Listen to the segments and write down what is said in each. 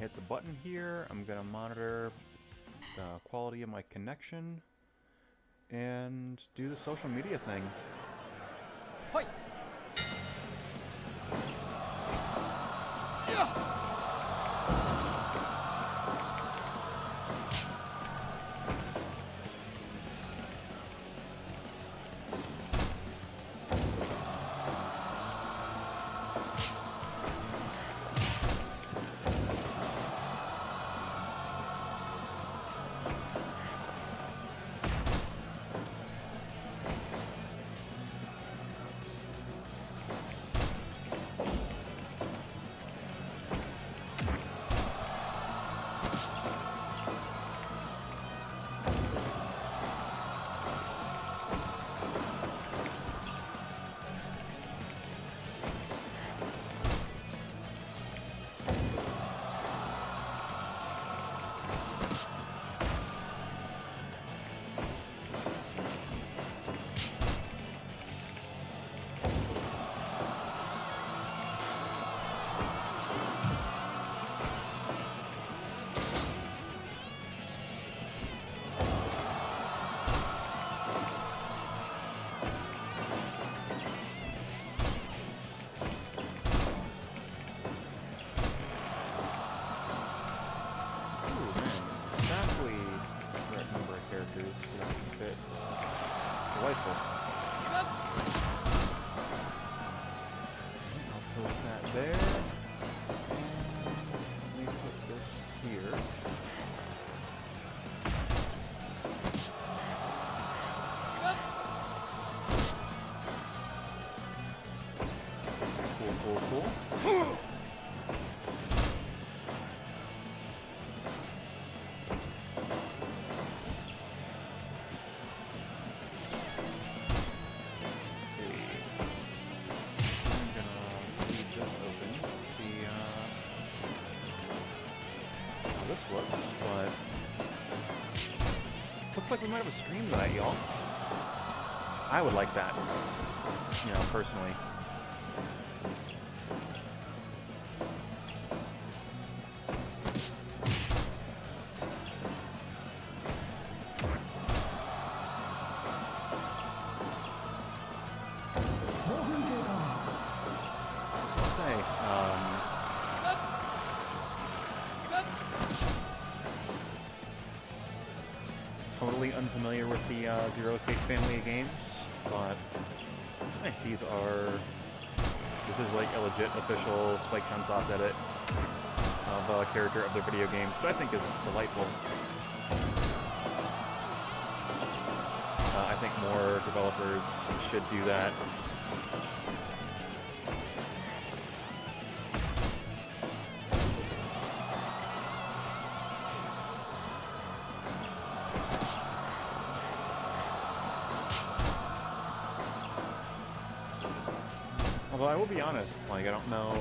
hit the button here, I'm gonna monitor the quality of my connection and do the social media thing. Hoi! Yeah! Delightful. I'll place that there. And let me put this here. Cool, cool, cool. Like we might have a stream tonight, y'all. I would like that, you know, personally. Totally unfamiliar with the Zero Escape family of games, but hey, this is like a legit official Spike Chunsoft edit of a character of the video games, which I think is delightful. I think more developers should do that. Although I will be honest, like, I don't know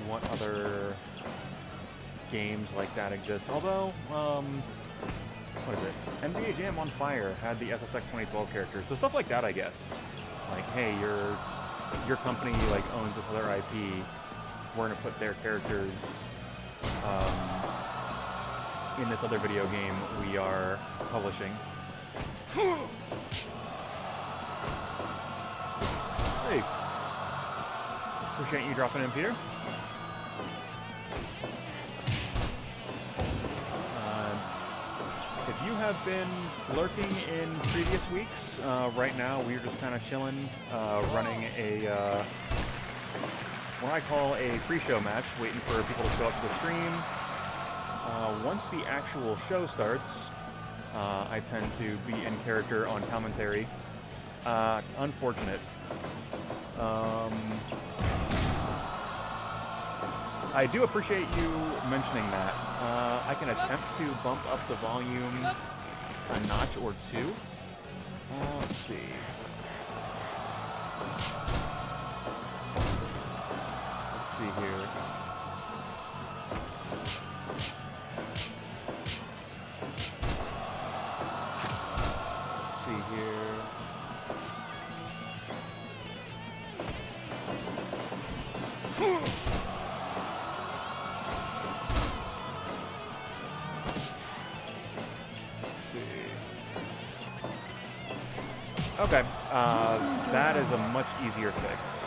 what other games like that exist. Although, what is it? NBA Jam on Fire had the SSX 2012 characters, so stuff like that, I guess. Like, hey, your company like owns this other IP. We're gonna put their characters in this other video game we are publishing. Hey, appreciate you dropping in, Peter. If you have been lurking in previous weeks, right now we're just kind of chilling, running a what I call a pre-show match, waiting for people to show up to the stream. Once the actual show starts, I tend to be in character on commentary. Unfortunate. I do appreciate you mentioning that. I can attempt to bump up the volume a notch or two. Let's see. Let's see here. Let's see here. Okay, that is a much easier fix.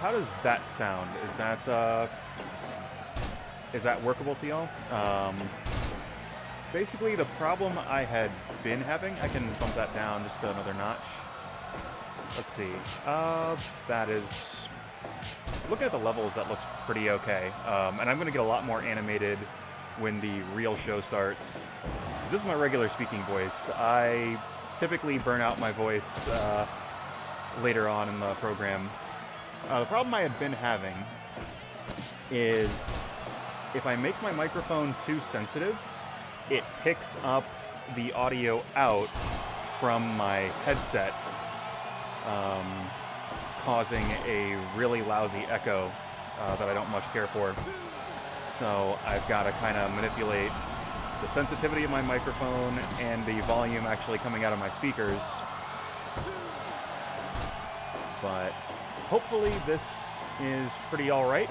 How does that sound? Is that workable to y'all? Basically, the problem I had been having, I can bump that down just another notch. Let's see. That is... Looking at the levels, that looks pretty okay. And I'm going to get a lot more animated when the real show starts. This is my regular speaking voice. I typically burn out my voice later on in the program. The problem I had been having is if I make my microphone too sensitive, it picks up the audio out from my headset, causing a really lousy echo that I don't much care for. So I've got to kind of manipulate the sensitivity of my microphone and the volume actually coming out of my speakers. But hopefully this is pretty all right.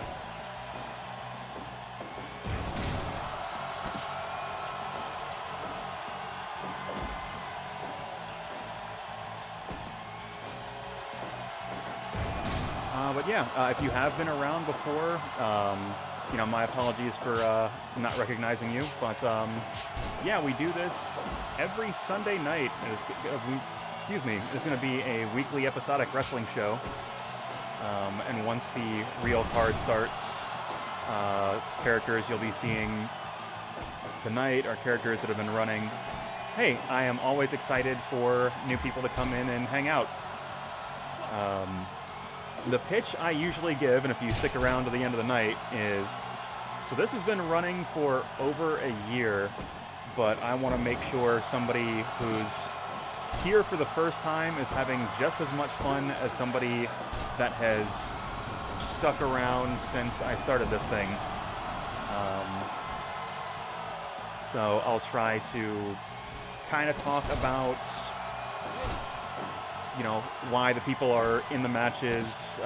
But yeah, if you have been around before, you know, my apologies for not recognizing you. But yeah, we do this every Sunday night. Excuse me, it's going to be a weekly episodic wrestling show. And once the real card starts, characters you'll be seeing tonight are characters that have been running. Hey, I am always excited for new people to come in and hang out. The pitch I usually give, and if you stick around to the end of the night, is, so this has been running for over a year, but I want to make sure somebody who's here for the first time is having just as much fun as somebody that has stuck around since I started this thing. So I'll try to kind of talk about, you know, why the people are in the matches,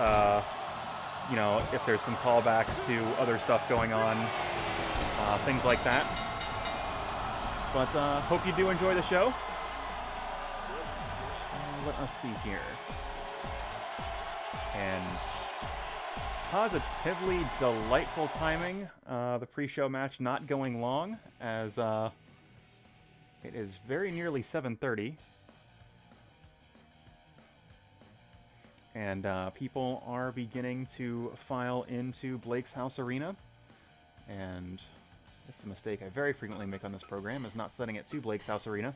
you know, if there's some callbacks to other stuff going on, things like that. But hope you do enjoy the show. Let us see here. And positively delightful timing. The pre-show match not going long, as it is very nearly 7:30. And people are beginning to file into Blake's House Arena. And this is a mistake I very frequently make on this program, is not setting it to Blake's House Arena.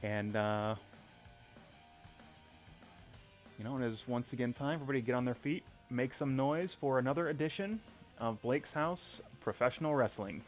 And, you know, it is once again time for everybody to get on their feet, make some noise for another edition of Blake's House Professional Wrestling.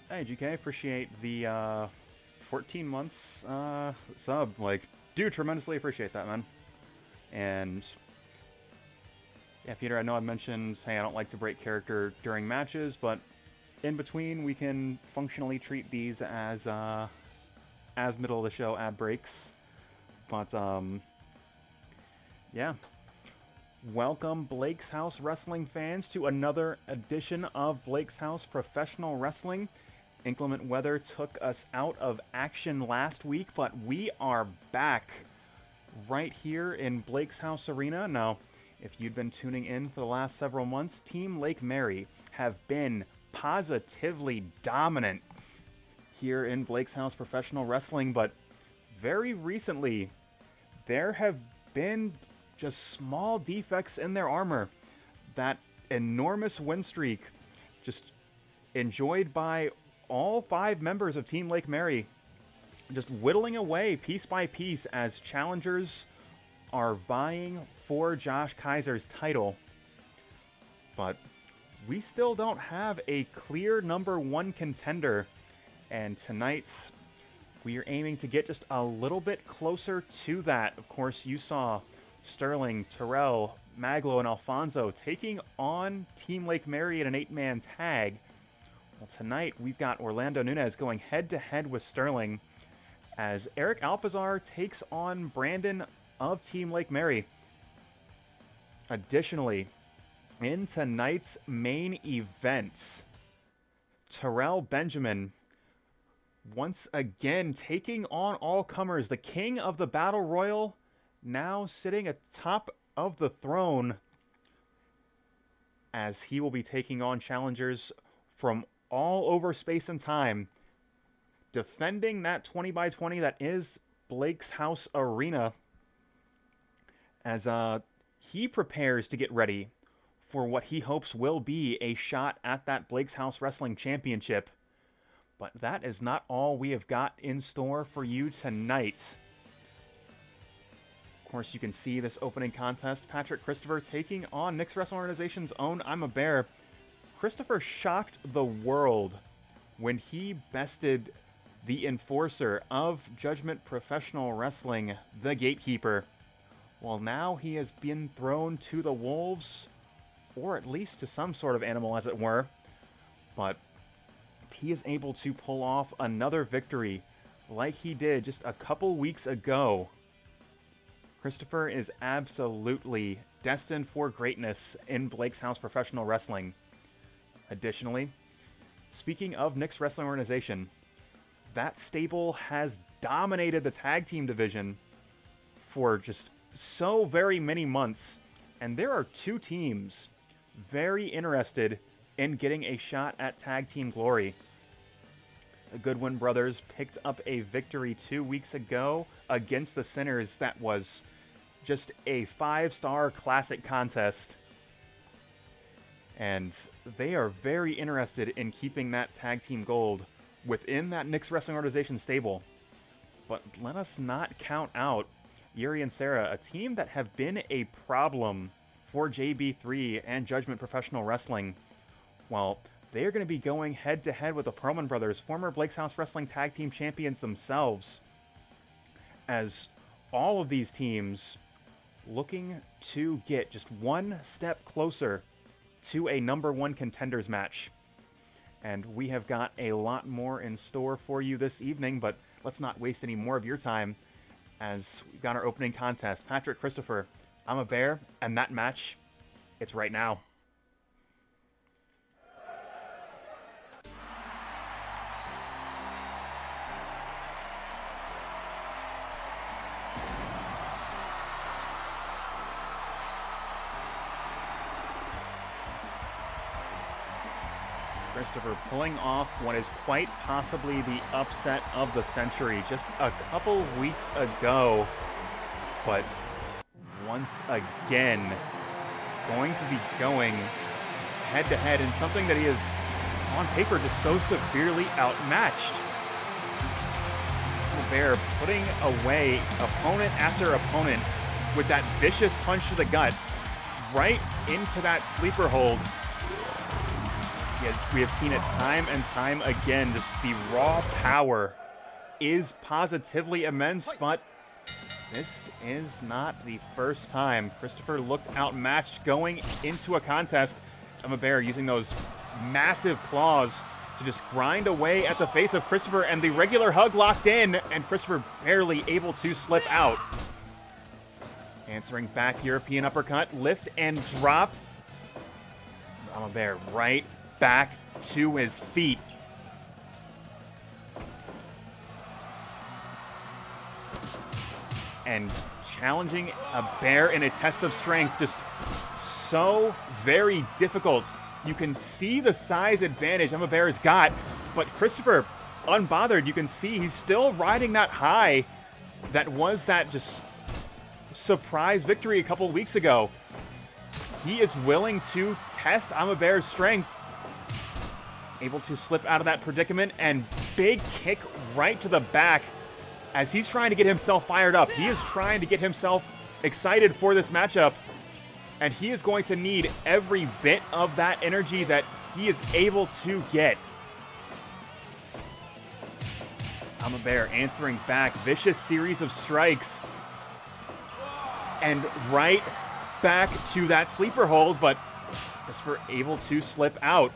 Hey, GK, appreciate the 14 months sub. Like, do tremendously appreciate that, man. And yeah, Peter, I know I mentioned, hey, I don't like to break character during matches, but in between, we can functionally treat these as middle of the show ad breaks. But yeah. Welcome, Blake's House Wrestling fans, to another edition of Blake's House Professional Wrestling. Inclement weather took us out of action last week, but we are back right here in Blake's House Arena. Now, if you'd been tuning in for the last several months, Team Lake Mary have been positively dominant here in Blake's House Professional Wrestling, but very recently, there have been just small defects in their armor. That enormous win streak, just enjoyed by all 5 members of Team Lake Mary, just whittling away piece by piece as challengers are vying for Josh Kaiser's title. But we still don't have a clear number 1 contender, and tonight we are aiming to get just a little bit closer to that. Of course, you saw Sterling, Terrell, Maglo, and Alfonso taking on Team Lake Mary in an 8-man tag. Well, tonight we've got Orlando Nunez going head-to-head with Sterling as Eric Alpizar takes on Brandon of Team Lake Mary. Additionally, in tonight's main event, Terrell Benjamin once again taking on all comers, the king of the Battle Royal, now sitting atop of the throne, as he will be taking on challengers from all over space and time, defending that 20x20 that is Blake's House Arena, as he prepares to get ready for what he hopes will be a shot at that Blake's House Wrestling Championship. But that is not all we have got in store for you tonight. Of course, you can see this opening contest, Patrick Christopher taking on Nick's Wrestling Organization's own I'm a Bear. Christopher shocked the world when he bested the enforcer of Judgment Professional Wrestling, the Gatekeeper. Well, now he has been thrown to the wolves, or at least to some sort of animal, as it were. But he is able to pull off another victory like he did just a couple weeks ago. Christopher is absolutely destined for greatness in Blake's House Professional Wrestling. Additionally, speaking of Nick's Wrestling Organization, that stable has dominated the tag team division for just so very many months, and there are 2 teams very interested in getting a shot at tag team glory. The Goodwin brothers picked up a victory 2 weeks ago against the Sinners that was just a 5-star classic contest. And they are very interested in keeping that tag team gold within that Nick's Wrestling Organization stable. But let us not count out Yuri and Sarah, a team that have been a problem for JB3 and Judgment Professional Wrestling. Well, they are going to be going head-to-head with the Pearlman brothers, former Blake's House Wrestling Tag Team Champions themselves, as all of these teams looking to get just one step closer to a number 1 contenders match. And we have got a lot more in store for you this evening, but let's not waste any more of your time, as we've got our opening contest. Patrick Christopher, I'm a Bear, and that match, it's right now. Christopher pulling off what is quite possibly the upset of the century just a couple weeks ago. But once again, going to be going head-to-head in something that he is, on paper, just so severely outmatched. The Bear putting away opponent after opponent with that vicious punch to the gut, right into that sleeper hold. Yes, we have seen it time and time again. Just the raw power is positively immense, but this is not the first time Christopher looked outmatched going into a contest. I'm a Bear using those massive claws to just grind away at the face of Christopher, and the regular hug locked in, and Christopher barely able to slip out. Answering back European uppercut, lift and drop. Bear right back to his feet. And challenging a bear in a test of strength, just so very difficult. You can see the size advantage Bear has got, but Christopher, unbothered, you can see he's still riding that high that was that just surprise victory a couple weeks ago. He is willing to test Bear's strength. Able to slip out of that predicament, and big kick right to the back as he's trying to get himself fired up. He is trying to get himself excited for this matchup, and he is going to need every bit of that energy that he is able to get. Bear answering back, vicious series of strikes, and right back to that sleeper hold, but Christopher able to slip out.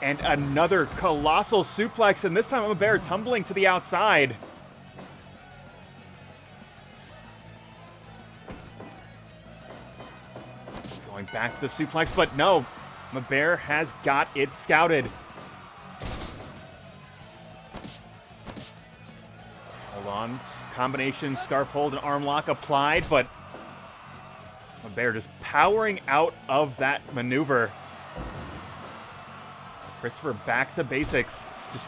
And another colossal suplex, and this time Bear tumbling to the outside. Going back to the suplex, but no, Bear has got it scouted. Hold on, combination scarf hold and arm lock applied, but Bear just powering out of that maneuver. Christopher back to basics, just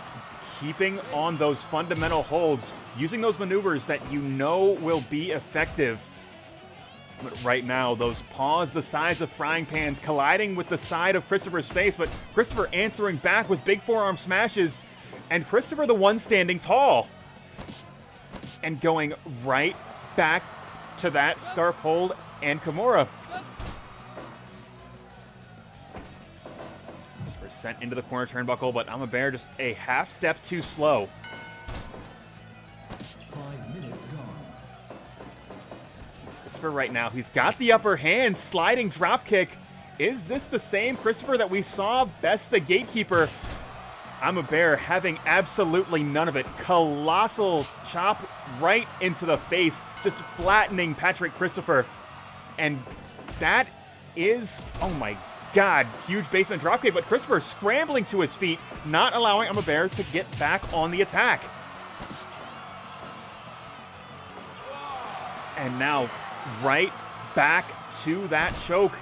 keeping on those fundamental holds, using those maneuvers that you know will be effective. But right now, those paws the size of frying pans colliding with the side of Christopher's face, but Christopher answering back with big forearm smashes, and Christopher the one standing tall. And going right back to that scarf hold and Kimura. Christopher sent into the corner turnbuckle, but Bear just a half step too slow. 5 minutes gone. Christopher right now, he's got the upper hand, sliding drop kick. Is this the same Christopher that we saw best the Gatekeeper? Bear having absolutely none of it. Colossal chop right into the face, just flattening Patrick Christopher. And that is, oh my God, huge basement dropkick, but Christopher scrambling to his feet, not allowing Bear to get back on the attack. And now right back to that choke,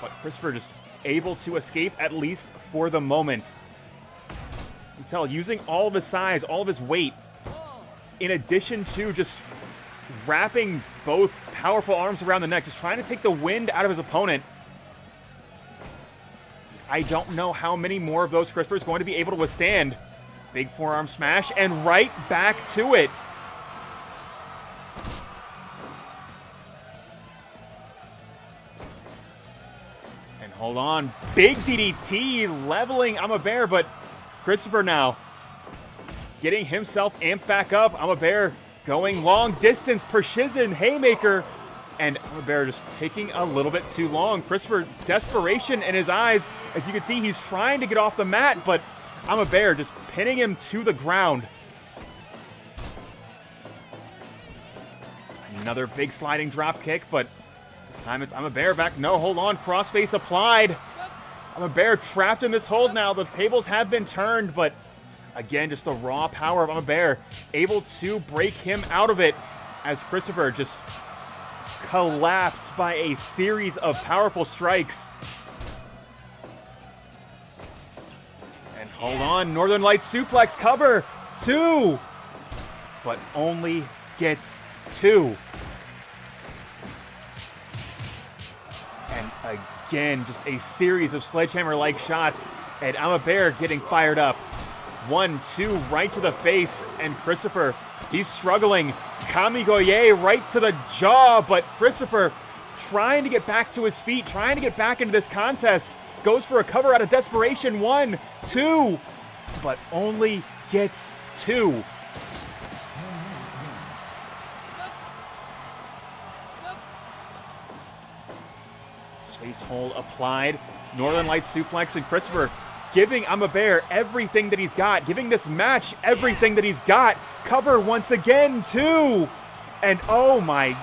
but Christopher just able to escape, at least for the moment. You can tell, using all of his size, all of his weight, in addition to just wrapping both powerful arms around the neck, just trying to take the wind out of his opponent. I don't know how many more of those Christopher is going to be able to withstand. Big forearm smash, and right back to it. And hold on, big DDT leveling Bear, but Christopher now getting himself amped back up. Bear going long distance, precision haymaker, and Bear just taking a little bit too long. Christopher, desperation in his eyes. As you can see, he's trying to get off the mat, but Bear just pinning him to the ground. Another big sliding drop kick, but this time it's Bear back. No, hold on, crossface applied. Bear trapped in this hold now. The tables have been turned, but again, just the raw power of Bear able to break him out of it as Christopher just collapsed by a series of powerful strikes. And hold on, Northern Lights suplex cover, 2, but only gets 2. And again, just a series of sledgehammer-like shots, and Bear getting fired up. 1, 2, right to the face, and Christopher, he's struggling. Kamigoye right to the jaw, but Christopher trying to get back to his feet, trying to get back into this contest. Goes for a cover out of desperation. 1, 2, but only gets 2. Face hold applied. Northern Lights suplex, and Christopher giving Bear everything that he's got, giving this match everything that he's got. Cover once again, too. And oh my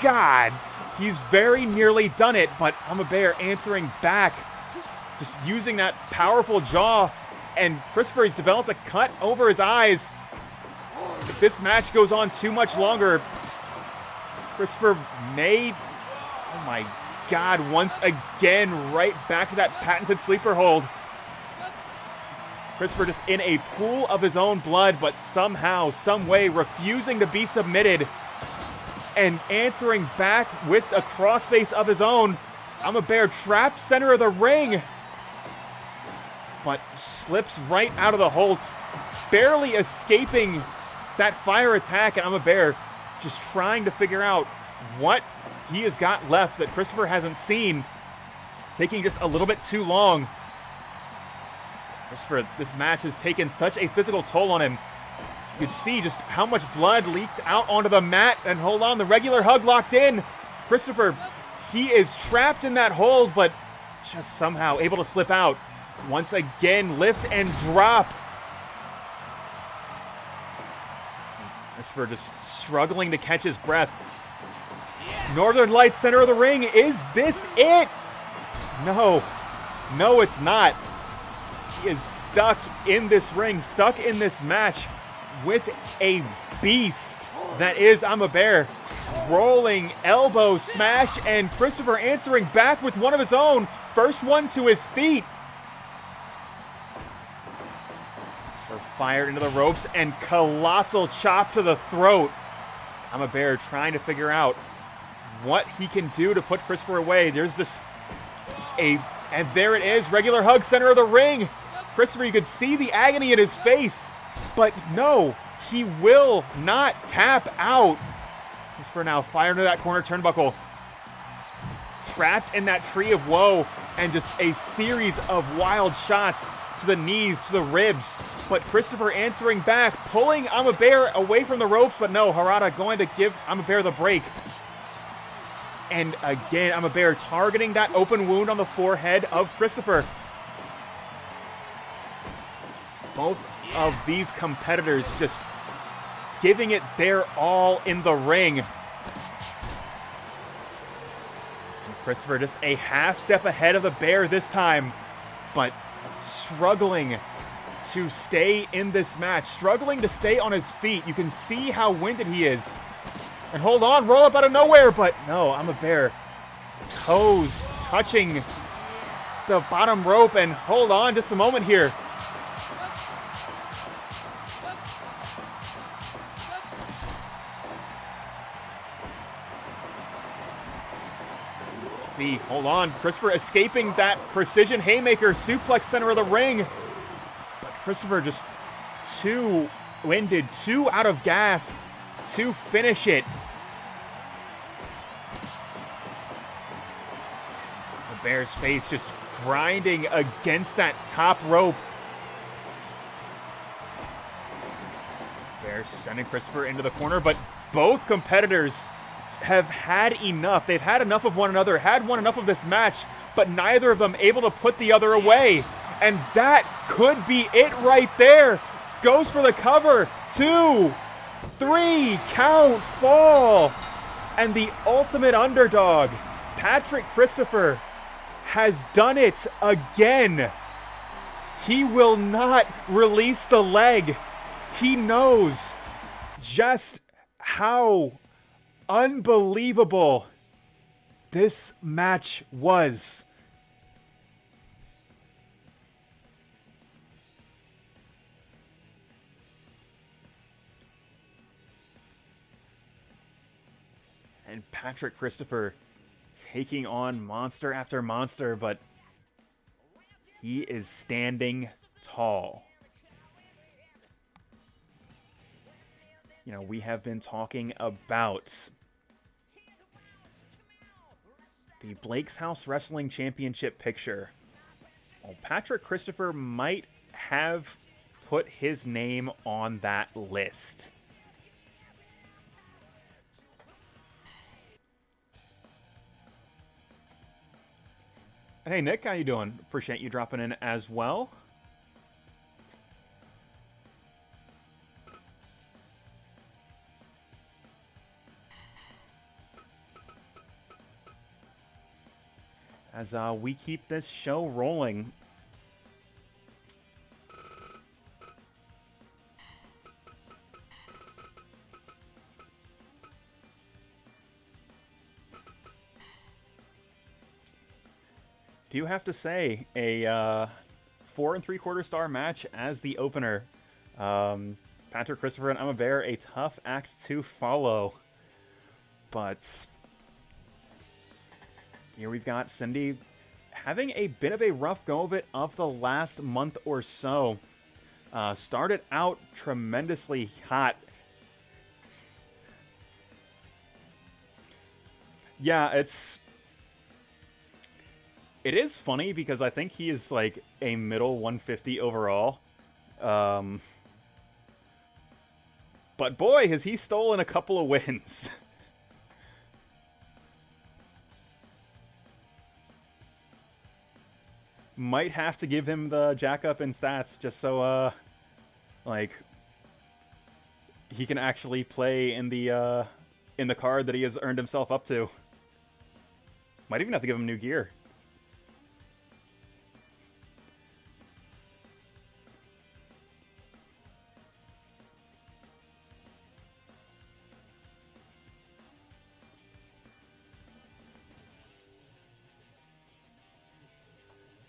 God, he's very nearly done it, but Bear answering back, just using that powerful jaw. And Christopher's developed a cut over his eyes. If this match goes on too much longer, Christopher may, oh my God, once again, right back to that patented sleeper hold. Christopher just in a pool of his own blood, but somehow, some way, refusing to be submitted and answering back with a crossface of his own. Bear trapped center of the ring, but slips right out of the hold, barely escaping that fire attack, and Bear just trying to figure out what he has got left that Christopher hasn't seen, taking just a little bit too long. Christopher, this match has taken such a physical toll on him. You could see just how much blood leaked out onto the mat, and hold on, the regular hug locked in. Christopher, he is trapped in that hold, but just somehow able to slip out. Once again, lift and drop. Christopher just struggling to catch his breath. Northern Lights, center of the ring. Is this it? No. No, it's not. He is stuck in this ring, stuck in this match with a beast that is Bear. Rolling elbow smash, and Christopher answering back with one of his own. First one to his feet. Fired into the ropes, and colossal chop to the throat. Bear trying to figure out what he can do to put Christopher away. There's just and there it is, regular hug, center of the ring. Christopher, you could see the agony in his face, but no, he will not tap out. Christopher now fired into that corner turnbuckle, trapped in that tree of woe, and just a series of wild shots to the knees, to the ribs. But Christopher answering back, pulling Bear away from the ropes, but no, Harada going to give Bear the break. And again, Bear targeting that open wound on the forehead of Christopher. Both of these competitors just giving it their all in the ring. And Christopher just a half step ahead of the Bear this time, but struggling to stay in this match, struggling to stay on his feet. You can see how winded he is. And hold on, roll up out of nowhere, but no, Bear. Toes touching the bottom rope, and hold on just a moment here. Let's see, hold on, Christopher escaping that precision haymaker, suplex center of the ring. Christopher just too winded, too out of gas to finish it. The Bear's face just grinding against that top rope. Bear sending Christopher into the corner, but both competitors have had enough. They've had enough of one another, had one enough of this match, but neither of them able to put the other away. And that could be it right there. Goes for the cover. 2, 3, count, fall. And the ultimate underdog, Patrick Christopher, has done it again. He will not release the leg. He knows just how unbelievable this match was. And Patrick Christopher taking on monster after monster, but he is standing tall. You know, we have been talking about the Blake's House Wrestling Championship picture. Well, Patrick Christopher might have put his name on that list. Hey, Nick, how you doing? Appreciate you dropping in as well. As we keep this show rolling. Do you have to say a 4 3/4 star match as the opener? Patrick, Christopher, and I'm a Bear, a tough act to follow. But here we've got Cindy having a bit of a rough go of it of the last month or so. Started out tremendously hot. Yeah, it is funny because I think he is like a middle 150 overall. But boy, has he stolen a couple of wins. Might have to give him the jack up in stats just so, like, he can actually play in the card that he has earned himself up to. Might even have to give him new gear.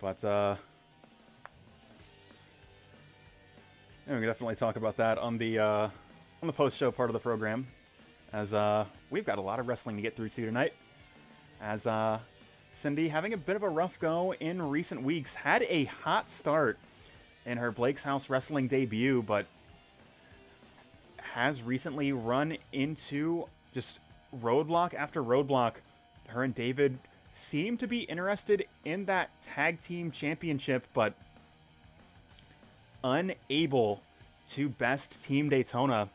But, and we can definitely talk about that on the post-show part of the program, as we've got a lot of wrestling to get through to tonight. As Cindy, having a bit of a rough go in recent weeks, had a hot start in her Blake's House Wrestling debut, but has recently run into just roadblock after roadblock. Her and David seem to be interested in that tag team championship, but unable to best Team Daytona.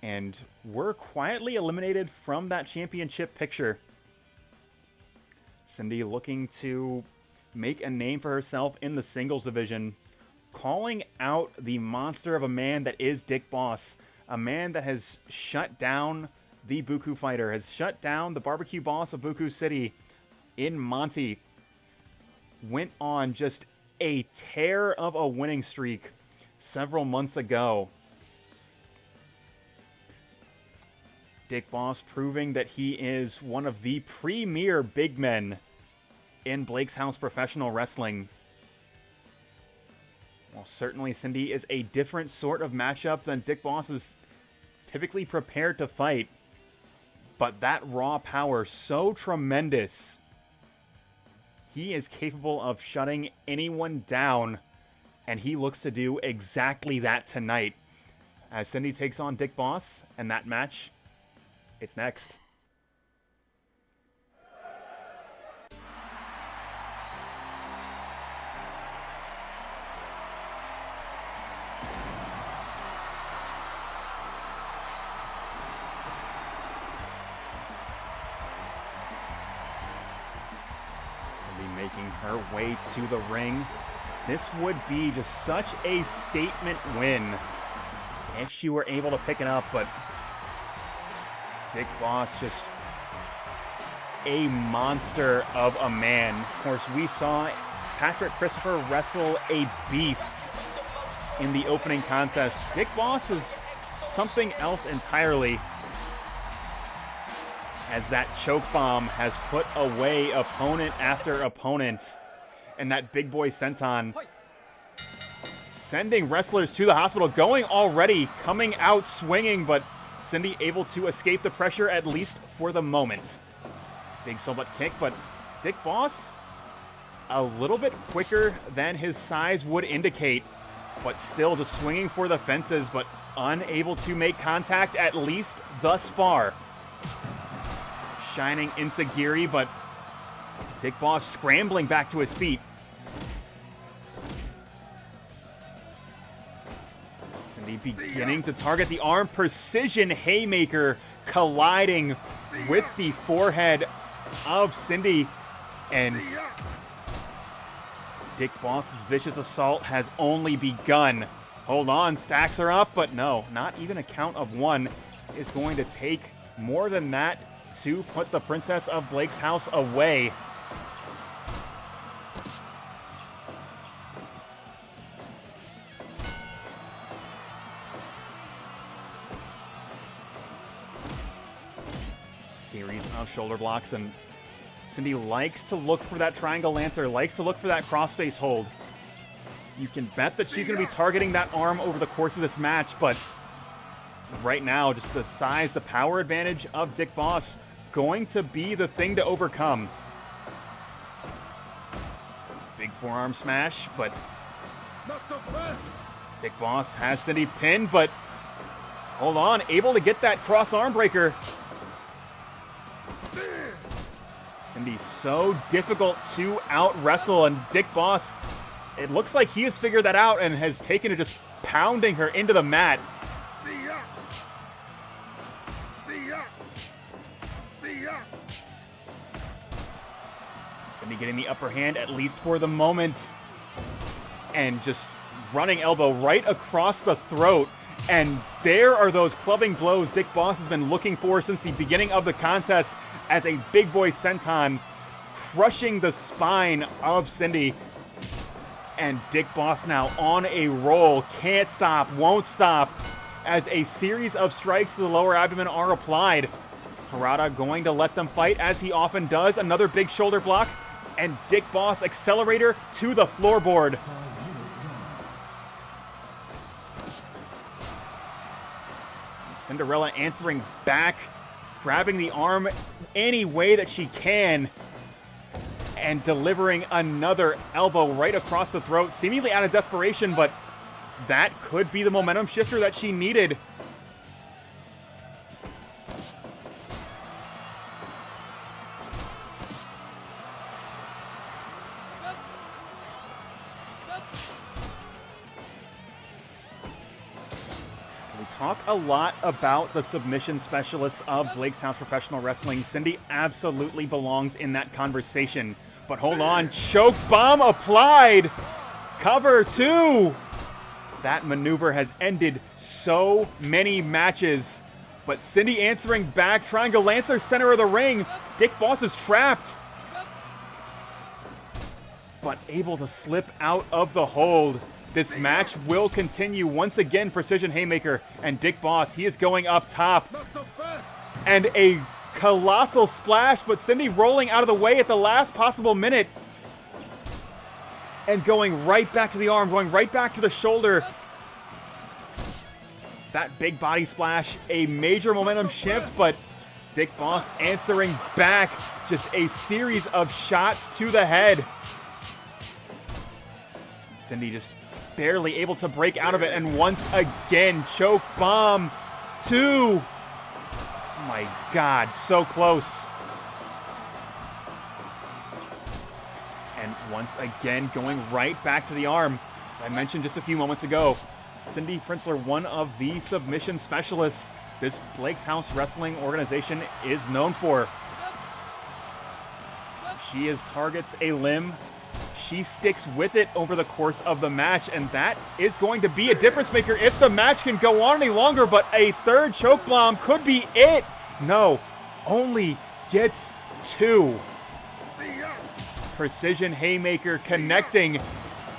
And were quietly eliminated from that championship picture. Cindy looking to make a name for herself in the singles division, calling out the monster of a man that is Dick Boss, a man that has shut down the Buku Fighter, has shut down the barbecue boss of Buku City in Monty. Went on just a tear of a winning streak several months ago. Dick Boss proving that he is one of the premier big men in Blake's House Professional Wrestling. Well, certainly Cindy is a different sort of matchup than Dick Boss is typically prepared to fight. But that raw power, so tremendous. He is capable of shutting anyone down, and he looks to do exactly that tonight. As Cindy takes on Dick Boss, and that match, it's next. Making her way to the ring. This would be just such a statement win if she were able to pick it up, but Dick Boss just a monster of a man. Of course, we saw Patrick Christopher wrestle a beast in the opening contest. Dick Boss is something else entirely, as that choke bomb has put away opponent after opponent. And that big boy senton sending wrestlers to the hospital, going already, coming out swinging, but Cindy able to escape the pressure, at least for the moment. Big soul-butt kick, but Dick Boss a little bit quicker than his size would indicate, but still just swinging for the fences, but unable to make contact, at least thus far. Shining Insagiri, but Dick Boss scrambling back to his feet. Cindy beginning to target the arm. Precision haymaker colliding with the forehead of Cindy. And Dick Boss's vicious assault has only begun. Hold on, stacks are up, but no, not even a count of one is going to take more than that to put the Princess of Blake's house away. Series of shoulder blocks, and Cindy likes to look for that triangle lancer, likes to look for that crossface hold. You can bet that she's going to be targeting that arm over the course of this match, but right now, just the size, the power advantage of Dick Boss going to be the thing to overcome. Big forearm smash, but Not so fast. Dick Boss has Cindy pinned, but hold on, able to get that cross arm breaker. Cindy so difficult to out wrestle, and Dick Boss, it looks like he has figured that out and has taken to just pounding her into the mat. Cindy getting the upper hand, at least for the moment. And just running elbow right across the throat. And there are those clubbing blows Dick Boss has been looking for since the beginning of the contest, as a big boy senton crushing the spine of Cindy. And Dick Boss now on a roll, can't stop, won't stop, as a series of strikes to the lower abdomen are applied. Harada going to let them fight, as he often does. Another big shoulder block, and Dick Boss accelerator to the floorboard. Cinderella answering back, grabbing the arm any way that she can, and delivering another elbow right across the throat, seemingly out of desperation, but that could be the momentum shifter that she needed. We talk a lot about the submission specialists of Blake's House Professional Wrestling. Cindy absolutely belongs in that conversation. But hold on, choke bomb applied. Cover two. That maneuver has ended so many matches. But Cindy answering back, triangle lancer, center of the ring. Dick Boss is trapped, but able to slip out of the hold. This match will continue. Once again, precision haymaker, and Dick Boss, he is going up top. Not so fast. And a colossal splash, but Cindy rolling out of the way at the last possible minute. And going right back to the arm, going right back to the shoulder. That big body splash, a major momentum shift, but Dick Boss answering back. Just a series of shots to the head. Cindy just barely able to break out of it, and once again, choke bomb. Two. Oh my God, so close. And once again, going right back to the arm. As I mentioned just a few moments ago, Cindy Prinzler, one of the submission specialists this Blake's House Wrestling organization is known for. She targets a limb. She sticks with it over the course of the match, and that is going to be a difference maker if the match can go on any longer, but a third choke bomb could be it. No, only gets two. Precision haymaker connecting,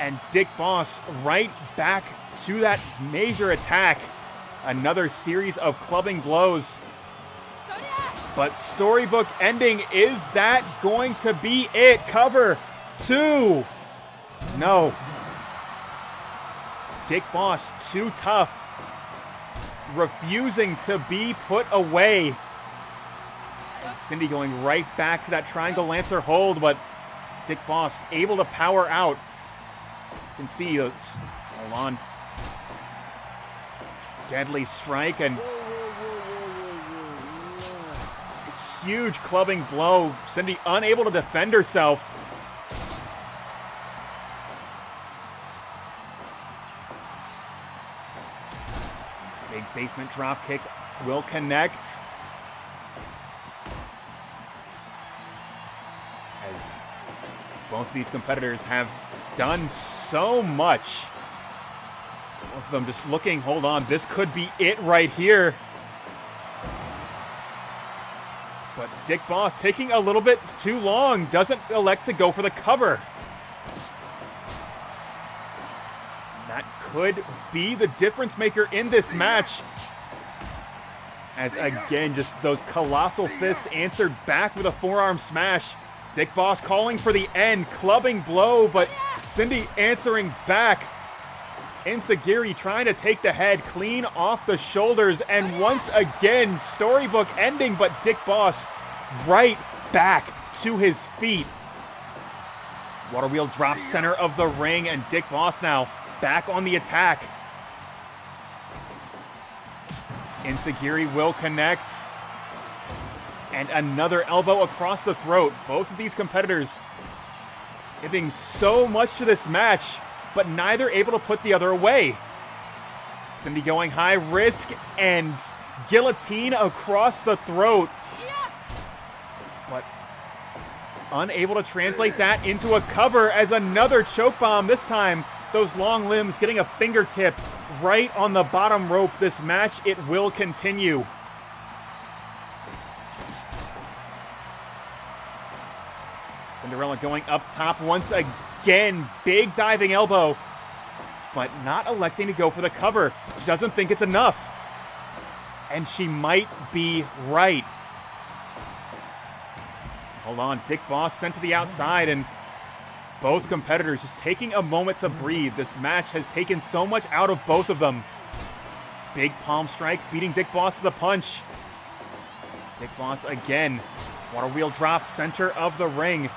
and Dick Boss right back to that major attack. Another series of clubbing blows. But storybook ending, is that going to be it? Cover two. No. Dick Boss, too tough. Refusing to be put away. And Cindy going right back to that triangle lancer hold, but Dick Boss able to power out. You can see those. Hold on. Deadly strike, and huge clubbing blow. Cindy unable to defend herself. Big basement drop kick will connect. Both of these competitors have done so much. Both of them just looking, hold on, this could be it right here. But Dick Boss taking a little bit too long, doesn't elect to go for the cover. That could be the difference maker in this match. As again, just those colossal fists answered back with a forearm smash. Dick Boss calling for the end, clubbing blow, but Cindy answering back. Enziguri trying to take the head clean off the shoulders, and once again, storybook ending, but Dick Boss right back to his feet. Water wheel drop center of the ring, and Dick Boss now back on the attack. Enziguri will connect. And another elbow across the throat. Both of these competitors giving so much to this match, but neither able to put the other away. Cindy going high risk and guillotine across the throat. But unable to translate that into a cover as another choke bomb. This time, those long limbs getting a fingertip right on the bottom rope. This match, it will continue. Cinderella going up top once again. Big diving elbow, but not electing to go for the cover. She doesn't think it's enough. And she might be right. Hold on, Dick Boss sent to the outside, and both competitors just taking a moment to breathe. This match has taken so much out of both of them. Big palm strike, beating Dick Boss to the punch. Dick Boss again. Water wheel drop, center of the ring.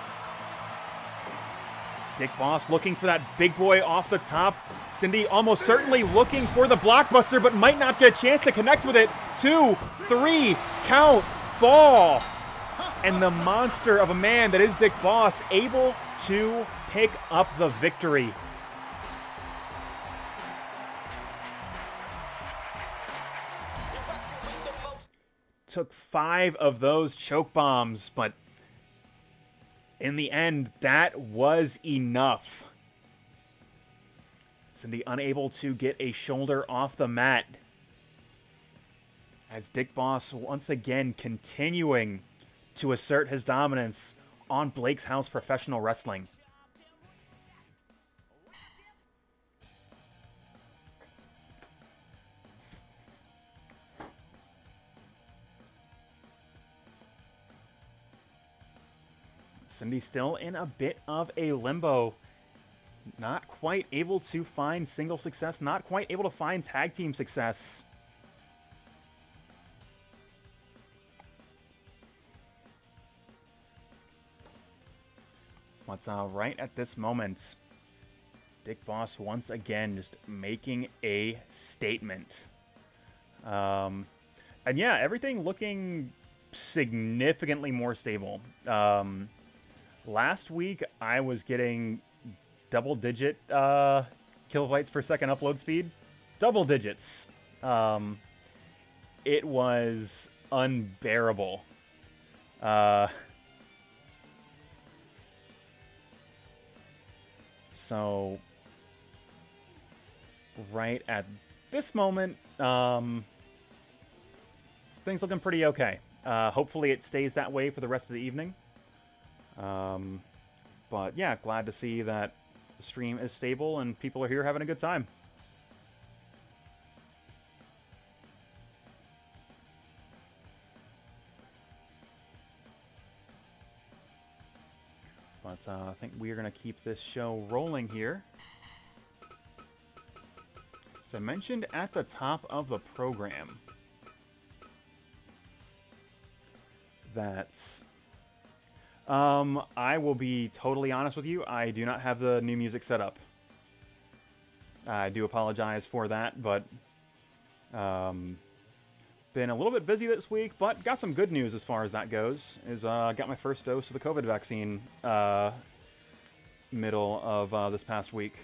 Dick Boss looking for that big boy off the top. Cindy almost certainly looking for the blockbuster, but might not get a chance to connect with it. 2, 3, count, fall. And the monster of a man that is Dick Boss able to pick up the victory. Took 5 of those choke bombs, but in the end, that was enough. Cindy unable to get a shoulder off the mat. As Dick Boss once again continuing to assert his dominance on Blake's House Professional Wrestling. Cindy still in a bit of a limbo. Not quite able to find single success, not quite able to find tag team success. But right at this moment, Dick Boss once again just making a statement. And yeah, everything looking significantly more stable. Last week, I was getting double-digit kilobytes per second upload speed. Double digits. It was unbearable. So, right at this moment, things looking pretty okay. Hopefully it stays that way for the rest of the evening. But yeah, glad to see that the stream is stable and people are here having a good time. But I think we are going to keep this show rolling here. As I mentioned at the top of the program, that I will be totally honest with you, I do not have the new music set up. I do apologize for that, but been a little bit busy this week, but got some good news as far as that goes. Got my first dose of the COVID vaccine middle of this past week.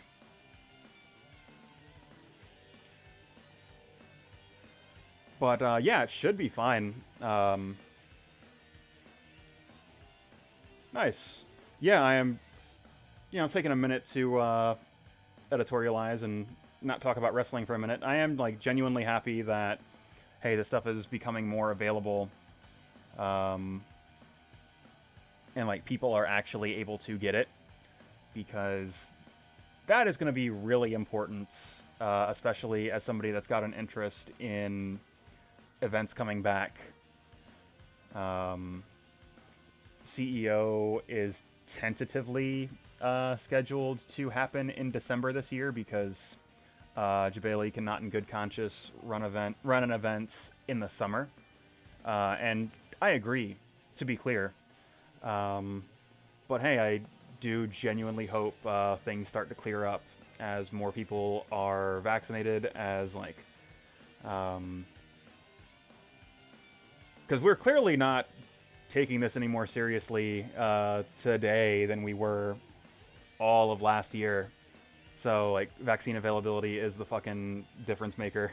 But yeah, it should be fine. Nice. yeah, I am, taking a minute to editorialize and not talk about wrestling for a minute. I am like genuinely happy that, hey, this stuff is becoming more available, and like people are actually able to get it, because that is going to be really important, especially as somebody that's got an interest in events coming back. CEO is tentatively scheduled to happen in December this year because Jabali cannot in good conscience run an event in the summer. And I agree, to be clear. But hey, I do genuinely hope things start to clear up as more people are vaccinated, as like... because we're clearly not taking this any more seriously today than we were all of last year. So, like, vaccine availability is the fucking difference maker.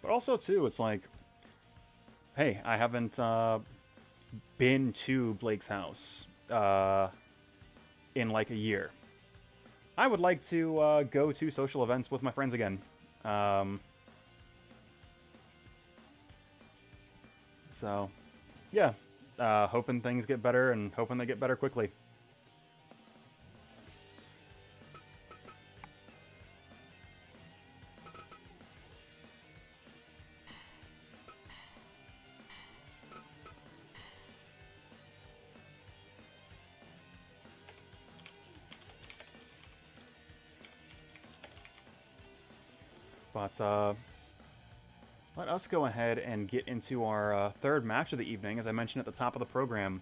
But also, too, it's like, hey, I haven't been to Blake's house in like a year. I would like to go to social events with my friends again. So, yeah, hoping things get better and hoping they get better quickly. But let us go ahead and get into our third match of the evening. As I mentioned at the top of the program,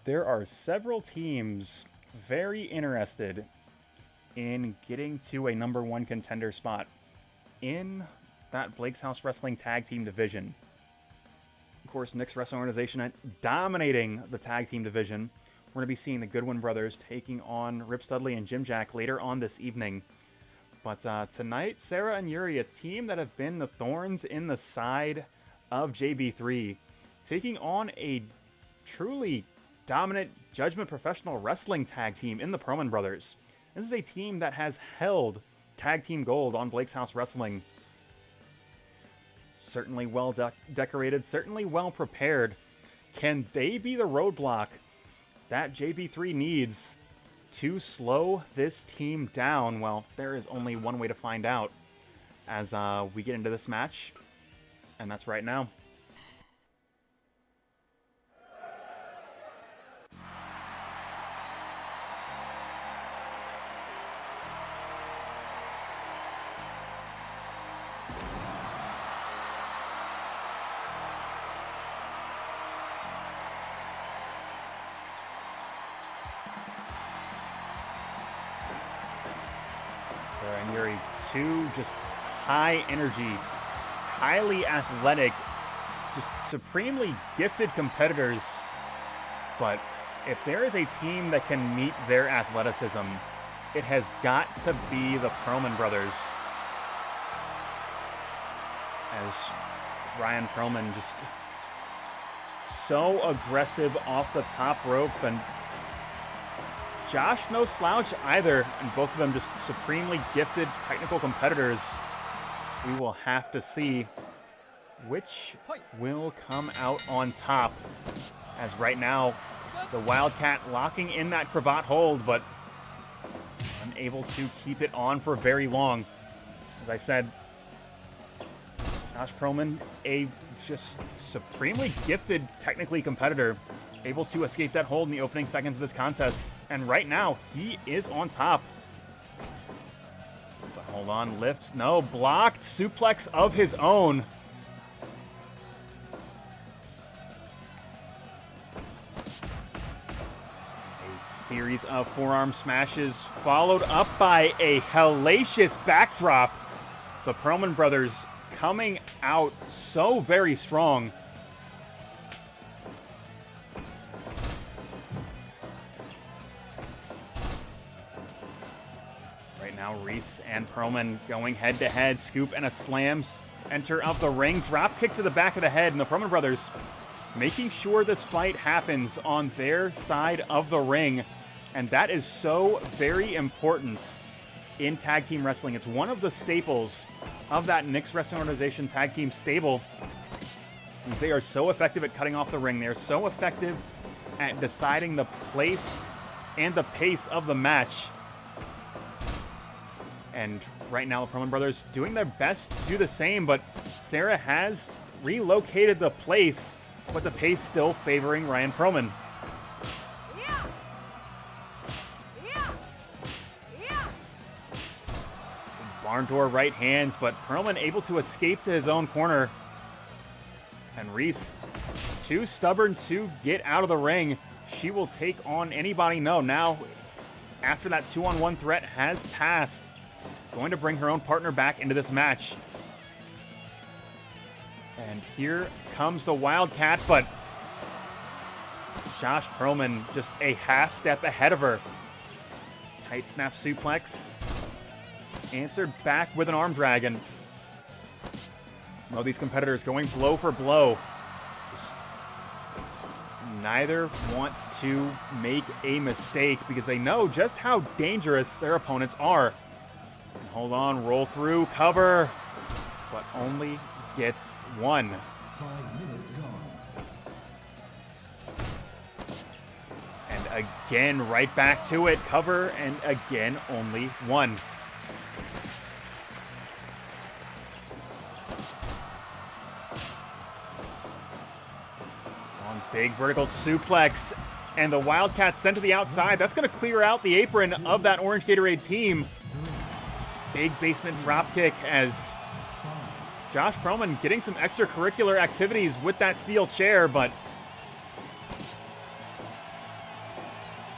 there are several teams very interested in getting to a #1 contender spot in that Blake's House Wrestling Tag Team division. Of course, Nick's Wrestling Organization dominating the tag team division. We're going to be seeing the Goodwin brothers taking on Rip Studley and Jim Jack later on this evening. But tonight, Sarah and Yuri, a team that have been the thorns in the side of JB3, taking on a truly dominant Judgment Professional Wrestling tag team in the Pearlman brothers. This is a team that has held tag team gold on Blake's House Wrestling. Certainly well decorated, certainly well prepared. Can they be the roadblock that JB3 needs to slow this team down? Well, there is only one way to find out as we get into this match, and that's right now. And Yuri, two just high energy, highly athletic, just supremely gifted competitors. But if there is a team that can meet their athleticism, it has got to be the Pearlman brothers. As Ryan Pearlman just so aggressive off the top rope, and Josh no slouch either, and both of them just supremely gifted technical competitors. We will have to see which will come out on top, as right now the Wildcat locking in that cravat hold, but unable to keep it on for very long. As I said, Josh Pearlman, a just supremely gifted technically competitor, able to escape that hold in the opening seconds of this contest. And right now, he is on top. But hold on, lifts, no, blocked, suplex of his own. A series of forearm smashes followed up by a hellacious backdrop. The Pearlman brothers coming out so very strong. Right now, Reese and Pearlman going head-to-head. Scoop and a slam. Enter of the ring. Drop kick to the back of the head. And the Pearlman brothers making sure this fight happens on their side of the ring. And that is so very important in tag team wrestling. It's one of the staples of that Knicks Wrestling Organization tag team stable. They are so effective at cutting off the ring. They are so effective at deciding the place and the pace of the match. And right now, the Pearlman brothers doing their best to do the same, but Sarah has relocated the place, but the pace still favoring Ryan Pearlman. Barn door right hands, but Pearlman able to escape to his own corner. And Reese, too stubborn to get out of the ring. She will take on anybody. No, now, after that 2-on-1 threat has passed, going to bring her own partner back into this match. And here comes the Wildcat, but Josh Pearlman just a half step ahead of her. Tight snap suplex. Answered back with an arm drag, and these competitors going blow for blow. Just neither wants to make a mistake because they know just how dangerous their opponents are. And hold on, roll through, cover, but only gets one. 5 minutes gone. And again, right back to it, cover, and again, only one. Big vertical suplex, and the Wildcat sent to the outside. That's going to clear out the apron of that Orange Gatorade team. Big basement drop kick as Josh Pearlman getting some extracurricular activities with that steel chair, but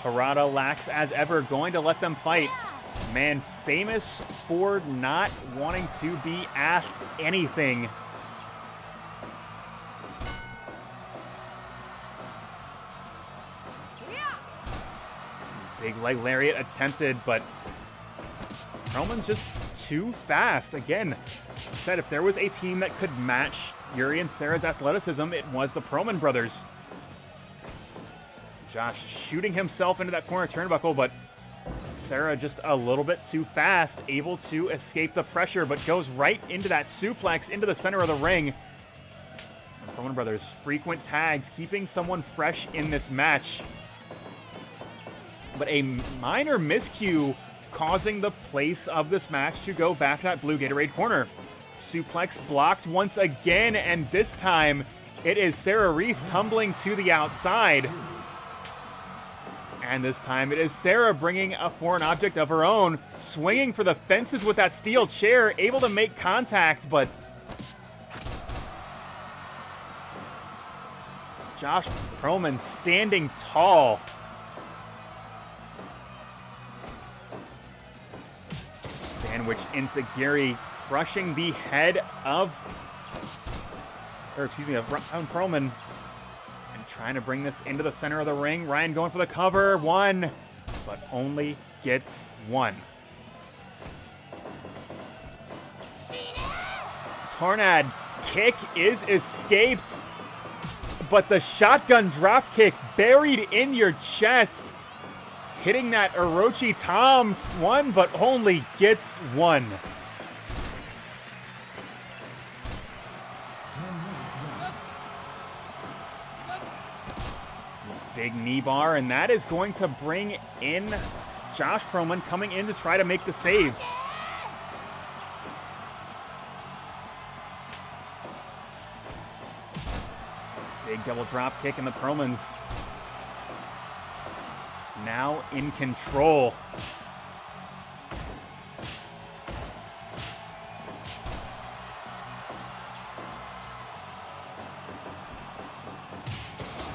Harada lacks as ever, going to let them fight. Man, famous for not wanting to be asked anything. Big leg lariat attempted, but Pearlman's just too fast. Again, said if there was a team that could match Yuri and Sarah's athleticism, it was the Pearlman brothers. Josh shooting himself into that corner turnbuckle, but Sarah just a little bit too fast, able to escape the pressure, but goes right into that suplex into the center of the ring. And Pearlman brothers, frequent tags, keeping someone fresh in this match. But a minor miscue causing the place of this match to go back to that blue Gatorade corner. Suplex blocked once again, and this time it is Sarah Reese tumbling to the outside. And this time it is Sarah bringing a foreign object of her own, swinging for the fences with that steel chair, able to make contact, but Josh Pearlman standing tall. Sandwich Insagiri crushing the head of, Ryan Pearlman, and trying to bring this into the center of the ring. Ryan going for the cover, one, but only gets one. Tornad kick is escaped, but the shotgun drop kick buried in your chest. Hitting that Orochi Tom one, but only gets one. 10 minutes left. Big knee bar, and that is going to bring in Josh Pearlman coming in to try to make the save. Big double drop kick, and the Pearlmans now in control.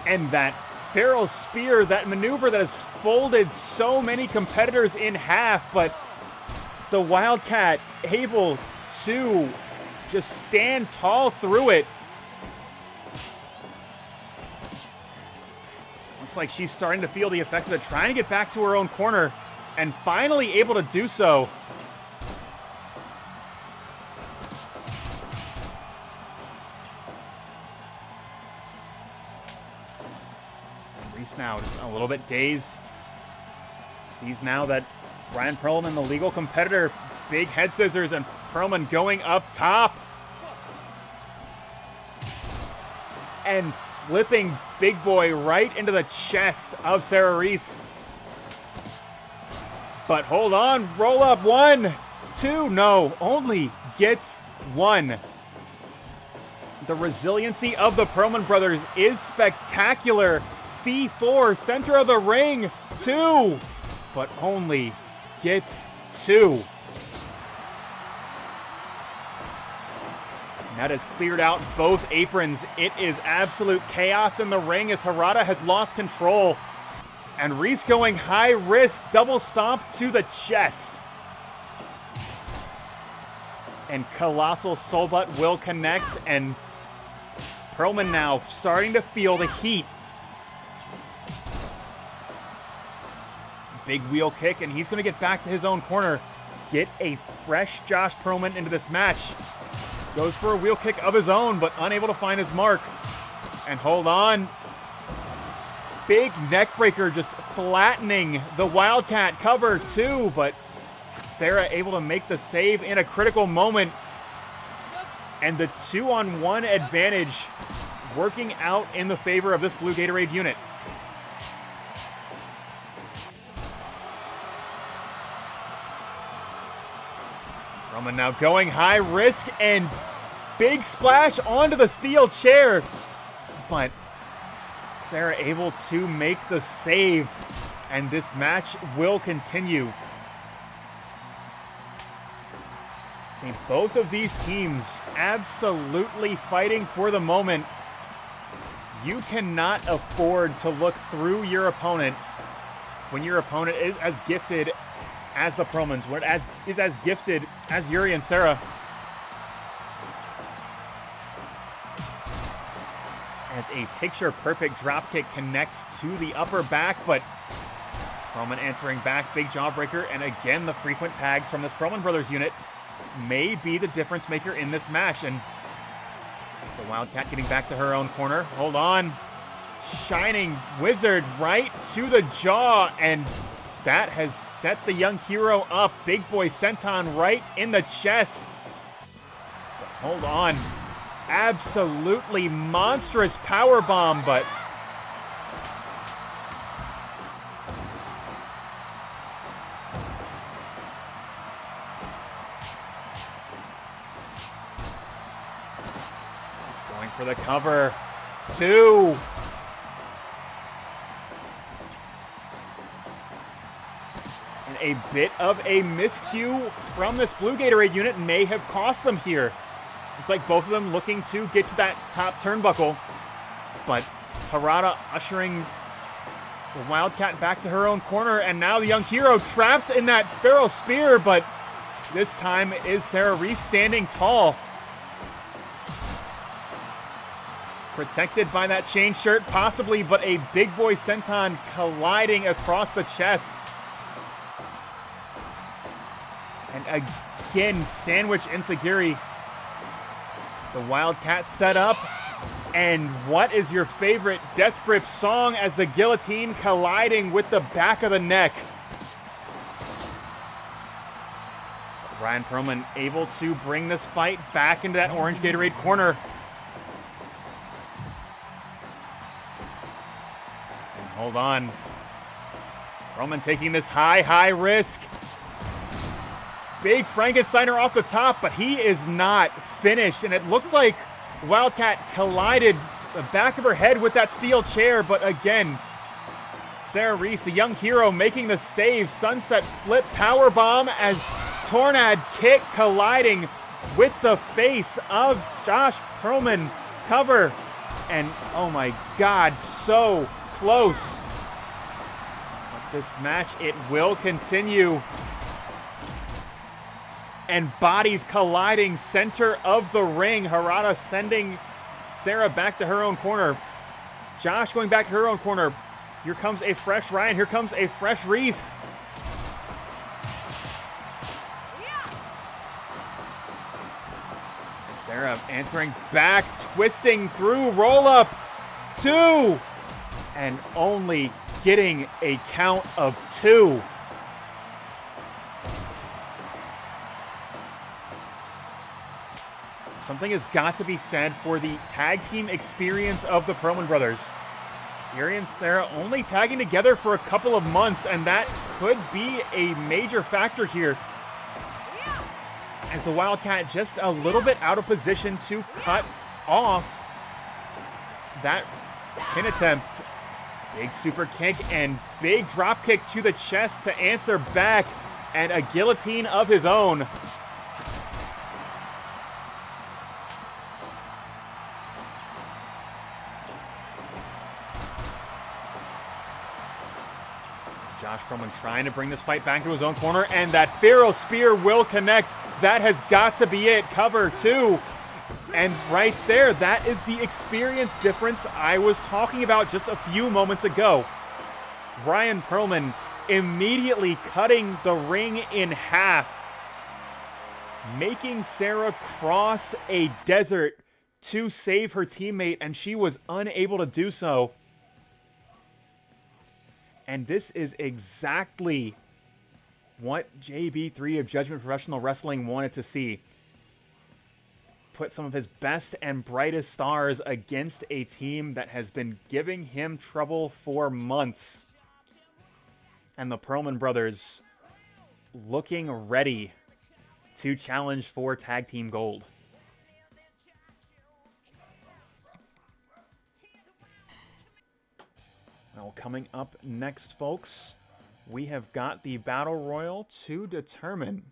And that Pharaoh spear, that maneuver that has folded so many competitors in half, but the Wildcat able to just stand tall through it. Looks like she's starting to feel the effects of it, trying to get back to her own corner, and finally able to do so. Reese now just a little bit dazed. Sees now that Ryan Pearlman, the legal competitor, big head scissors, and Pearlman going up top. And flipping Big Boy right into the chest of Sarah Reese. But hold on, roll up, 1, 2, no, only gets 1. The resiliency of the Pearlman brothers is spectacular. C4, center of the ring, 2, but only gets 2. That has cleared out both aprons. It is absolute chaos in the ring as Harada has lost control. And Reese going high risk, double stomp to the chest. And Colossal Soulbutt will connect, and Pearlman now starting to feel the heat. Big wheel kick, and he's going to get back to his own corner. Get a fresh Josh Pearlman into this match. Goes for a wheel kick of his own, but unable to find his mark. And hold on. Big neck breaker just flattening the Wildcat. Cover 2, but Sarah able to make the save in a critical moment. And the 2-on-1 advantage working out in the favor of this Blue Gatorade unit. Roman now going high risk and big splash onto the steel chair. But Sarah able to make the save, and this match will continue. See, both of these teams absolutely fighting for the moment. You cannot afford to look through your opponent when your opponent is as gifted as the Pearlmans, when it is as gifted as Yuri and Sarah. As a picture-perfect dropkick connects to the upper back, but Pearlman answering back, big jawbreaker, and again the frequent tags from this Pearlman Brothers unit may be the difference maker in this match. And the Wildcat getting back to her own corner. Hold on. Shining Wizard right to the jaw, and that has set the young hero up. Big Boy Senton right in the chest. But hold on. Absolutely monstrous power bomb, but going for the cover. 2. A bit of a miscue from this Blue Gatorade unit may have cost them here. It's like both of them looking to get to that top turnbuckle, but Harada ushering the Wildcat back to her own corner, and now the young hero trapped in that Pharaoh Spear, but this time is Sarah Reese standing tall. Protected by that chain shirt, possibly, but a Big Boy Senton colliding across the chest. And again, sandwich Ensagiri. The Wildcat set up. And what is your favorite Death Grip song as the guillotine colliding with the back of the neck? Ryan Pearlman able to bring this fight back into that orange Gatorade corner. And hold on. Pearlman taking this high risk. Big Frankensteiner off the top, but he is not finished. And it looked like Wildcat collided the back of her head with that steel chair, but again, Sarah Reese, the young hero, making the save. Sunset flip power bomb as Tornad kick colliding with the face of Josh Pearlman. Cover, and oh my God, so close. But this match, it will continue. and bodies colliding center of the ring. Harada sending Sarah back to her own corner. Josh going back to her own corner. Here comes a fresh Ryan. Here comes a fresh Reese. And Sarah answering back, twisting through, roll up. 2. And only getting a count of 2. Something has got to be said for the tag team experience of the Pearlman brothers. Yuri and Sarah only tagging together for a couple of months, and that could be a major factor here. As the Wildcat just a little bit out of position to cut off that pin attempt. Big super kick and big drop kick to the chest to answer back, and a guillotine of his own. Josh Pearlman trying to bring this fight back to his own corner, and that Pharaoh Spear will connect. That has got to be it. Cover 2. And right there, that is the experience difference I was talking about just a few moments ago. Ryan Pearlman immediately cutting the ring in half, making Sarah cross a desert to save her teammate, and she was unable to do so. And this is exactly what JB3 of Judgment Professional Wrestling wanted to see. Put some of his best and brightest stars against a team that has been giving him trouble for months. And the Pearlman brothers looking ready to challenge for tag team gold. Well, coming up next, folks, we have got the Battle Royal to determine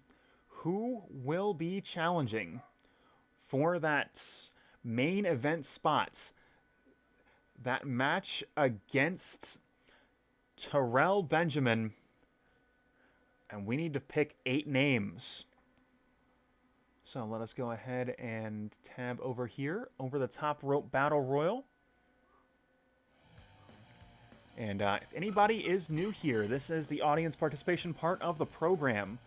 who will be challenging for that main event spot. That match against Terrell Benjamin. And we need to pick 8 names. So let us go ahead and tab over here, over the top rope Battle Royal. And if anybody is new here, this is the audience participation part of the program.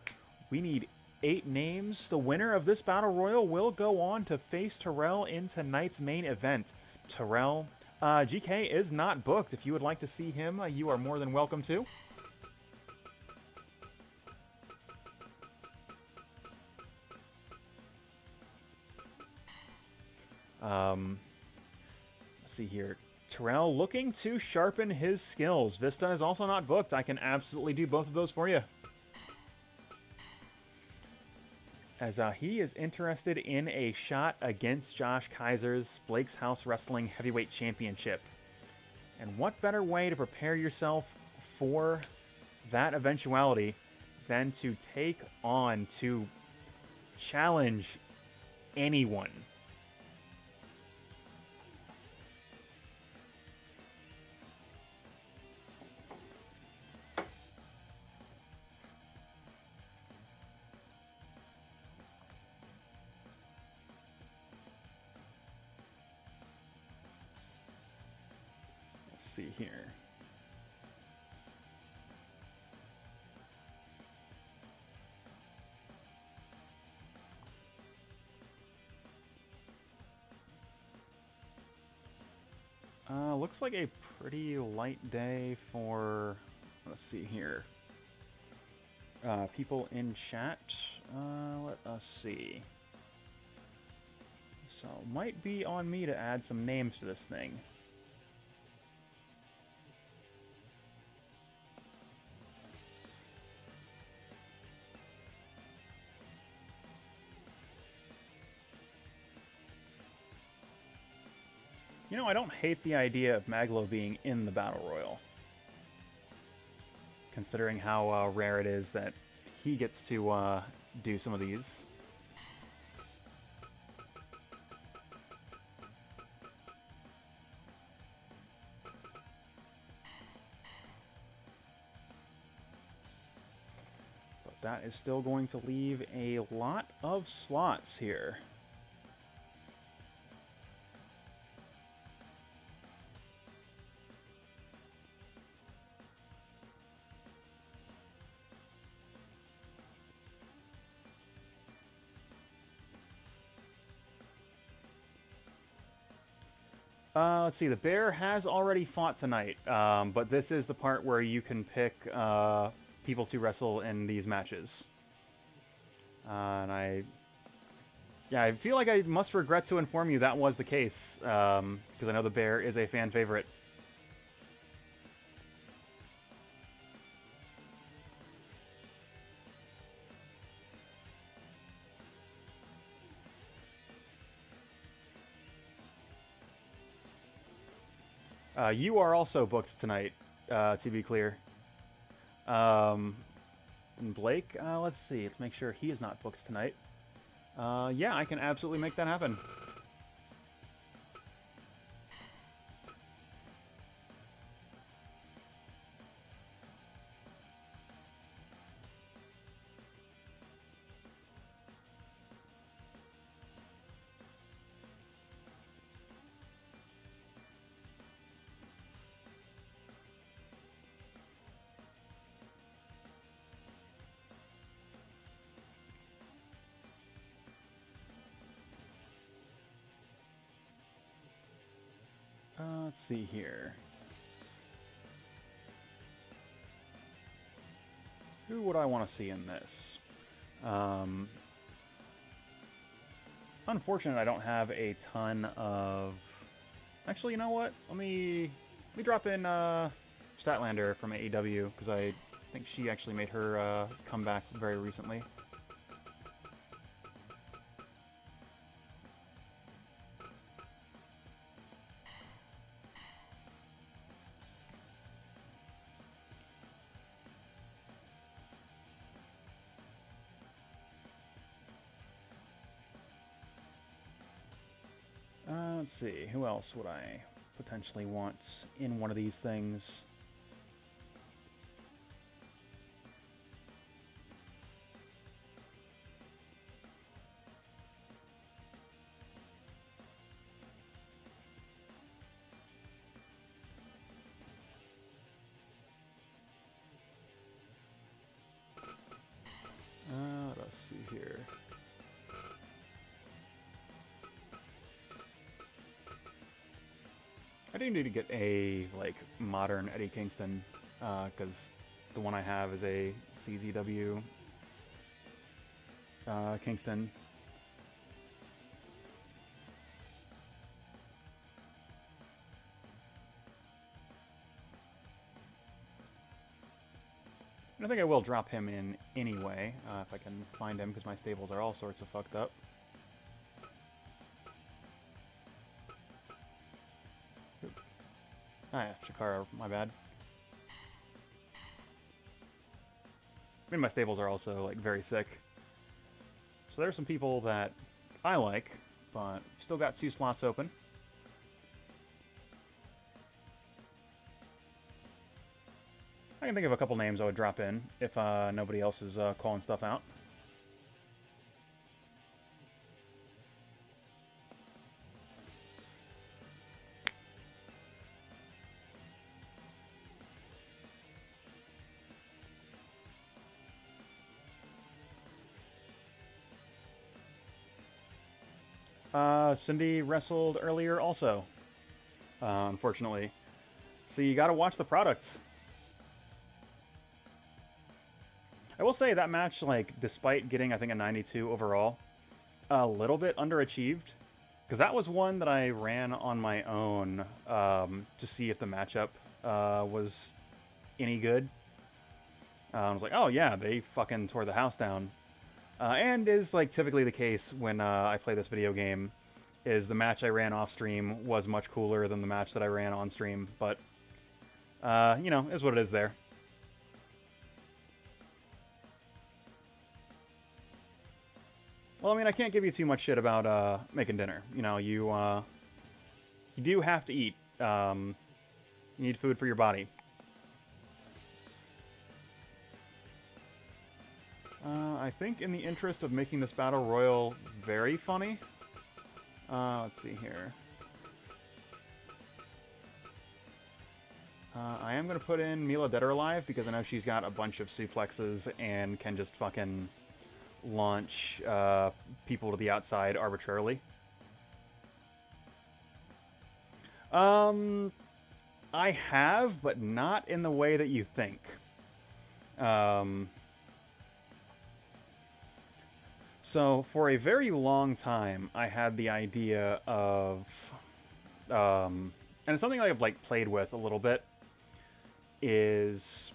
We need 8 names. The winner of this Battle Royal will go on to face Terrell in tonight's main event. Terrell, GK is not booked. If you would like to see him, you are more than welcome to. Let's see here. Terrell looking to sharpen his skills. Vista is also not booked. I can absolutely do both of those for you. As he is interested in a shot against Josh Kaiser's Blake's House Wrestling Heavyweight Championship. And what better way to prepare yourself for that eventuality than to take on, to challenge anyone. See here. Looks like a pretty light day for, let's see here, people in chat. Let us see. So might be on me to add some names to this thing. You know, I don't hate the idea of Maglo being in the Battle Royal, considering how rare it is that he gets to do some of these. But that is still going to leave a lot of slots here. Let's see, the bear has already fought tonight, but this is the part where you can pick people to wrestle in these matches. And I feel like I must regret to inform you that was the case, because I know the bear is a fan favorite. You are also booked tonight, to be clear. And Blake, let's see. Let's make sure he is not booked tonight. Yeah, I can absolutely make that happen. Let's see here. Who would I want to see in this? Unfortunate I don't have a ton of... Actually, you know what? Let me drop in Statlander from AEW, because I think she actually made her comeback very recently. Let's see, who else would I potentially want in one of these things? Let's see here. I do need to get a, like, modern Eddie Kingston, because the one I have is a CZW Kingston. And I think I will drop him in anyway, if I can find him, because my stables are all sorts of fucked up. Ah, yeah, Shikara, my bad. I mean, my stables are also, like, very sick. So there's some people that I like, but still got 2 slots open. I can think of a couple names I would drop in if nobody else is calling stuff out. Cindy wrestled earlier also, unfortunately. So you gotta watch the product. I will say that match, like, despite getting, I think, a 92 overall, a little bit underachieved. Because that was one that I ran on my own to see if the matchup was any good. I was like, oh yeah, they fucking tore the house down. And is, like, typically the case when I play this video game, is the match I ran off stream was much cooler than the match that I ran on stream. But, you know, is what it is there. Well, I mean, I can't give you too much shit about making dinner. You know, you do have to eat. You need food for your body. I think in the interest of making this battle royal very funny, let's see here. I am going to put in Mila Dead or Alive because I know she's got a bunch of suplexes and can just fucking launch people to the outside arbitrarily. I have, but not in the way that you think. So for a very long time, I had the idea of, and it's something I've like played with a little bit, is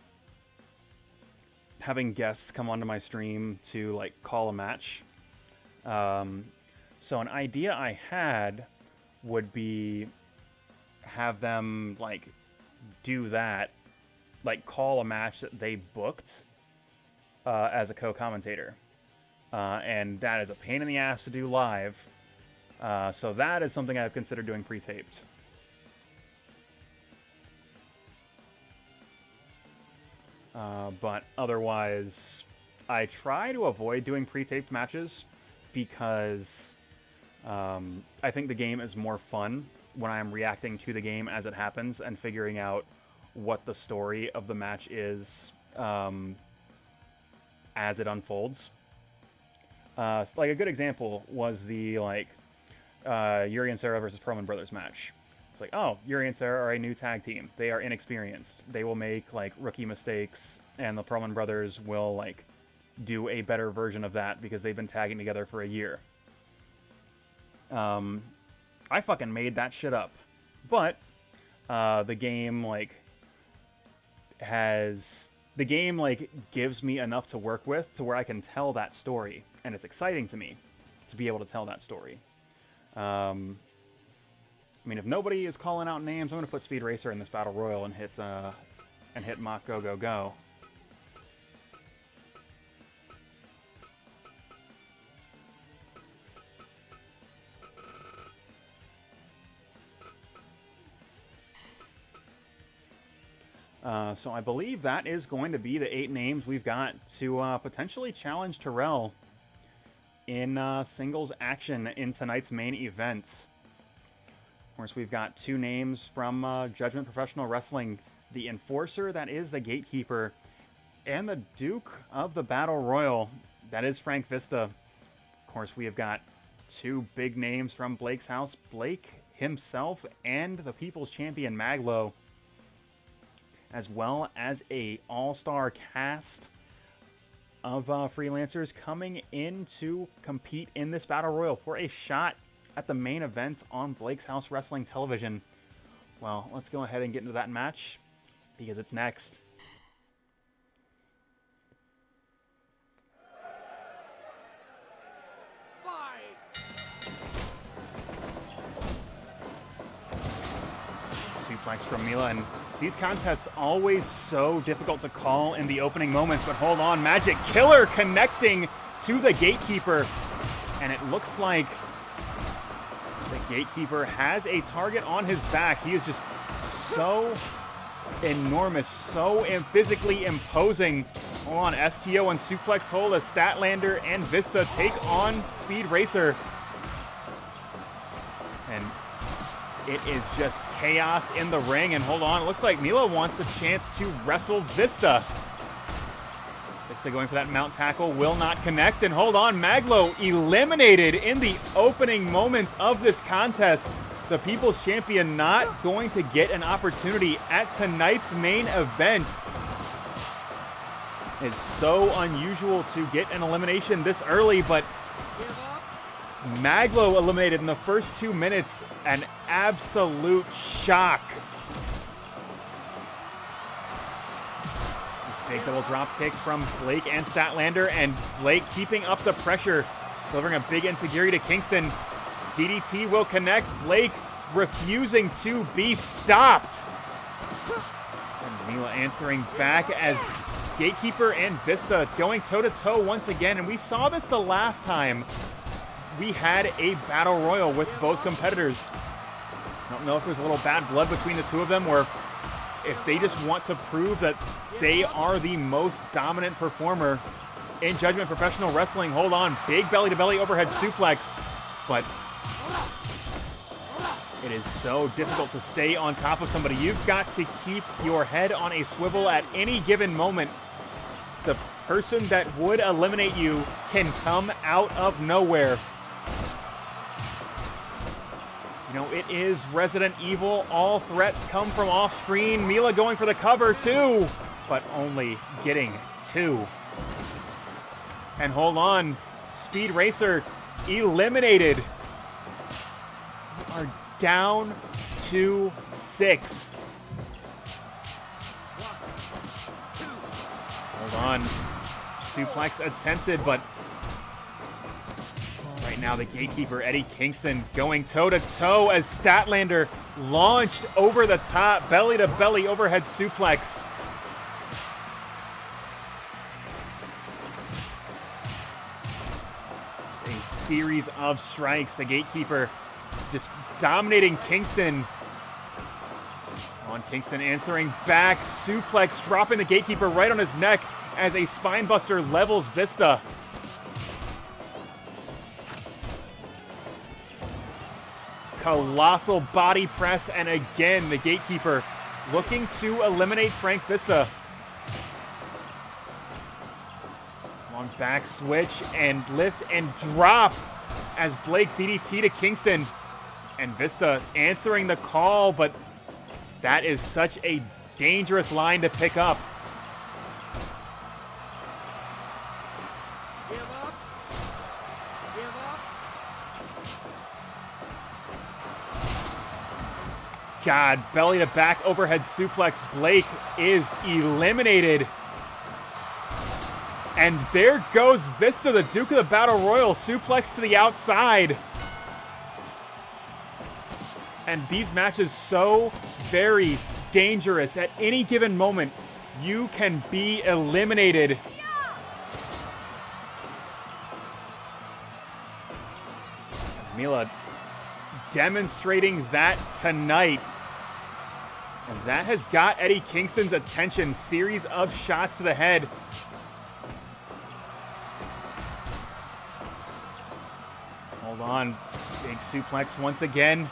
having guests come onto my stream to like call a match. So an idea I had would be have them like do that, like call a match that they booked as a co-commentator. And that is a pain in the ass to do live. So that is something I've considered doing pre-taped. But otherwise, I try to avoid doing pre-taped matches because I think the game is more fun when I'm reacting to the game as it happens and figuring out what the story of the match is as it unfolds. Like a good example was the Yuri and Sarah versus Pearlman brothers match. It's like, oh, Yuri and Sarah are a new tag team. They are inexperienced. They will make like rookie mistakes, and the Pearlman brothers will like do a better version of that because they've been tagging together for a year. I fucking made that shit up, but the game gives me enough to work with to where I can tell that story, and it's exciting to me to be able to tell that story. I mean, if nobody is calling out names, I'm going to put Speed Racer in this battle royal and hit Mach Go Go Go. So I believe that is going to be the 8 names we've got to potentially challenge Terrell in singles action in tonight's main event. Of course, we've got 2 names from Judgment Professional Wrestling, the Enforcer, that is the Gatekeeper, and the Duke of the Battle Royal, that is Frank Vista. Of course, we have got 2 big names from Blake's house, Blake himself and the People's Champion Maglo, as well as a all-star cast of freelancers coming in to compete in this battle royal for a shot at the main event on Blake's House Wrestling Television. Well, let's go ahead and get into that match because it's next. Suplex from Mila, and these contests always so difficult to call in the opening moments, but hold on, Magic Killer connecting to the Gatekeeper, and it looks like the Gatekeeper has a target on his back. He is just so enormous, so physically imposing. Hold on, STO and Suplex Hold as Statlander and Vista take on Speed Racer. And it is just chaos in the ring, and hold on, it looks like Mila wants a chance to wrestle Vista. Vista going for that mount tackle, will not connect, and hold on, Maglo eliminated in the opening moments of this contest. The People's Champion not going to get an opportunity at tonight's main event. It's so unusual to get an elimination this early, but Maglo eliminated in the first 2 minutes. An absolute shock. Big double drop kick from Blake and Statlander, and Blake keeping up the pressure, delivering a big enziguri to Kingston. DDT will connect. Blake refusing to be stopped. And Mila answering back as Gatekeeper and Vista going toe-to-toe once again, and we saw this the last time we had a battle royal with both competitors. I don't know if there's a little bad blood between the two of them, or if they just want to prove that they are the most dominant performer in Judgment Professional Wrestling. Hold on. Big belly-to-belly overhead suplex. But it is so difficult to stay on top of somebody. You've got to keep your head on a swivel at any given moment. The person that would eliminate you can come out of nowhere. You know, it is Resident Evil. All threats come from off screen. Mila going for the cover too, but only getting 2. And hold on, Speed Racer eliminated. We are down to 6. Hold on. Suplex attempted, but right now the Gatekeeper, Eddie Kingston, going toe-to-toe as Statlander launched over the top, belly-to-belly overhead suplex. Just a series of strikes. The Gatekeeper just dominating Kingston. On Kingston answering back, suplex, dropping the Gatekeeper right on his neck as a spinebuster levels Vista. Colossal body press, and again, the Gatekeeper looking to eliminate Frank Vista. Long back switch and lift and drop as Blake DDT to Kingston. And Vista answering the call, but that is such a dangerous line to pick up. Give up. Give up. God, belly to back overhead suplex. Blake is eliminated. And there goes Vista, the Duke of the Battle Royal, suplex to the outside. And these matches so very dangerous. At any given moment, you can be eliminated. Mila demonstrating that tonight. And that has got Eddie Kingston's attention. Series of shots to the head. Hold on. Big suplex once again.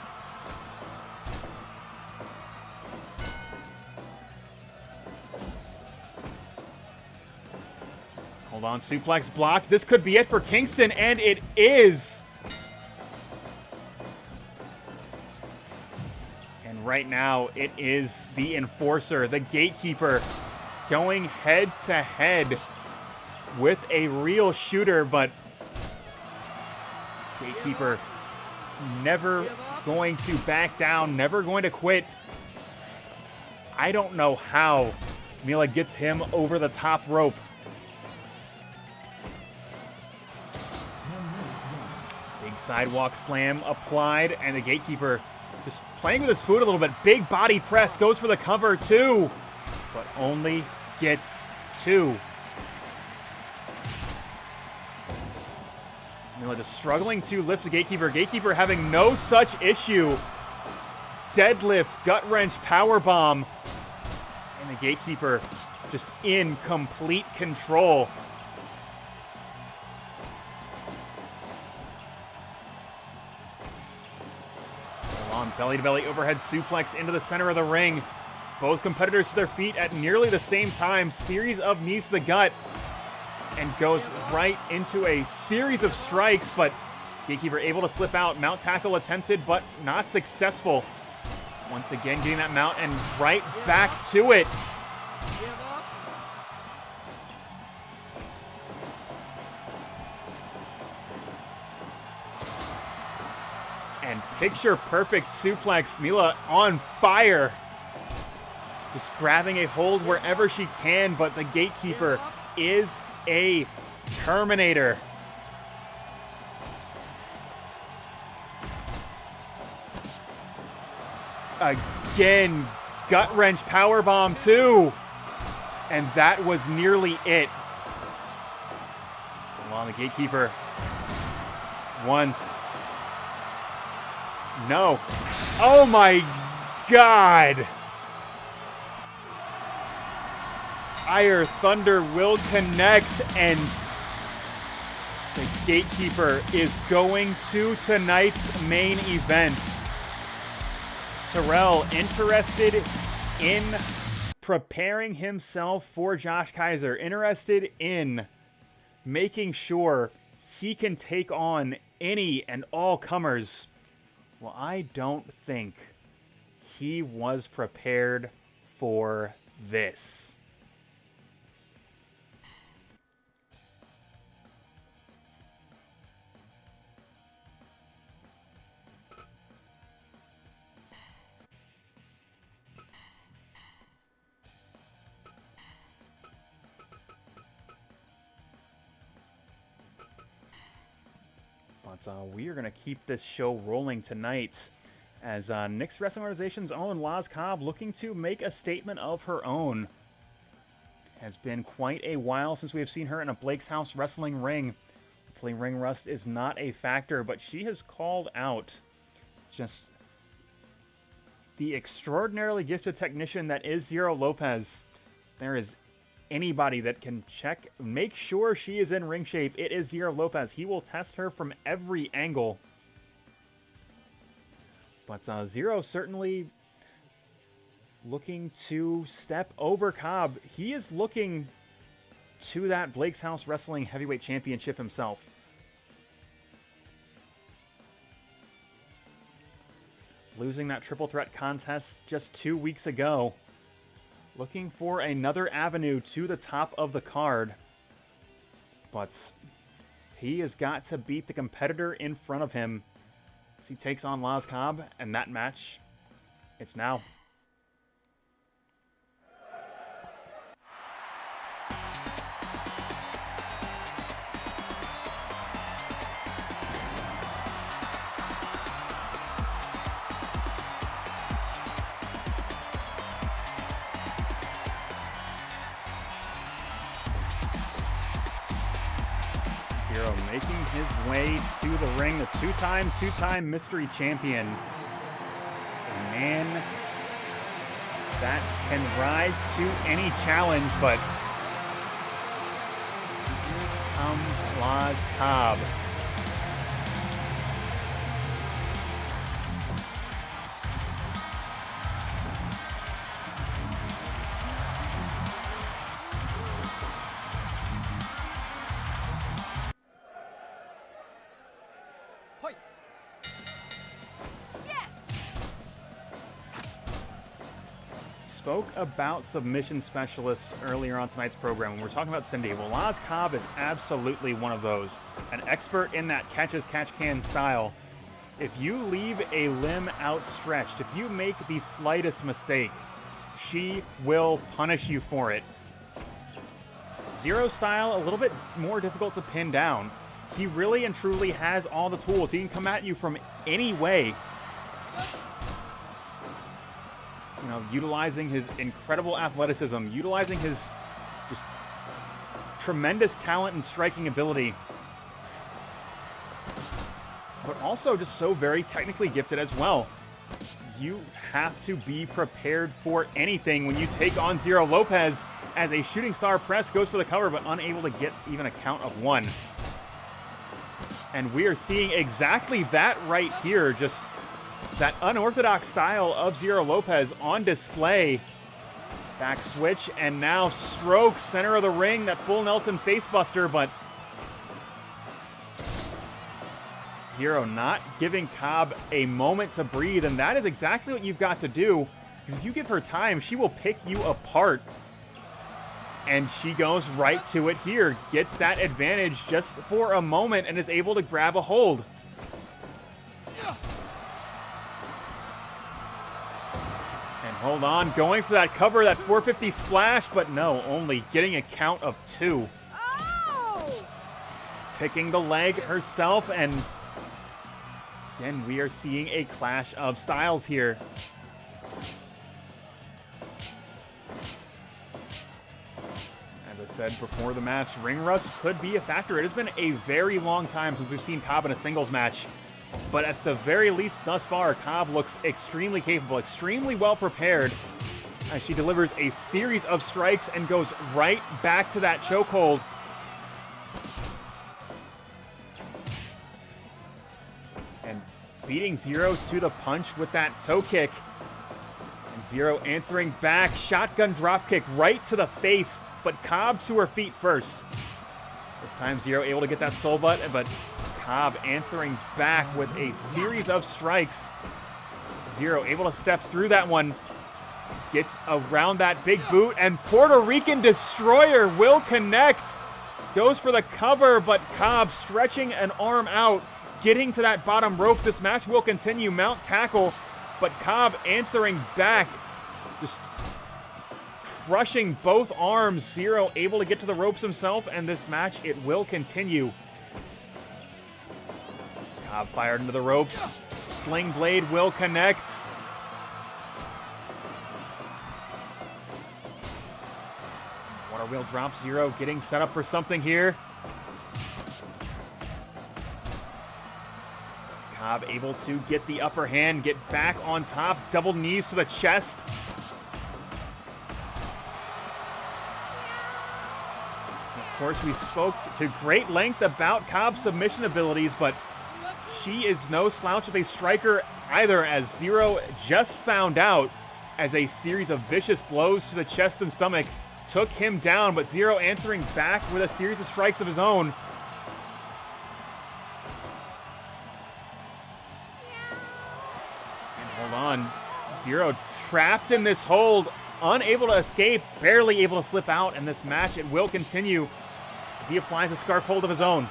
Hold on, suplex blocked. This could be it for Kingston, and it is. And right now, it is the Enforcer, the Gatekeeper, going head to head with a real shooter, but Gatekeeper never going to back down, never going to quit. I don't know how Mila gets him over the top rope. Big sidewalk slam applied, and the Gatekeeper just playing with his foot a little bit. Big body press, goes for the cover too, but only gets 2. Mila just struggling to lift the Gatekeeper. Gatekeeper having no such issue. Deadlift, gut wrench, power bomb, and the Gatekeeper just in complete control. On belly-to-belly overhead suplex into the center of the ring. Both competitors to their feet at nearly the same time. Series of knees to the gut. And goes right into a series of strikes, but Gatekeeper able to slip out. Mount tackle attempted, but not successful. Once again, getting that mount and right back to it. And picture-perfect suplex. Mila on fire. Just grabbing a hold wherever she can, but the Gatekeeper is a Terminator. Again, gut-wrench powerbomb too. And that was nearly it. Along the Gatekeeper. Once. No. Oh my God. Ire Thunder will connect, and Gatekeeper is going to tonight's main event. Terrell interested in preparing himself for Josh Kaiser, interested in making sure he can take on any and all comers. Well, I don't think he was prepared for this. But we are going to keep this show rolling tonight as Nick's Wrestling Organization's own Laz Cobb looking to make a statement of her own. Has been quite a while since we have seen her in a Blake's House wrestling ring. Hopefully ring rust is not a factor, but she has called out just the extraordinarily gifted technician that is Zero Lopez. There is anybody that can check, make sure she is in ring shape. It is Zero Lopez. He will test her from every angle. But Zero certainly looking to step over Cobb. He is looking to that Blake's House Wrestling Heavyweight Championship himself. Losing that triple threat contest just 2 weeks ago. Looking for another avenue to the top of the card. But he has got to beat the competitor in front of him as he takes on Laz Cobb, and that match, it's now. Making his way to the ring, the two-time mystery champion. A man that can rise to any challenge, but here comes Laz Cobb. Spoke about submission specialists earlier on tonight's program when we're talking about Cindy. Well, Laz Cobb is absolutely one of those. An expert in that catch-as-catch-can style. If you leave a limb outstretched, if you make the slightest mistake, she will punish you for it. Zero style, a little bit more difficult to pin down. He really and truly has all the tools. He can come at you from any way. You know, utilizing his incredible athleticism, utilizing his just tremendous talent and striking ability, but also just so very technically gifted as well. You have to be prepared for anything when you take on Zero Lopez, as a shooting star press goes for the cover, but unable to get even a count of one. And we are seeing exactly that right here, just that unorthodox style of Zero Lopez on display. Back switch, and now stroke, center of the ring, that full Nelson facebuster, but Zero not giving Cobb a moment to breathe, and that is exactly what you've got to do, because if you give her time, she will pick you apart. And she goes right to it here, gets that advantage just for a moment, and is able to grab a hold. Hold on, going for that cover, that 450 splash, but no, only getting a count of 2. Oh! Picking the leg herself, and again, we are seeing a clash of styles here. As I said before the match, ring rust could be a factor. It has been a very long time since we've seen Cobb in a singles match. But at the very least, thus far, Cobb looks extremely capable, extremely well prepared, as she delivers a series of strikes and goes right back to that chokehold. And beating Zero to the punch with that toe kick. And Zero answering back. Shotgun drop kick right to the face, but Cobb to her feet first. This time Zero able to get that soul butt, but Cobb answering back with a series of strikes. Zero able to step through that one. Gets around that big boot, and Puerto Rican Destroyer will connect. Goes for the cover, but Cobb stretching an arm out, getting to that bottom rope. This match will continue. Mount tackle, but Cobb answering back. Just crushing both arms. Zero able to get to the ropes himself, and this match, it will continue. Cobb fired into the ropes. Sling blade will connect. Water wheel drops. Zero getting set up for something here. Cobb able to get the upper hand, get back on top. Double knees to the chest. Of course, we spoke to great length about Cobb's submission abilities, but she is no slouch of a striker either, as Zero just found out, as a series of vicious blows to the chest and stomach took him down, but Zero answering back with a series of strikes of his own. And hold on. Zero trapped in this hold, unable to escape, barely able to slip out, and this match, it will continue as he applies a scarf hold of his own.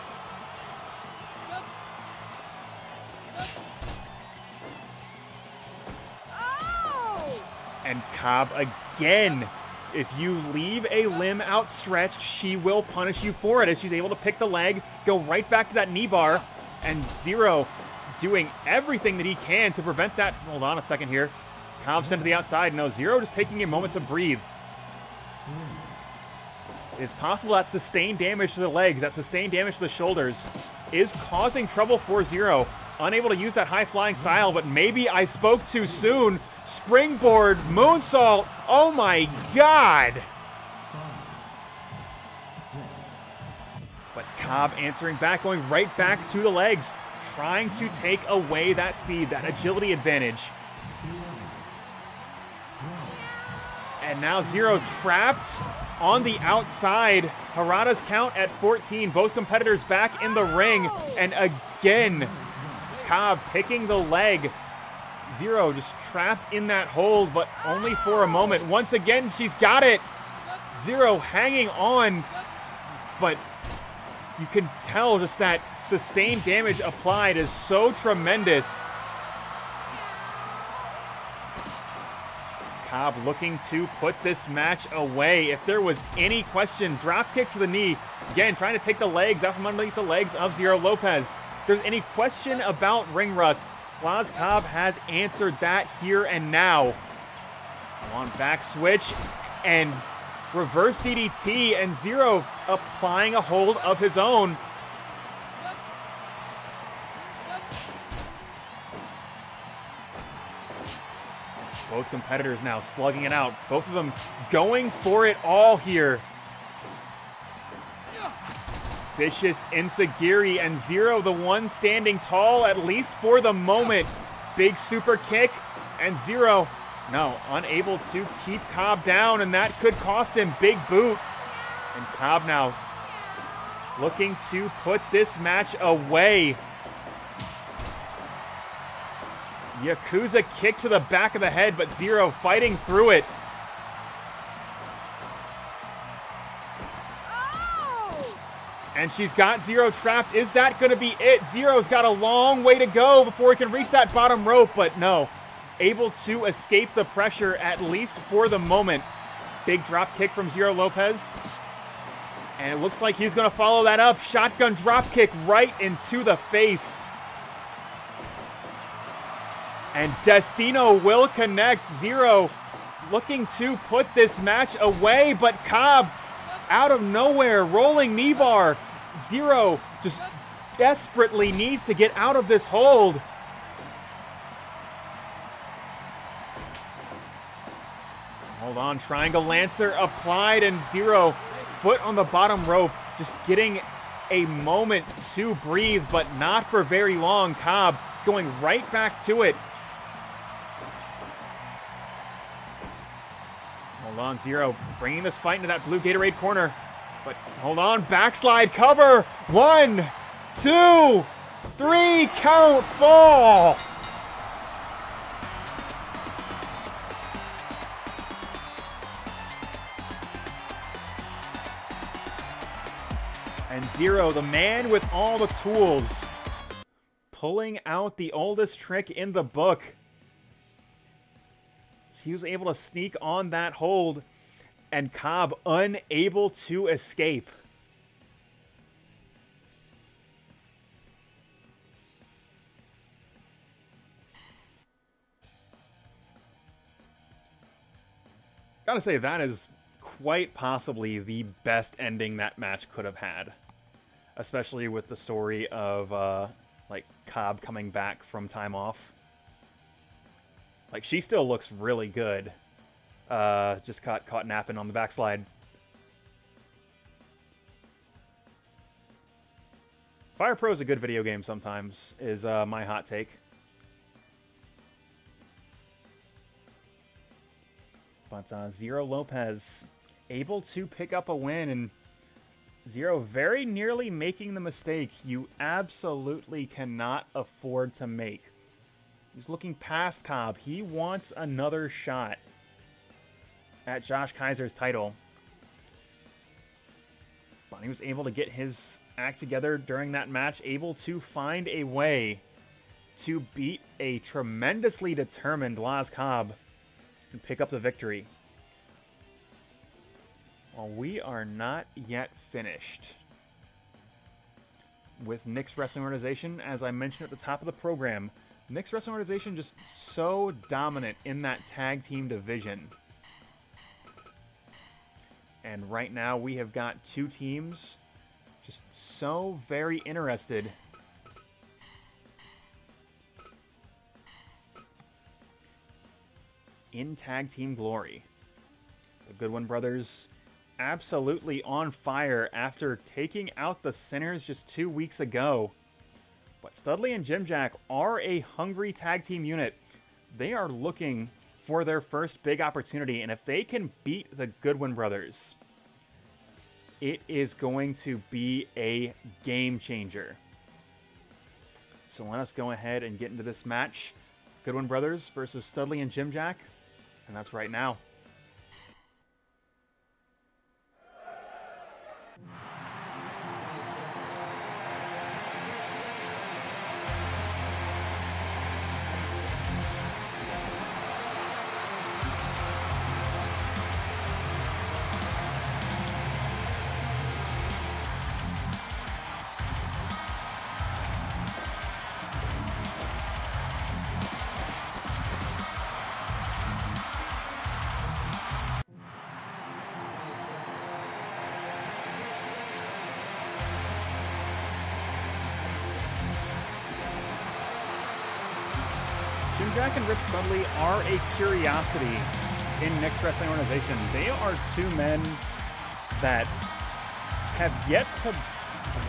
And Cobb again. If you leave a limb outstretched, she will punish you for it, as she's able to pick the leg, go right back to that knee bar, and Zero doing everything that he can to prevent that. Hold on a second here. Cobb sent to the outside. No, Zero just taking a moment to breathe. It's possible that sustained damage to the legs, that sustained damage to the shoulders is causing trouble for Zero. Unable to use that high-flying style, but maybe I spoke too soon. Springboard, moonsault, oh my god! 5, 6, But Cobb answering back, going right back to the legs, trying to take away that speed, that agility advantage. 11, 12, And now Zero trapped on the outside. Harada's count at 14. Both competitors back in the ring. And again, Cobb picking the leg. Zero just trapped in that hold, but only for a moment. Once again, she's got it. Zero hanging on, but you can tell just that sustained damage applied is so tremendous. Cobb looking to put this match away. If there was any question, drop kick to the knee. Again, trying to take the legs out from underneath the legs of Zero Lopez. If there's any question about ring rust, Laz Cobb has answered that here and now. On back switch and reverse DDT, and Zero applying a hold of his own. Both competitors now slugging it out. Both of them going for it all here. Vicious Enziguri, and Zero the one standing tall, at least for the moment. Big super kick, and Zero, no, unable to keep Cobb down, and that could cost him. Big boot. And Cobb now looking to put this match away. Yakuza kick to the back of the head, but Zero fighting through it. And she's got Zero trapped. Is that going to be it? Zero's got a long way to go before he can reach that bottom rope, but no. Able to escape the pressure, at least for the moment. Big drop kick from Zero Lopez. And it looks like he's going to follow that up. Shotgun drop kick right into the face. And Destino will connect. Zero looking to put this match away, but Cobb out of nowhere, rolling knee bar. Zero just desperately needs to get out of this hold. Hold on, Triangle Lancer applied, and Zero foot on the bottom rope, just getting a moment to breathe, but not for very long. Cobb going right back to it. Hold on, Zero bringing this fight into that blue Gatorade corner. But hold on, backslide cover. 1, 2, 3, count, fall. And Zero, the man with all the tools, pulling out the oldest trick in the book. So he was able to sneak on that hold, and Cobb unable to escape. Gotta say, that is quite possibly the best ending that match could have had. Especially with the story of, like, Cobb coming back from time off. Like, she still looks really good. Just caught napping on the backslide. Fire Pro is a good video game sometimes, is my hot take. But Zero Lopez able to pick up a win, and Zero very nearly making the mistake you absolutely cannot afford to make. He's looking past Cobb. He wants another shot at Josh Kaiser's title. But he was able to get his act together during that match, able to find a way to beat a tremendously determined Laz Cobb and pick up the victory. Well, we are not yet finished with Nick's Wrestling Organization. As I mentioned at the top of the program, Nick's Wrestling Organization just so dominant in that tag team division. And right now we have got two teams just so very interested in tag team glory. The Goodwin brothers absolutely on fire after taking out the Sinners just 2 weeks ago. But Studley and Jim Jack are a hungry tag team unit. They are looking for their first big opportunity, and if they can beat the Goodwin brothers, it is going to be a game changer. So let us go ahead and get into this match. Goodwin brothers versus Studley and Jim Jack, and that's right now. Jim Jack and Rip Studley are a curiosity in Nick's Wrestling Organization. They are two men that have yet to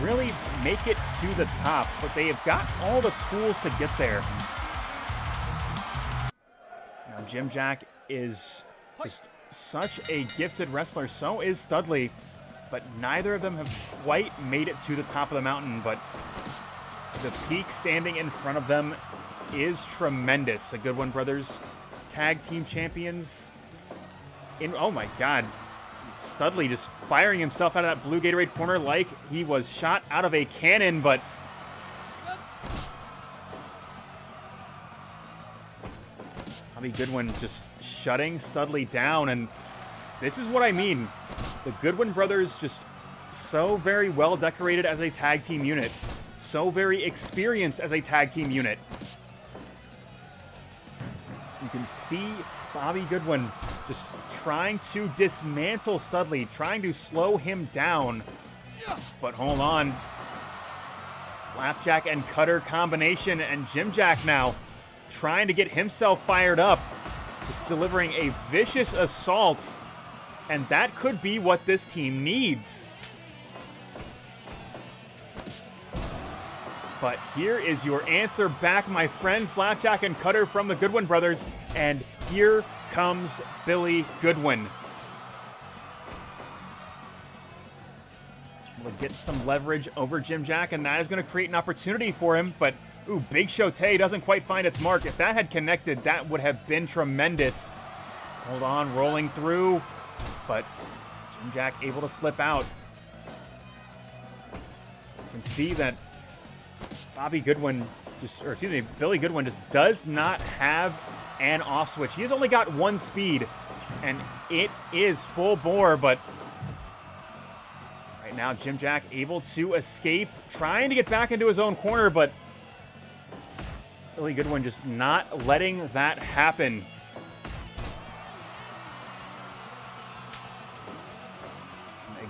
really make it to the top, but they have got all the tools to get there. Now, Jim Jack is just such a gifted wrestler. So is Studley, but neither of them have quite made it to the top of the mountain, but the peak standing in front of them is tremendous. The Goodwin brothers, tag team champions. Oh my God. Studley just firing himself out of that blue Gatorade corner like he was shot out of a cannon, but Bobby Goodwin just shutting Studley down, and this is what I mean. The Goodwin brothers just so very well decorated as a tag team unit, so very experienced as a tag team unit. You can see Bobby Goodwin just trying to dismantle Studley, trying to slow him down. But hold on. Flapjack and cutter combination, and Jim Jack now trying to get himself fired up. Just delivering a vicious assault. And that could be what this team needs. But here is your answer back, my friend. Flapjack and Cutter from the Goodwin brothers. And here comes Billy Goodwin. Able to get some leverage over Jim Jack, and that is going to create an opportunity for him. But, ooh, Big Shote doesn't quite find its mark. If that had connected, that would have been tremendous. Hold on, rolling through. But Jim Jack able to slip out. You can see that Billy Goodwin just does not have an off switch. He has only got one speed, and it is full bore, but right now Jim Jack able to escape, trying to get back into his own corner, but Billy Goodwin just not letting that happen.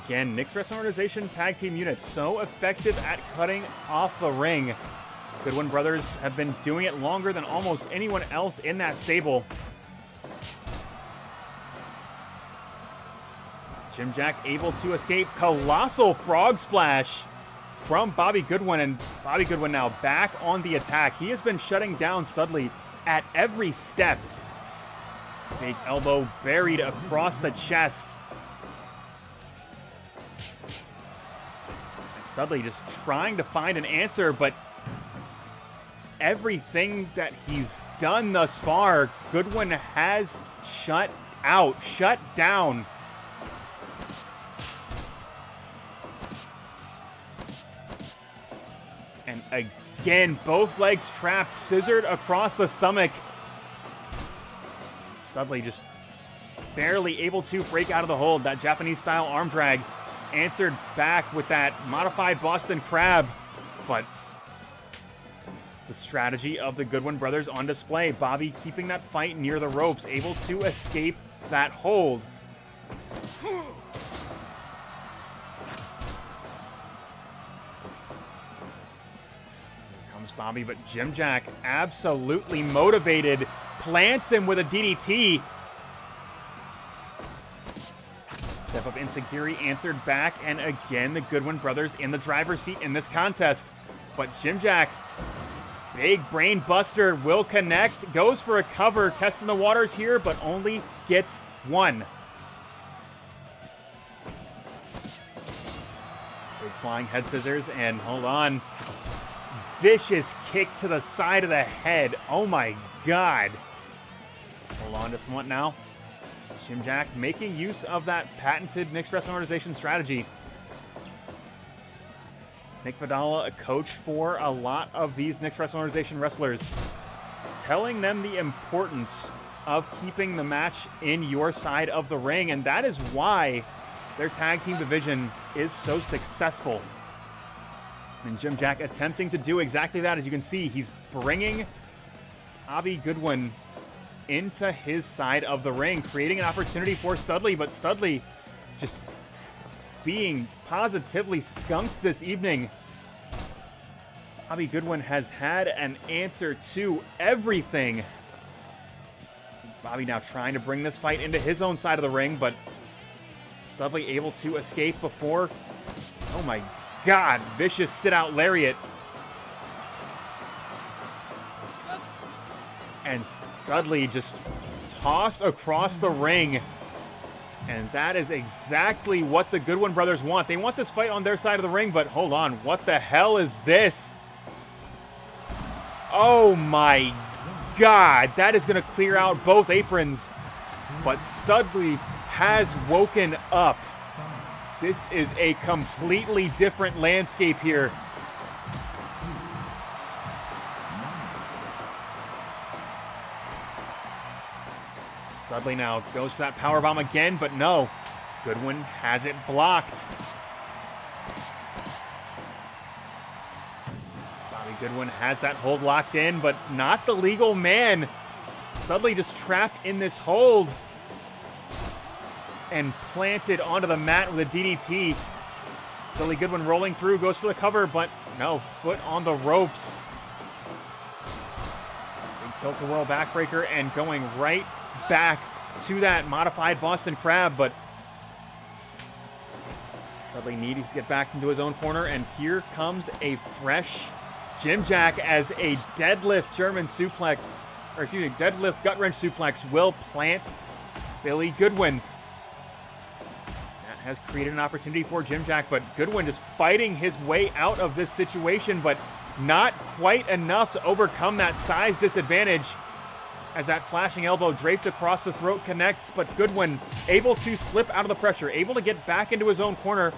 Again, Nick's Wrestling Organization tag team unit so effective at cutting off the ring. Goodwin brothers have been doing it longer than almost anyone else in that stable. Jim Jack able to escape. Colossal frog splash from Bobby Goodwin, and Bobby Goodwin now back on the attack. He has been shutting down Studley at every step. Big elbow buried across the chest. Studley just trying to find an answer, but everything that he's done thus far, Goodwin has shut down. And again, both legs trapped, scissored across the stomach. Studley just barely able to break out of the hold. That Japanese-style arm drag answered back with that modified Boston Crab, but the strategy of the Goodwin brothers on display. Bobby keeping that fight near the ropes, able to escape that hold. Here comes Bobby, but Jim Jack absolutely motivated, plants him with a DDT. Step up Insecurity answered back, and again, the Goodwin brothers in the driver's seat in this contest. But Jim Jack, big brain buster, will connect, goes for a cover, testing the waters here, but only gets one. Big flying head scissors, and hold on. Vicious kick to the side of the head. Oh my God. Hold on to somewhat now. Jim Jack making use of that patented Nick's Wrestling Organization strategy. Nick Vidala, a coach for a lot of these Nick's Wrestling Organization wrestlers, telling them the importance of keeping the match in your side of the ring, and that is why their tag team division is so successful. And Jim Jack attempting to do exactly that. As you can see, he's bringing Bobby Goodwin into his side of the ring, creating an opportunity for Studley, but Studley just being positively skunked this evening. Bobby Goodwin has had an answer to everything. Bobby now trying to bring this fight into his own side of the ring, but Studley able to escape before, oh my God, vicious sit-out lariat. And Studley just tossed across the ring. And that is exactly what the Goodwin brothers want. They want this fight on their side of the ring, but hold on. What the hell is this? Oh my God. That is going to clear out both aprons. But Studley has woken up. This is a completely different landscape here. Studley now goes for that powerbomb again, but no. Goodwin has it blocked. Bobby Goodwin has that hold locked in, but not the legal man. Studley just trapped in this hold and planted onto the mat with a DDT. Billy Goodwin rolling through, goes for the cover, but no, foot on the ropes. Big tilt-a-whirl backbreaker and going right back to that modified Boston Crab, but Studley needs to get back into his own corner, and here comes a fresh Jim Jack as a deadlift German suplex, or excuse me, deadlift gut wrench suplex will plant Billy Goodwin. That has created an opportunity for Jim Jack, but Goodwin just fighting his way out of this situation, but not quite enough to overcome that size disadvantage as that flashing elbow draped across the throat connects, but Goodwin able to slip out of the pressure, able to get back into his own corner,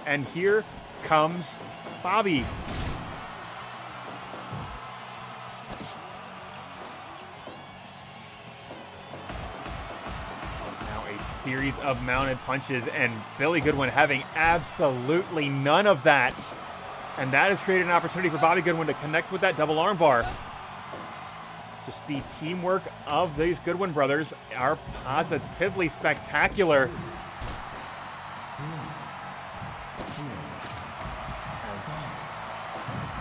and here comes Bobby. Now a series of mounted punches, and Billy Goodwin having absolutely none of that. And that has created an opportunity for Bobby Goodwin to connect with that double armbar. Just the teamwork of these Goodwin brothers are positively spectacular.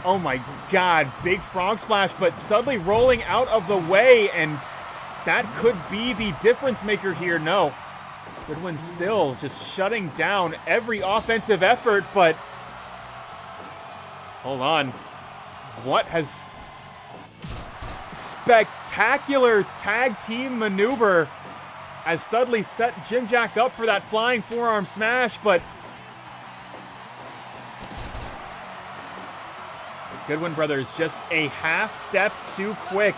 Oh my God, big frog splash, but Studley rolling out of the way, and that could be the difference maker here. No, Goodwin still just shutting down every offensive effort, but hold on. What has spectacular tag team maneuver as Studley set Jim Jack up for that flying forearm smash, but the Goodwin brothers just a half step too quick.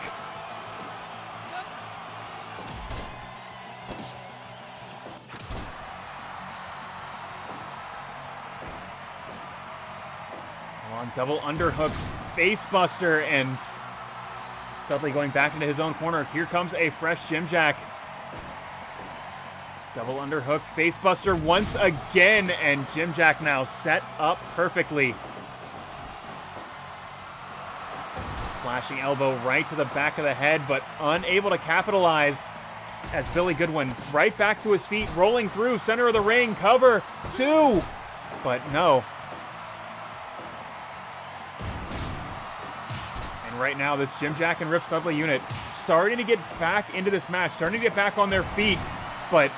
On double underhook facebuster, and Studley going back into his own corner. Here comes a fresh Jim Jack. Double underhook facebuster once again, and Jim Jack now set up perfectly. Flashing elbow right to the back of the head, but unable to capitalize as Billy Goodwin right back to his feet, rolling through center of the ring, cover two, but no. Right now, this Jim Jack and Rip Studley unit starting to get back into this match, starting to get back on their feet, but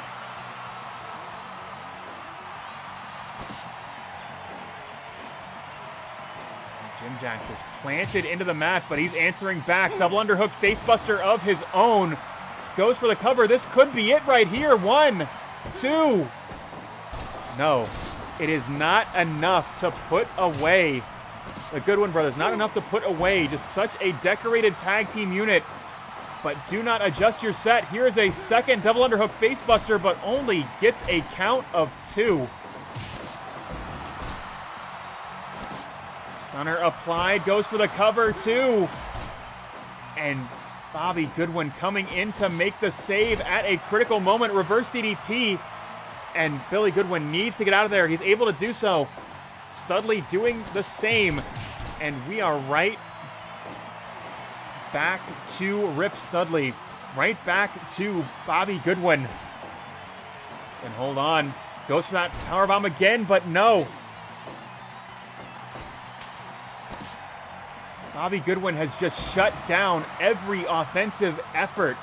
Jim Jack just planted into the mat, but he's answering back. Double underhook facebuster of his own. Goes for the cover. This could be it right here. 1, 2. No, it is not enough to put away the Goodwin brothers. Not enough to put away just such a decorated tag team unit. But do not adjust your set. Here is a second double underhook facebuster, but only gets a count of 2. Stunner applied, goes for the cover 2. And Bobby Goodwin coming in to make the save at a critical moment. Reverse DDT. And Billy Goodwin needs to get out of there. He's able to do so. Studley doing the same, and we are right back to Rip Studley, right back to Bobby Goodwin. And hold on, goes for that powerbomb again, but no. Bobby Goodwin has just shut down every offensive effort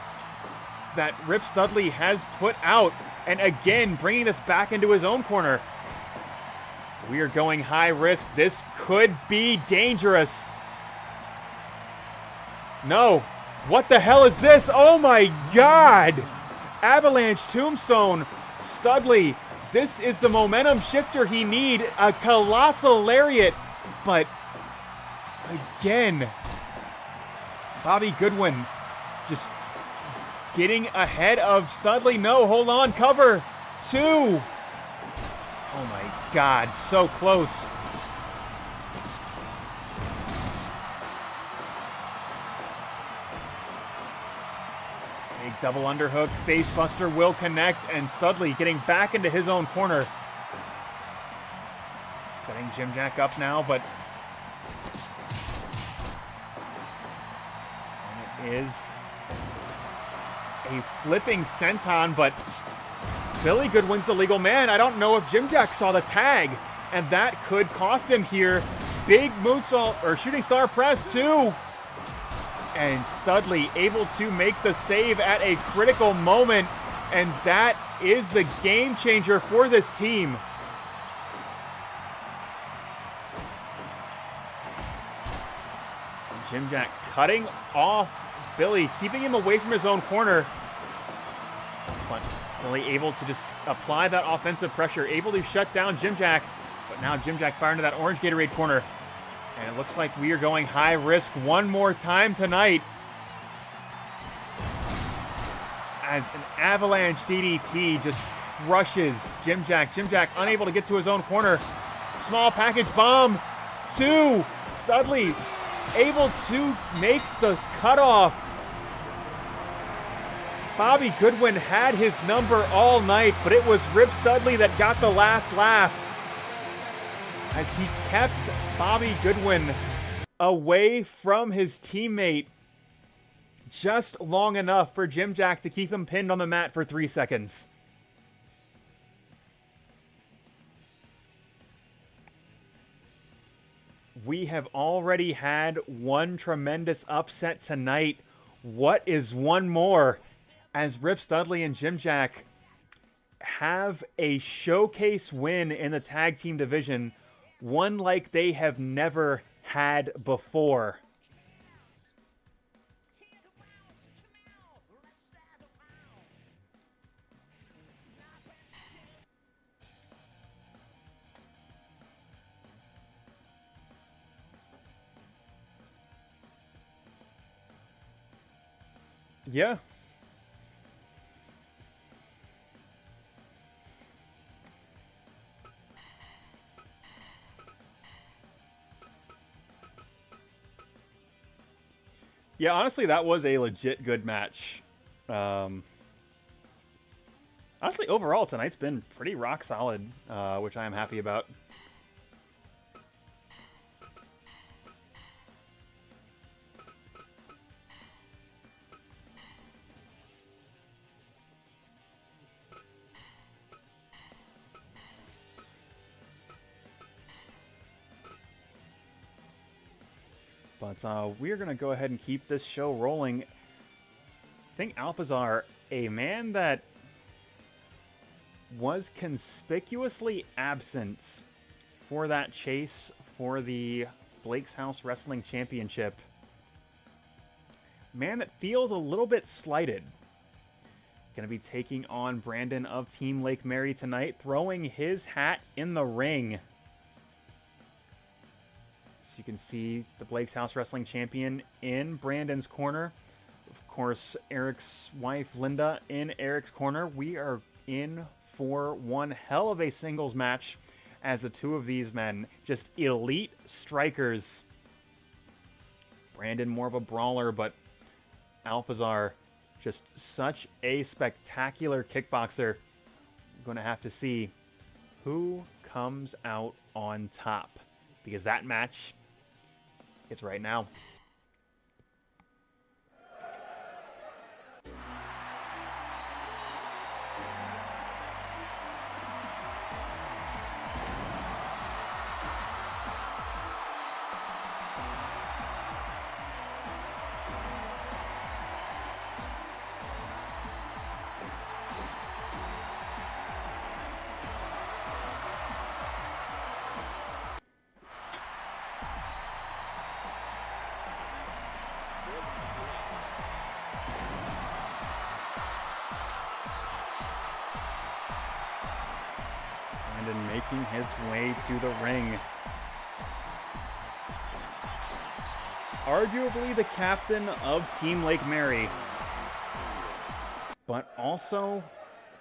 that Rip Studley has put out, and again, bringing this back into his own corner. We are going high risk. This could be dangerous. No. What the hell is this? Oh my God. Avalanche Tombstone. Studley. This is the momentum shifter he need. A colossal lariat. But again, Bobby Goodwin just getting ahead of Studley. No, hold on. Cover 2. Oh my God, so close. Big double underhook, facebuster will connect, and Studley getting back into his own corner. Setting Jim Jack up now, but it is a flipping senton, but Billy Goodwin's the legal man. I don't know if Jim Jack saw the tag, and that could cost him here. Big moonsault, or shooting star press, 2. And Studley able to make the save at a critical moment, and that is the game changer for this team. Jimjack cutting off Billy, keeping him away from his own corner. But Billy able to just apply that offensive pressure, able to shut down Jimjack. But now Jimjack firing to that orange Gatorade corner. And it looks like we are going high risk one more time tonight. As an avalanche DDT just crushes Jimjack. Jimjack unable to get to his own corner. Small package bomb to Studley. Able to make the cutoff. Bobby Goodwin had his number all night, but it was Rip Studley that got the last laugh, as he kept Bobby Goodwin away from his teammate just long enough for Jimjack to keep him pinned on the mat for 3 seconds. We have already had one tremendous upset tonight. What is one more? As Rip Studley and Jimjack have a showcase win in the tag team division, one like they have never had before. Yeah. Yeah, honestly, that was a legit good match. Honestly, overall, tonight's been pretty rock solid, which I am happy about. But we're going to go ahead and keep this show rolling. I think Alpizar, a man that was conspicuously absent for that chase for the Blake's House Wrestling Championship. Man that feels a little bit slighted. Going to be taking on Brandon of Team Lake Mary tonight, throwing his hat in the ring. You can see the Blake's House Wrestling Champion in Brandon's corner. Of course, Eric's wife, Linda, in Eric's corner. We are in for one hell of a singles match as the two of these men, just elite strikers. Brandon more of a brawler, but Alpizar, just such a spectacular kickboxer. We're going to have to see who comes out on top, because that match is right now. Making his way to the ring. Arguably the captain of Team Lake Mary, but also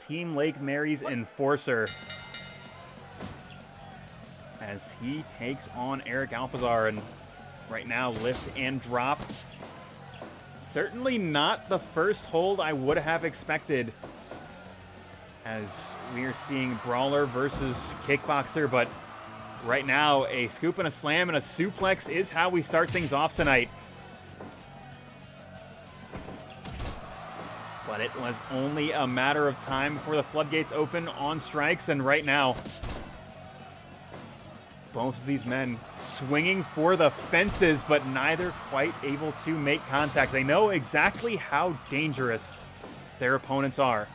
Team Lake Mary's enforcer, as he takes on Eric Alpizar. And right now, lift and drop. Certainly not the first hold I would have expected, as we are seeing brawler versus kickboxer, but right now a scoop and a slam and a suplex is how we start things off tonight. But it was only a matter of time before the floodgates open on strikes, and right now both of these men swinging for the fences, but neither quite able to make contact. They know exactly how dangerous their opponents are.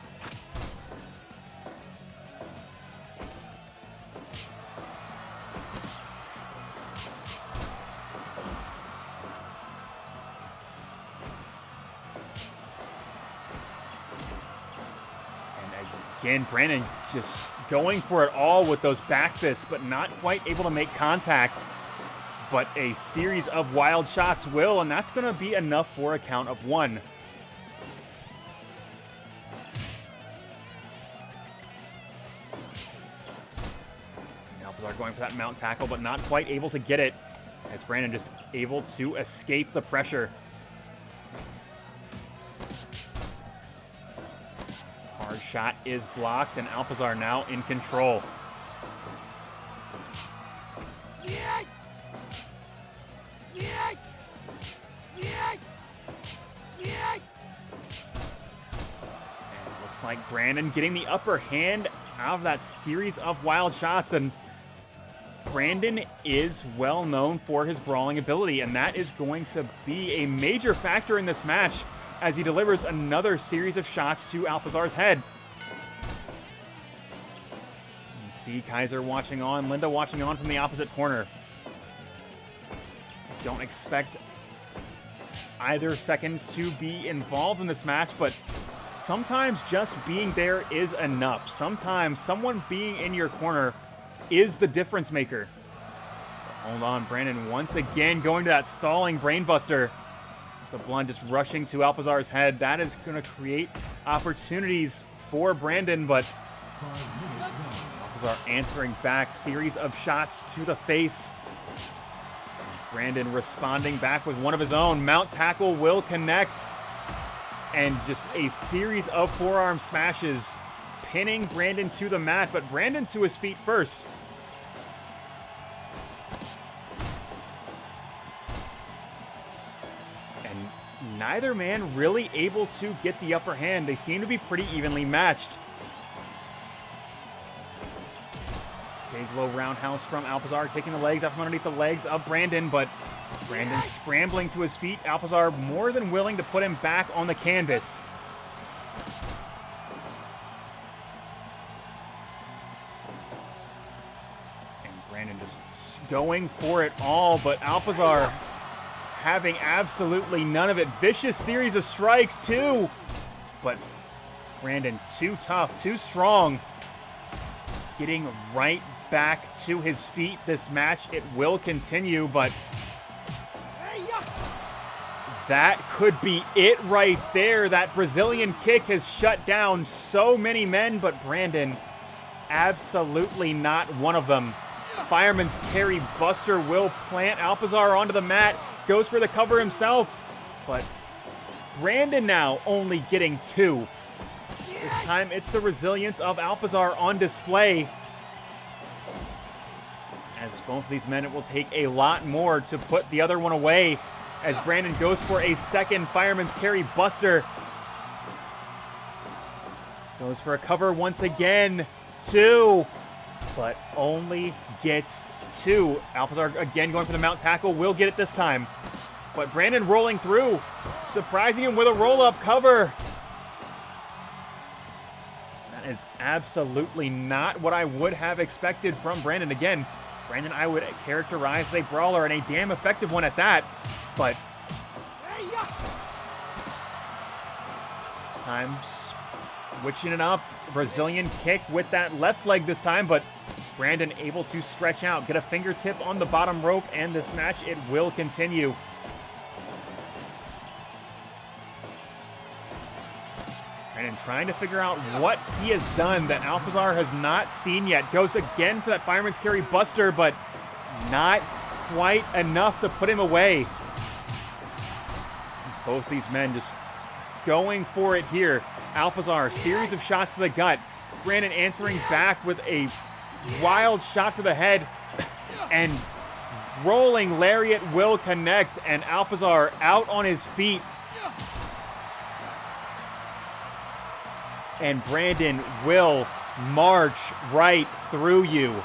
Again, Brandon just going for it all with those back fists, but not quite able to make contact. But a series of wild shots will, and that's going to be enough for a count of 1. Alpizar going for that mount tackle, but not quite able to get it, as Brandon just able to escape the pressure. Hard shot is blocked, and Alpizar now in control. And it looks like Brandon getting the upper hand out of that series of wild shots, and Brandon is well known for his brawling ability, and that is going to be a major factor in this match as he delivers another series of shots to Alpizar's head. You see Kaiser watching on, Linda watching on from the opposite corner. Don't expect either second to be involved in this match, but sometimes just being there is enough. Sometimes someone being in your corner is the difference maker. But hold on, Brandon once again going to that stalling brainbuster. As the blunt just rushing to Alpizar's head. That is going to create opportunities for Brandon, but Alpizar answering back. Series of shots to the face. Brandon responding back with one of his own. Mount tackle will connect. And just a series of forearm smashes, pinning Brandon to the mat, but Brandon to his feet first. And neither man really able to get the upper hand. They seem to be pretty evenly matched. Big low roundhouse from Alpizar, taking the legs out from underneath the legs of Brandon, but Brandon scrambling to his feet. Alpizar more than willing to put him back on the canvas. And Brandon just going for it all, but Alpizar having absolutely none of it. Vicious series of strikes too, but Brandon too tough, too strong. Getting right back to his feet. This match, it will continue, but that could be it right there. That Brazilian kick has shut down so many men, but Brandon, absolutely not one of them. Fireman's carry buster will plant Alpizar onto the mat. Goes for the cover himself, but Brandon now only getting 2. This time it's the resilience of Alpizar on display. As both of these men, it will take a lot more to put the other one away. As Brandon goes for a second fireman's carry buster. Goes for a cover once again. 2, but only gets 2. Alpizar again going for the mount tackle. Will get it this time. But Brandon rolling through. Surprising him with a roll-up cover. That is absolutely not what I would have expected from Brandon. Again, Brandon I would characterize as a brawler, and a damn effective one at that. But this time switching it up. Brazilian kick with that left leg this time, but Brandon able to stretch out, get a fingertip on the bottom rope, and this match, it will continue. Brandon trying to figure out what he has done that Alpizar has not seen yet. Goes again for that fireman's carry buster, but not quite enough to put him away. Both these men just going for it here. Alpizar, series of shots to the gut. Brandon answering back with a wild shot to the head. And rolling lariat will connect, and Alpizar out on his feet. And Brandon will march right through you.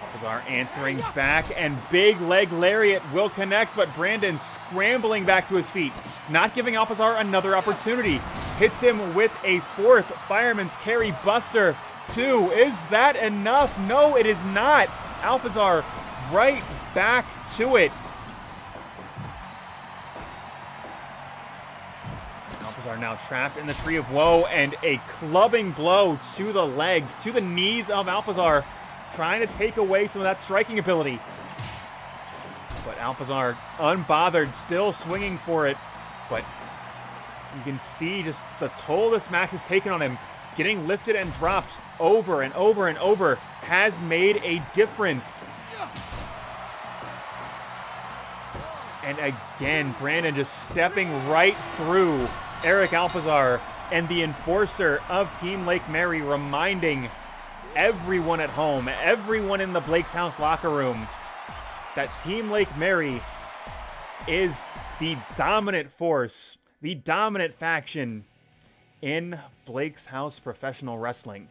Alpizar answering back, and big leg lariat will connect, but Brandon scrambling back to his feet, not giving Alpizar another opportunity. Hits him with a 4th fireman's carry buster. 2, is that enough? No, it is not. Alpizar right back to it. Alpizar now trapped in the Tree of Woe, and a clubbing blow to the legs, to the knees of Alpizar, trying to take away some of that striking ability. But Alpizar, unbothered, still swinging for it. But you can see just the toll this match has taken on him. Getting lifted and dropped over and over and over has made a difference. And again, Brandon just stepping right through Eric Alpizar and the enforcer of Team Lake Mary, reminding everyone at home, everyone in the Blake's House locker room, that Team Lake Mary is the dominant force, the dominant faction in Blake's House professional wrestling.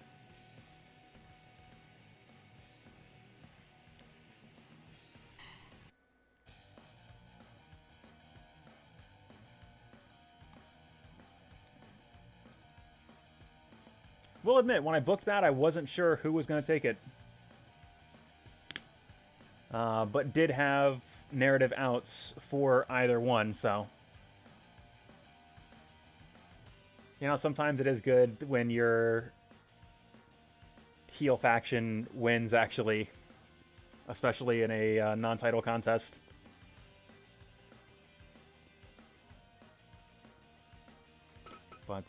Will admit, when I booked that, I wasn't sure who was going to take it. But did have narrative outs for either one, so. You know, sometimes it is good when your heel faction wins, actually. Especially in a non-title contest. But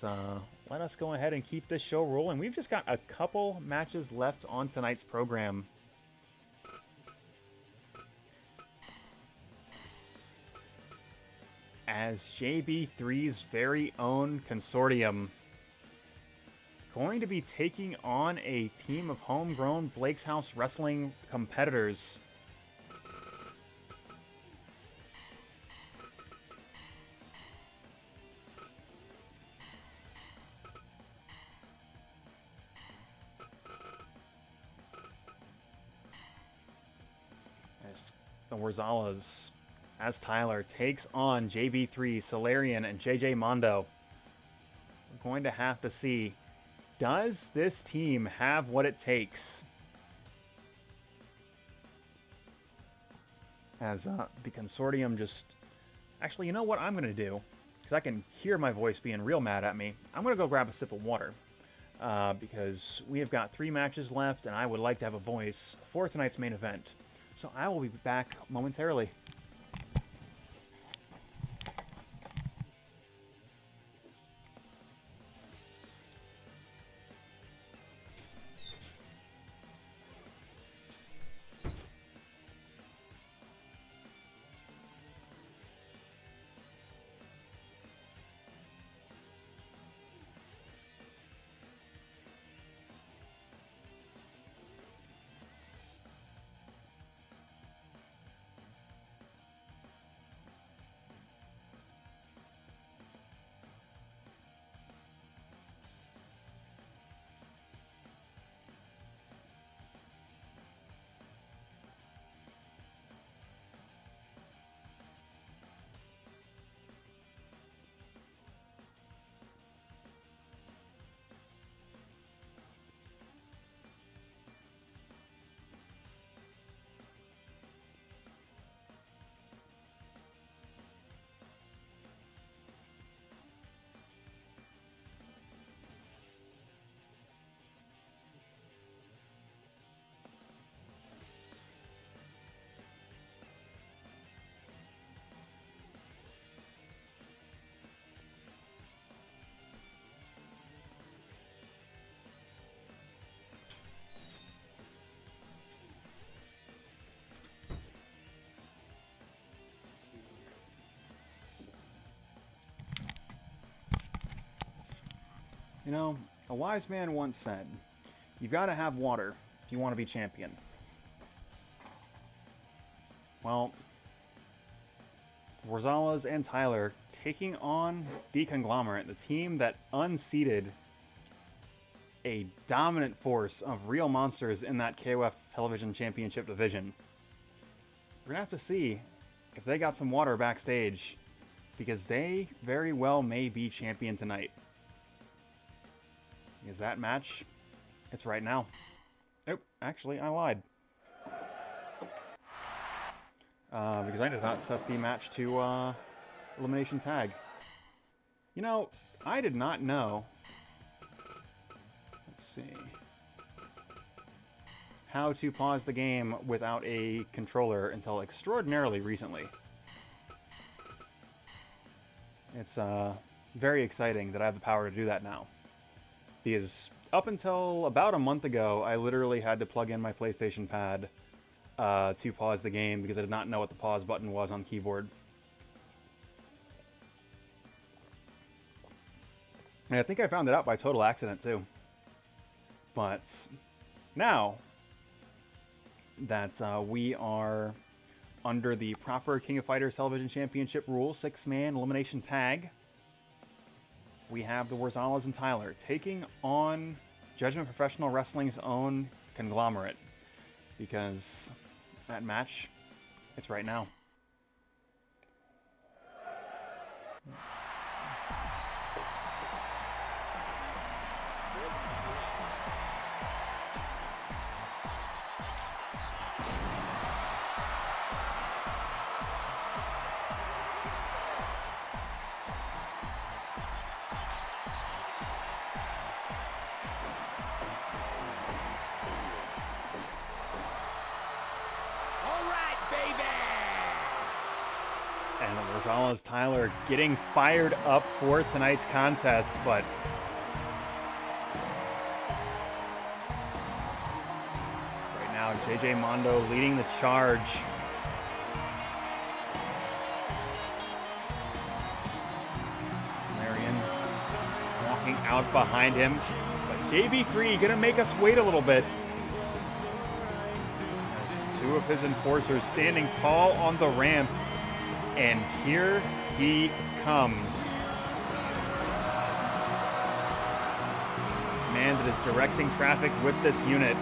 let us go ahead and keep this show rolling. We've just got a couple matches left on tonight's program. As JB3's very own consortium going to be taking on a team of homegrown Blake's House Wrestling competitors. As the Worzallas, as Tyler takes on JB3, Solarian, and JJ Mondo. We're going to have to see, does this team have what it takes? As the consortium just... Actually, you know what I'm going to do? Because I can hear my voice being real mad at me. I'm going to go grab a sip of water. Because we have got 3 matches left, and I would like to have a voice for tonight's main event. So I will be back momentarily. You know, a wise man once said, you've got to have water if you want to be champion. Well, Worzallas and Tyler taking on the Conglomerate, the team that unseated a dominant force of real monsters in that KOF Television Championship division. We're going to have to see if they got some water backstage, because they very well may be champion tonight. Is that match? It's right now. Nope, actually, I lied. Because I did not set the match to elimination tag. You know, I did not know. Let's see. How to pause the game without a controller until extraordinarily recently. It's very exciting that I have the power to do that now. Because up until about a month ago, I literally had to plug in my PlayStation Pad to pause the game because I did not know what the pause button was on the keyboard. And I think I found it out by total accident too. But now that we are under the proper King of Fighters Television Championship rule, 6-man elimination tag, we have the Worzallas and Tyler taking on Judgment Professional Wrestling's own Conglomerate. Because that match, it's right now. Worzallas Tyler getting fired up for tonight's contest, but right now JJ Mondo leading the charge. Marion walking out behind him, but JB3 gonna make us wait a little bit. As two of his enforcers standing tall on the ramp. And here he comes. Man that is directing traffic with this unit.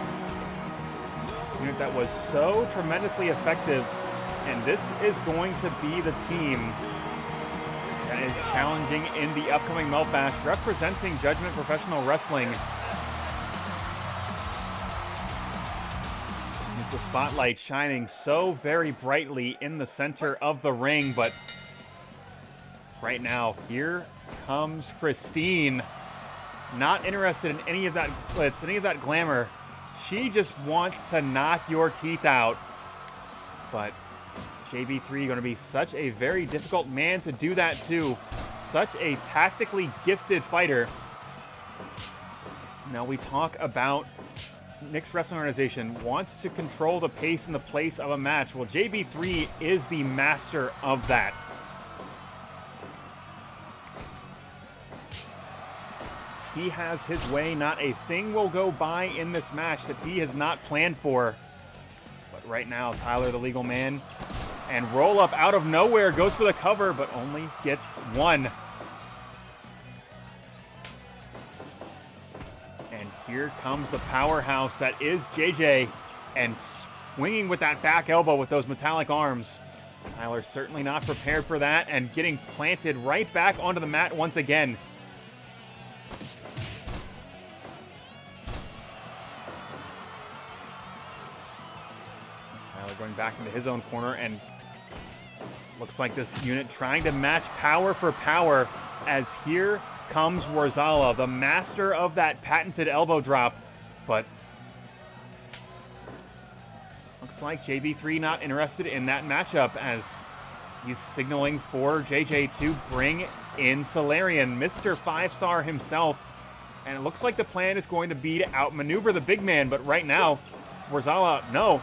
This unit that was so tremendously effective. And this is going to be the team that is challenging in the upcoming Melt Bash, representing Judgment Professional Wrestling. The spotlight shining so very brightly in the center of the ring, but right now, here comes Christine. Not interested in any of that glitz, any of that glamour. She just wants to knock your teeth out. But JB3 going to be such a very difficult man to do that to. Such a tactically gifted fighter. Now we talk about Nick's Wrestling Organization wants to control the pace and the place of a match. Well, JB3 is the master of that. He has his way. Not a thing will go by in this match that he has not planned for. But right now, Tyler, the legal man, and roll up out of nowhere, goes for the cover, but only gets one. Here comes the powerhouse that is JJ, and swinging with that back elbow with those metallic arms. Tyler certainly not prepared for that, and getting planted right back onto the mat once again. Tyler going back into his own corner, and looks like this unit trying to match power for power, as here comes Worzallas, the master of that patented elbow drop, but looks like JB3 not interested in that matchup, as he's signaling for JJ to bring in Solarian, Mr. 5-star himself, and it looks like the plan is going to be to outmaneuver the big man, but right now, Worzallas, no,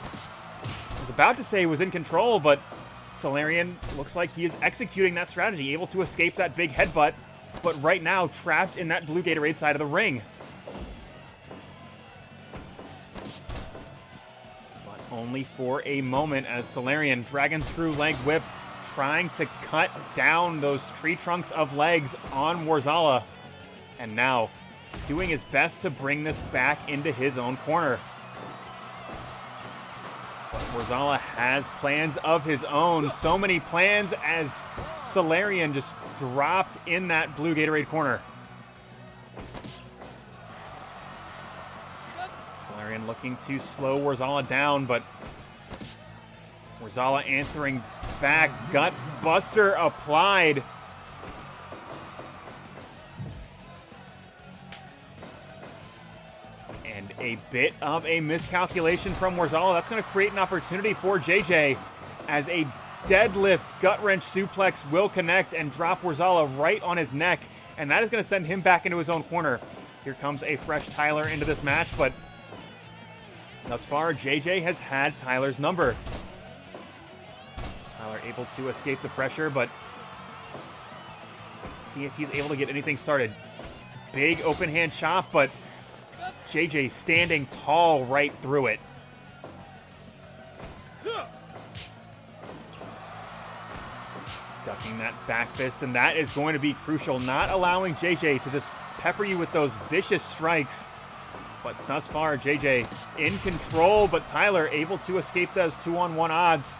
I was about to say he was in control, but Solarian looks like he is executing that strategy, able to escape that big headbutt, but right now trapped in that blue Gatorade side of the ring. But only for a moment, as Solarian Dragon Screw leg whip trying to cut down those tree trunks of legs on Worzallas. And now doing his best to bring this back into his own corner. But Worzallas has plans of his own. So many plans, as Solarian just dropped in that blue Gatorade corner. Solarian looking to slow Worzallas down, but Worzallas answering back. Gut Buster applied. a bit of a miscalculation from Worzallas. That's going to create an opportunity for JJ as a deadlift gut wrench suplex will connect and drop Worzallas right on his neck. And that is going to send him back into his own corner. Here comes a fresh Tyler into this match, but thus far, JJ has had Tyler's number. Tyler able to escape the pressure, but see if he's able to get anything started. Big open hand chop, but JJ standing tall right through it. Ducking that back fist, and that is going to be crucial. Not allowing JJ to just pepper you with those vicious strikes. But thus far, JJ in control, but Tyler able to escape those 2-on-1 odds.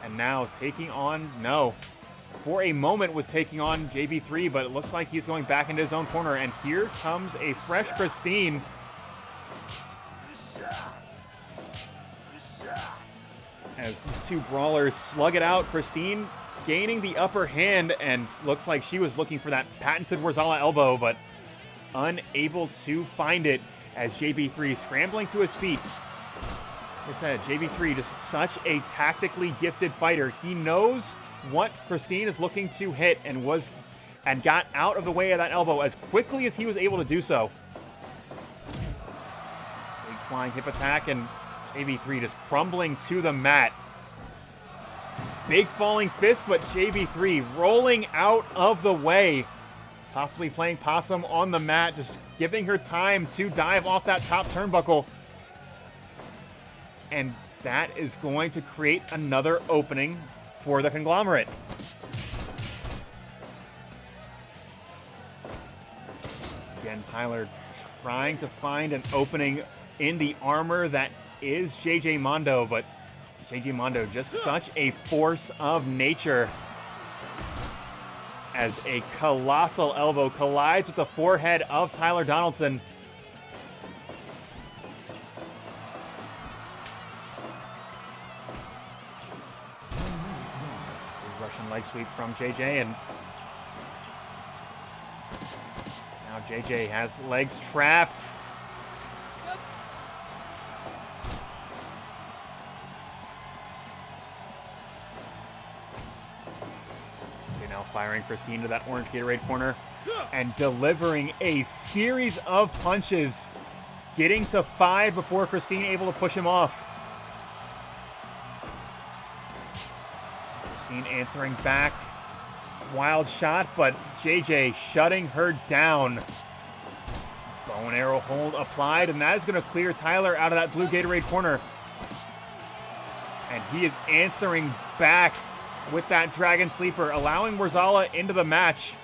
And now taking on, no. For a moment was taking on JB3, but it looks like he's going back into his own corner. And here comes a fresh Christine. As these two brawlers slug it out, Christine gaining the upper hand, and looks like she was looking for that patented Worzallas elbow, but unable to find it as JB3 scrambling to his feet. Like I said, JB3 just such a tactically gifted fighter. He knows what Christine is looking to hit and got out of the way of that elbow as quickly as he was able to do so. Big flying hip attack, and JB3 just crumbling to the mat. Big falling fist, but JB3 rolling out of the way. Possibly playing possum on the mat, just giving her time to dive off that top turnbuckle. And that is going to create another opening for the Conglomerate. Again, Tyler trying to find an opening in the armor that is JJ Mondo, but JJ Mondo just such a force of nature as a colossal elbow collides with the forehead of Tyler Donaldson. Russian leg sweep from JJ, and now JJ has legs trapped. Firing Christine to that orange Gatorade corner and delivering a series of punches, getting to 5 before Christine able to push him off. Christine answering back, wild shot, but JJ shutting her down. Bow and arrow hold applied, and that is going to clear Tyler out of that blue Gatorade corner. And he is answering back with that Dragon Sleeper, allowing Worzallas into the match.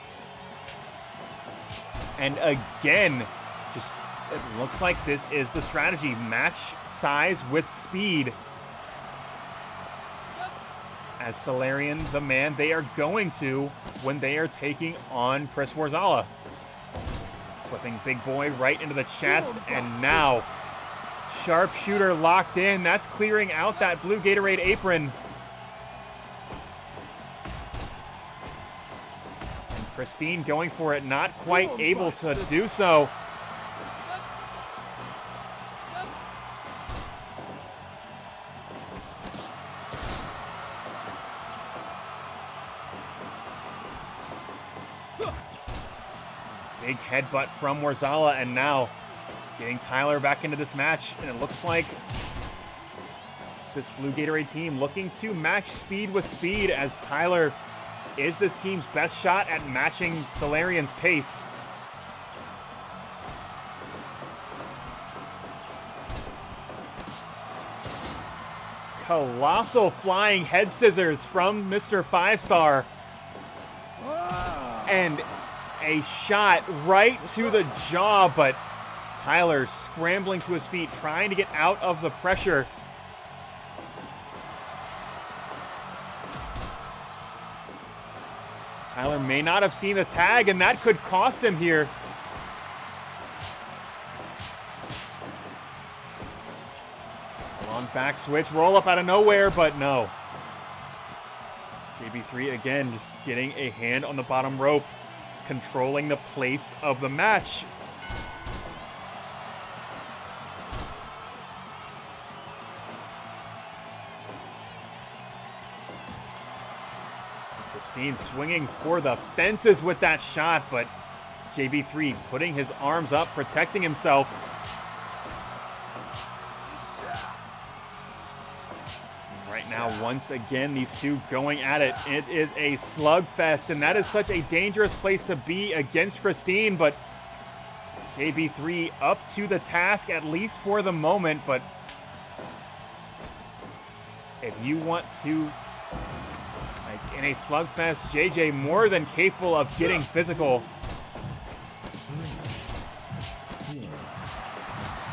And again, just it looks like this is the strategy. Match size with speed. As Solarian, the man they are going to when they are taking on Chris Worzallas. Flipping Big Boy right into the chest, and now sharpshooter locked in. That's clearing out that blue Gatorade apron. Christine going for it, not quite able to do so. Big headbutt from Worzallas, and now getting Tyler back into this match. And it looks like this blue Gatorade team looking to match speed with speed, as Tyler is this team's best shot at matching Solarian's pace. Colossal flying head scissors from Mr. 5-Star. And a shot right to the jaw, but Tyler scrambling to his feet, trying to get out of the pressure. Tyler may not have seen the tag, and that could cost him here. Long back switch, roll up out of nowhere, but no. JB3 again just getting a hand on the bottom rope, controlling the place of the match. Christine swinging for the fences with that shot, but JB3 putting his arms up, protecting himself. Right now, once again, these two going at it. It is a slugfest, and that is such a dangerous place to be against Christine, but JB3 up to the task, at least for the moment, but if you want to, like in a slugfest, JJ more than capable of getting physical.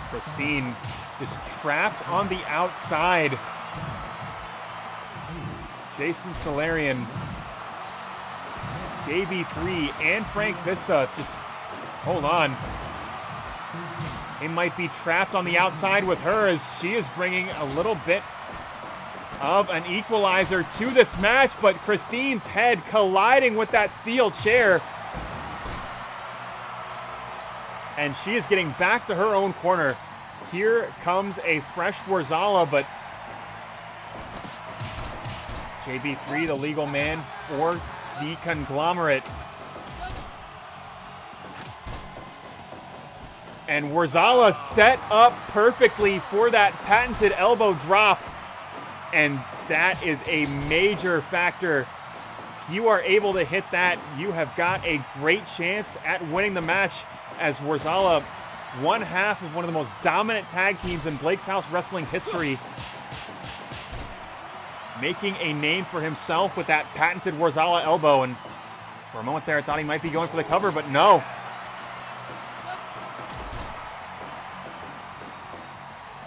Christine just trapped on the outside. Jason Solarian, JB3, and Frank Vista just hold on. He might be trapped on the outside with her as she is bringing a little bit of an equalizer to this match, but Christine's head colliding with that steel chair. And she is getting back to her own corner. Here comes a fresh Worzalla, but JB3, the legal man for the Conglomerate. And Worzalla set up perfectly for that patented elbow drop. And that is a major factor. If you are able to hit that, you have got a great chance at winning the match, as Worzalla, one half of one of the most dominant tag teams in Blake's House Wrestling history, making a name for himself with that patented Worzalla elbow. And for a moment there, I thought he might be going for the cover, but no.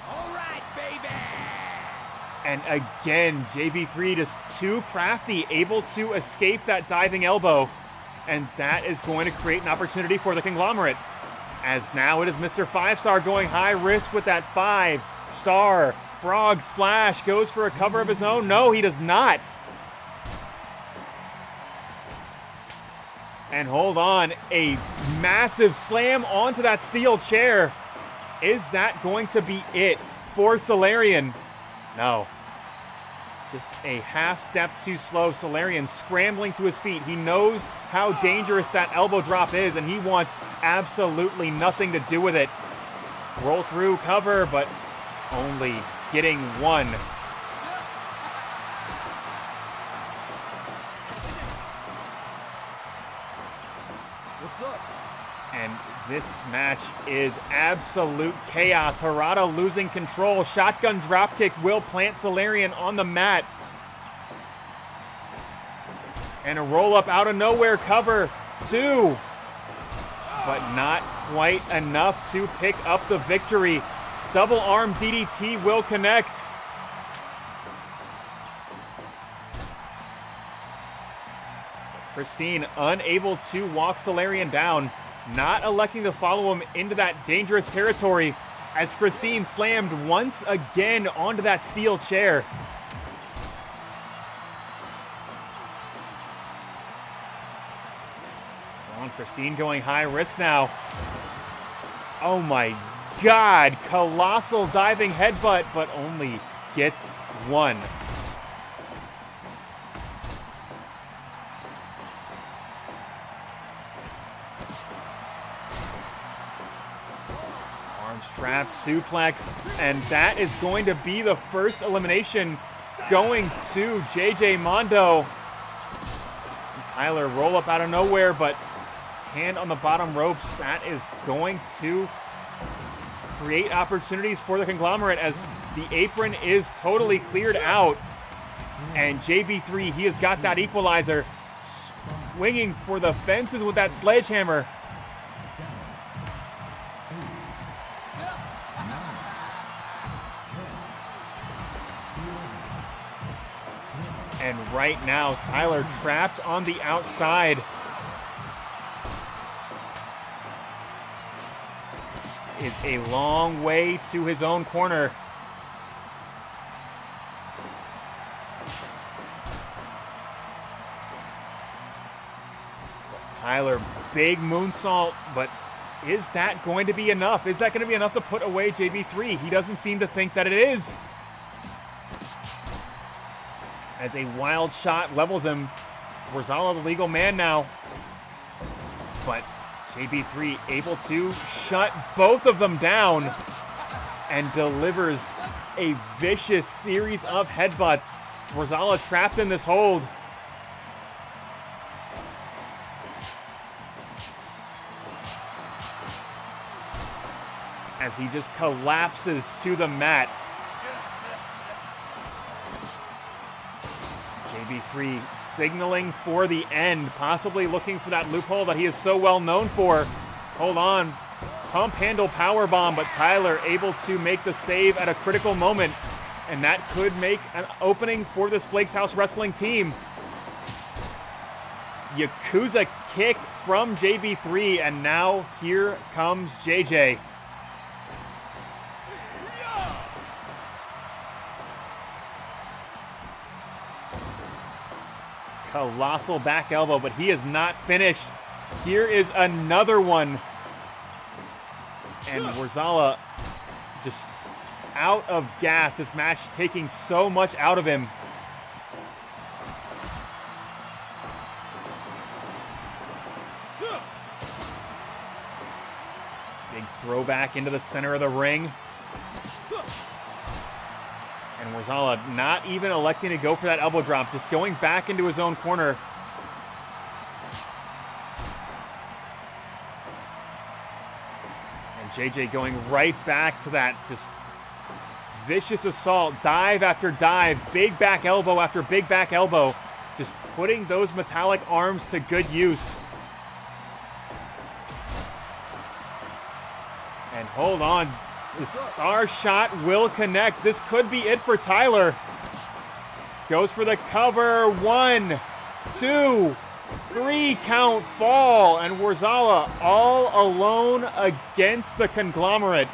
All right, baby. And again, JB3 just too crafty, able to escape that diving elbow. And that is going to create an opportunity for the Conglomerate. As now it is Mr. 5-Star going high risk with that 5-star frog splash. Goes for a cover of his own. No, he does not. And hold on, a massive slam onto that steel chair. Is that going to be it for Solarian? No. Just a half step too slow. Solarian scrambling to his feet. He knows how dangerous that elbow drop is, and he wants absolutely nothing to do with it. Roll through cover, but only getting one. What's up? And this match is absolute chaos. Harada losing control. Shotgun dropkick will plant Solarian on the mat. And a roll-up out of nowhere, cover 2. But not quite enough to pick up the victory. Double arm DDT will connect. Christine unable to walk Solarian down. Not electing to follow him into that dangerous territory, as Christine slammed once again onto that steel chair. On Christine going high risk now. Oh my God, colossal diving headbutt, but only gets one. Trap suplex, and that is going to be the first elimination going to JJ Mondo. And Tyler roll up out of nowhere, but hand on the bottom ropes. That is going to create opportunities for the Conglomerate, as the apron is totally cleared out. And JB3, he has got that equalizer, swinging for the fences with that sledgehammer. And right now, Tyler trapped on the outside. Is a long way to his own corner. Tyler, big moonsault, but is that going to be enough? Is that going to be enough to put away JB3? He doesn't seem to think that it is. As a wild shot levels him, Worzallas the legal man now. But JB3 able to shut both of them down and delivers a vicious series of headbutts. Worzallas trapped in this hold. As he just collapses to the mat. JB3 signaling for the end, possibly looking for that loophole that he is so well known for. Hold on. Pump handle powerbomb, but Tyler able to make the save at a critical moment. And that could make an opening for this Blake's House Wrestling team. Yakuza kick from JB3, and now here comes JJ. Colossal back elbow, but he is not finished. Here is another one. And Worzallas just out of gas. This match taking so much out of him. Big throwback into the center of the ring. And Worzallas not even electing to go for that elbow drop, just going back into his own corner. And JJ going right back to that just vicious assault, dive after dive, big back elbow after big back elbow, just putting those metallic arms to good use. And hold on. The star shot will connect. This could be it for Tyler. Goes for the cover. 1, 2, 3 count fall. And Worzallas all alone against the Conglomerate.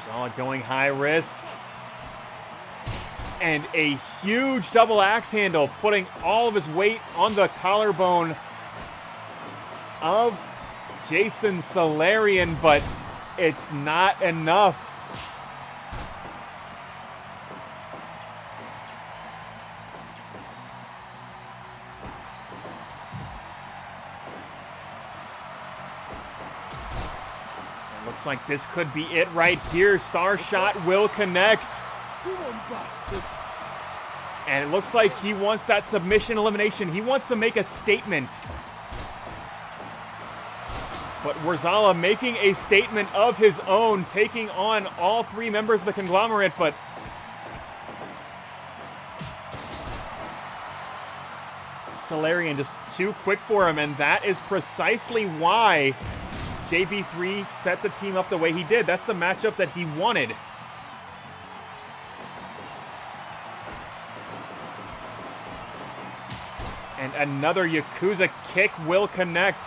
Worzallas going high risk. And a huge double axe handle, putting all of his weight on the collarbone of Jason Solarian, but it's not enough. It looks like this could be it right here. Star shot will connect. And it looks like he wants that submission elimination. He wants to make a statement. But Worzallas making a statement of his own, taking on all 3 members of the Conglomerate, but Solarian just too quick for him, and that is precisely why JB3 set the team up the way he did. That's the matchup that he wanted. And another Yakuza kick will connect.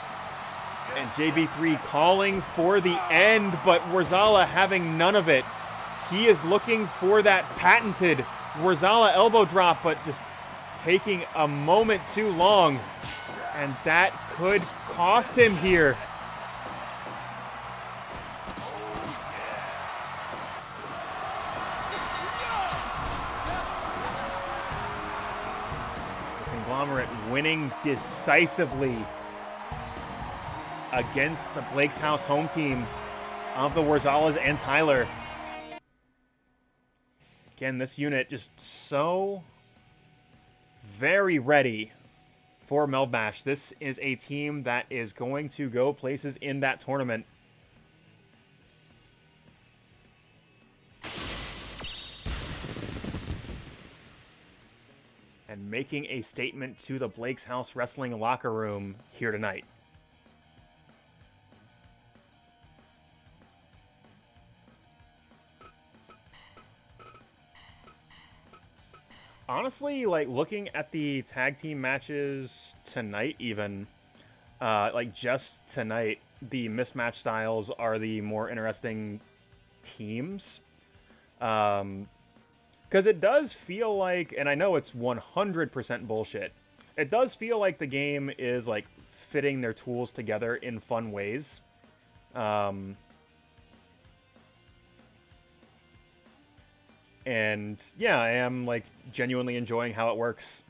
And JB3 calling for the end, but Worzallas having none of it. He is looking for that patented Worzallas elbow drop, but just taking a moment too long. And that could cost him here. It's the Conglomerate winning decisively against the Blake's House home team of the Worzallas and Tyler. Again, this unit just so very ready for Melbash. This is a team that is going to go places in that tournament. And making a statement to the Blake's House Wrestling locker room here tonight. Honestly, like, looking at the tag team matches tonight even, like, just tonight, the mismatch styles are the more interesting teams. Because it does feel like, and I know it's 100% bullshit, it does feel like the game is, like, fitting their tools together in fun ways. And yeah, I am like genuinely enjoying how it works.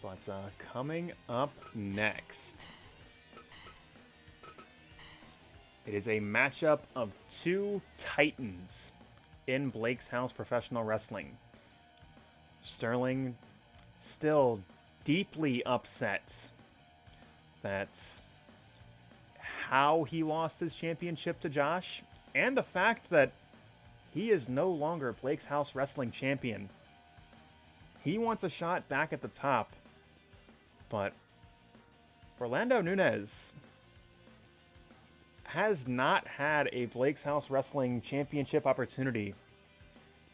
But coming up next, it is a matchup of two titans in Blake's House Professional Wrestling. Sterling still deeply upset that how he lost his championship to Josh, and the fact that he is no longer Blake's House Wrestling champion. He wants a shot back at the top, but Orlando Nunez has not had a Blake's House Wrestling championship opportunity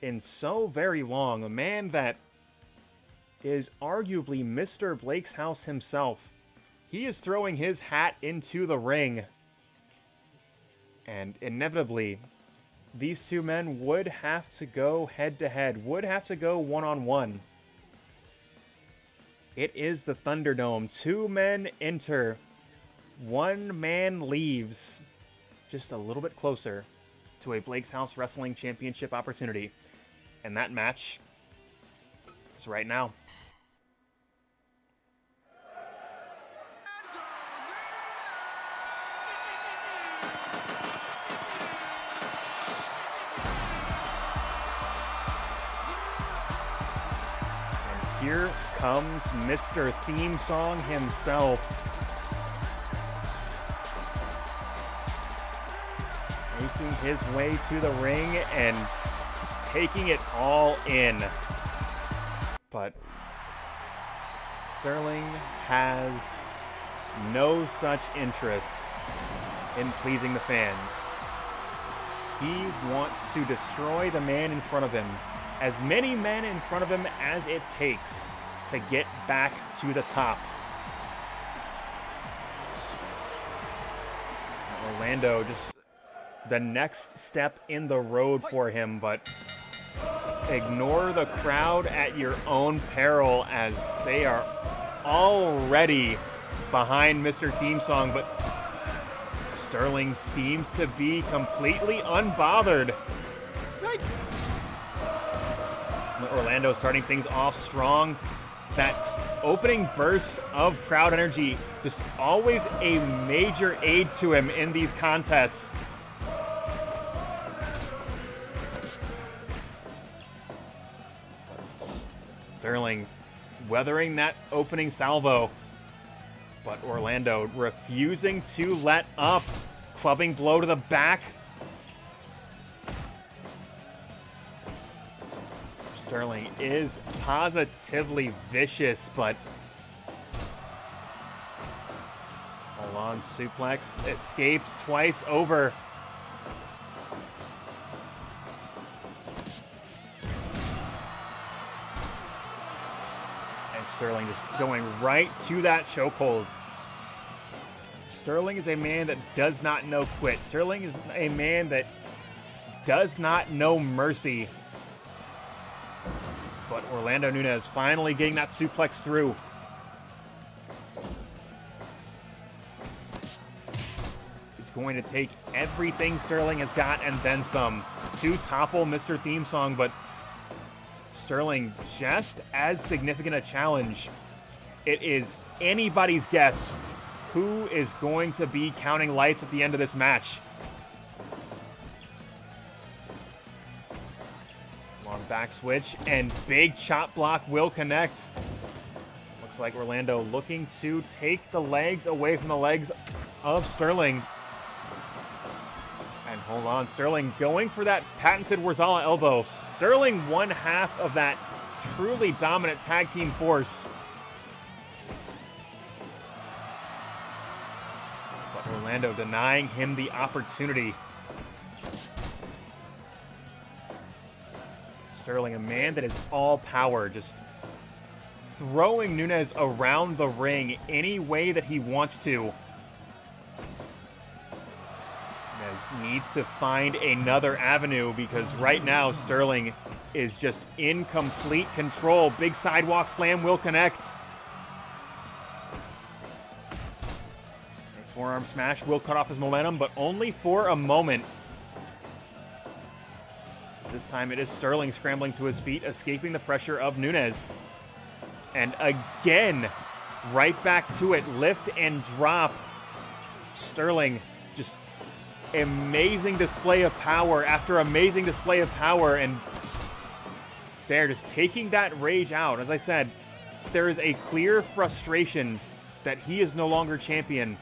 in so very long. A man that is arguably Mr. Blake's House himself. He is throwing his hat into the ring. And inevitably, these two men would have to go head-to-head, would have to go one-on-one. It is the Thunderdome. Two men enter. One man leaves. Just a little bit closer to a Blake's House Wrestling Championship opportunity. And that match is right now. And here comes Mr. Theme Song himself. Making his way to the ring and just taking it all in. But Sterling has no such interest in pleasing the fans. He wants to destroy the man in front of him. As many men in front of him as it takes to get back to the top. Orlando just the next step in the road for him, but ignore the crowd at your own peril as they are already behind Mr. Theme Song, but Sterling seems to be completely unbothered. Orlando starting things off strong. That opening burst of crowd energy, just always a major aid to him in these contests. Sterling weathering that opening salvo, but Orlando refusing to let up. Clubbing blow to the back. Sterling is positively vicious, but hold on, suplex escaped twice over. And Sterling just going right to that chokehold. Sterling is a man that does not know quit. Sterling is a man that does not know mercy. But Orlando Nunez finally getting that suplex through. He's going to take everything Sterling has got and then some to topple Mr. Theme Song, but Sterling just as significant a challenge. It is anybody's guess who is going to be counting lights at the end of this match. Back switch and big chop block will connect. Looks like Orlando looking to take the legs away from the legs of Sterling. And hold on, Sterling going for that patented Worzallas elbow. Sterling one half of that truly dominant tag team force. But Orlando denying him the opportunity. Sterling, a man that is all power, just throwing Nunez around the ring any way that he wants to. Nunez just needs to find another avenue because right now Sterling is just in complete control. Big sidewalk slam will connect. A forearm smash will cut off his momentum, but only for a moment. This time it is Sterling scrambling to his feet, escaping the pressure of Nunez. And again, right back to it, lift and drop. Sterling, just amazing display of power after amazing display of power, and they're just taking that rage out. As I said, there is a clear frustration that he is no longer champion,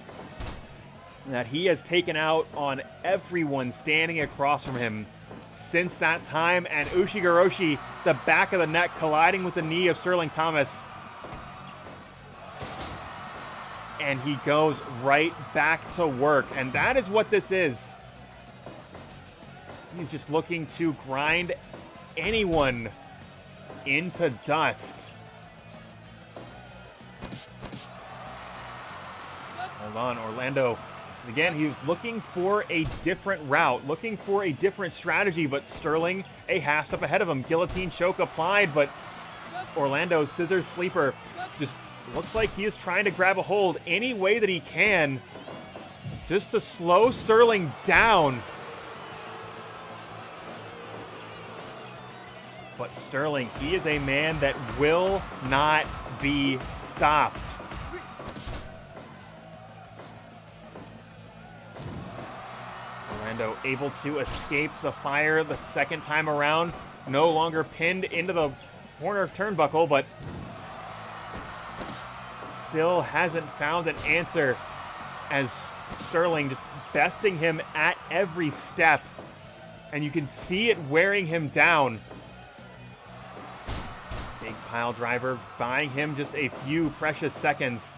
that he has taken out on everyone standing across from him since that time, and Ushigoroshi, the back of the neck colliding with the knee of Sterling Thomas. And he goes right back to work, and that is what this is. He's just looking to grind anyone into dust. Hold on, Orlando. Again, he was looking for a different route, looking for a different strategy, but Sterling a half step ahead of him. Guillotine choke applied, but Orlando's scissors sleeper just looks like he is trying to grab a hold any way that he can just to slow Sterling down. But Sterling, he is a man that will not be stopped. Orlando able to escape the fire the second time around. No longer pinned into the corner turnbuckle, but still hasn't found an answer as Sterling just besting him at every step. And you can see it wearing him down. Big pile driver buying him just a few precious seconds.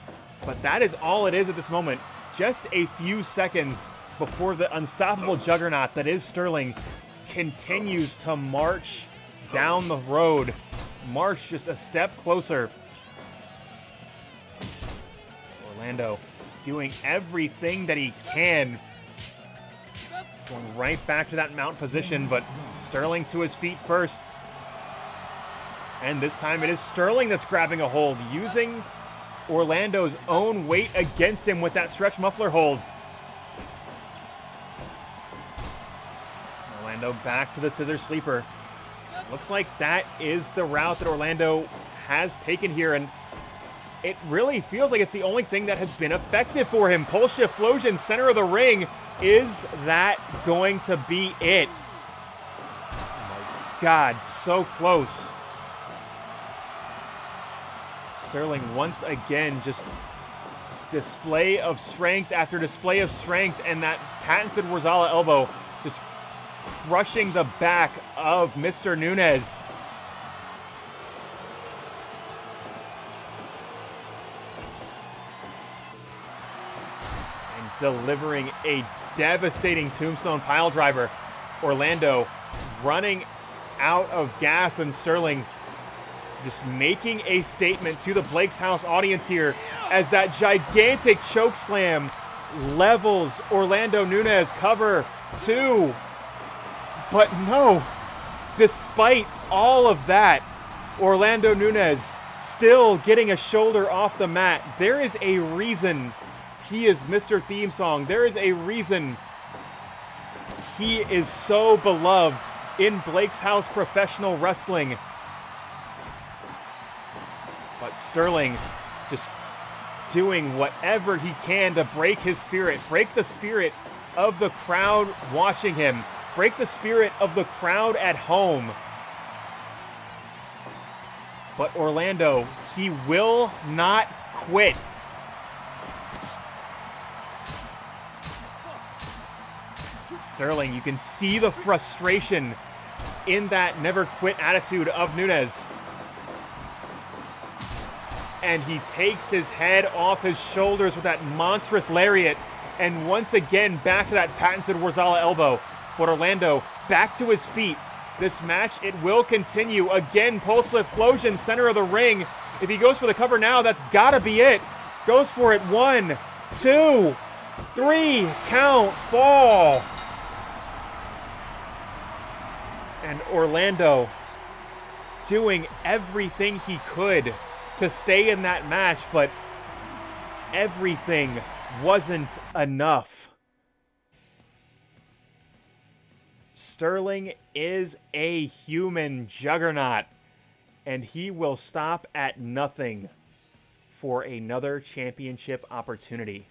But that is all it is at this moment. Just a few seconds before the unstoppable juggernaut that is Sterling continues to march down the road. March just a step closer. Orlando doing everything that he can. Going right back to that mount position, but Sterling to his feet first. And this time it is Sterling that's grabbing a hold, using Orlando's own weight against him with that stretch muffler hold. Orlando back to the scissor sleeper. Looks like that is the route that Orlando has taken here, and it really feels like it's the only thing that has been effective for him. Pole shift flosion, center of the ring. Is that going to be it? Oh my God, so close. Sterling once again just display of strength after display of strength, and that patented Worzallas elbow just crushing the back of Mr. Nunez. And delivering a devastating tombstone pile driver. Orlando running out of gas, and Sterling just making a statement to the Blake's House audience here as that gigantic choke slam levels Orlando Nunez. Cover 2. But no, despite all of that, Orlando Nunez still getting a shoulder off the mat. There is a reason he is Mr. Theme Song. There is a reason he is so beloved in Blake's House professional wrestling. But Sterling just doing whatever he can to break his spirit, break the spirit of the crowd watching him, break the spirit of the crowd at home. But Orlando, he will not quit. Sterling, you can see the frustration in that never quit attitude of Nunez. And he takes his head off his shoulders with that monstrous lariat. And once again, back to that patented Worzallas elbow. But Orlando back to his feet. This match, it will continue. Again, pulse lift flosion, center of the ring. If he goes for the cover now, that's gotta be it. Goes for it. 1, 2, 3, count, fall. And Orlando doing everything he could to stay in that match, but everything wasn't enough. Sterling is a human juggernaut, and he will stop at nothing for another championship opportunity.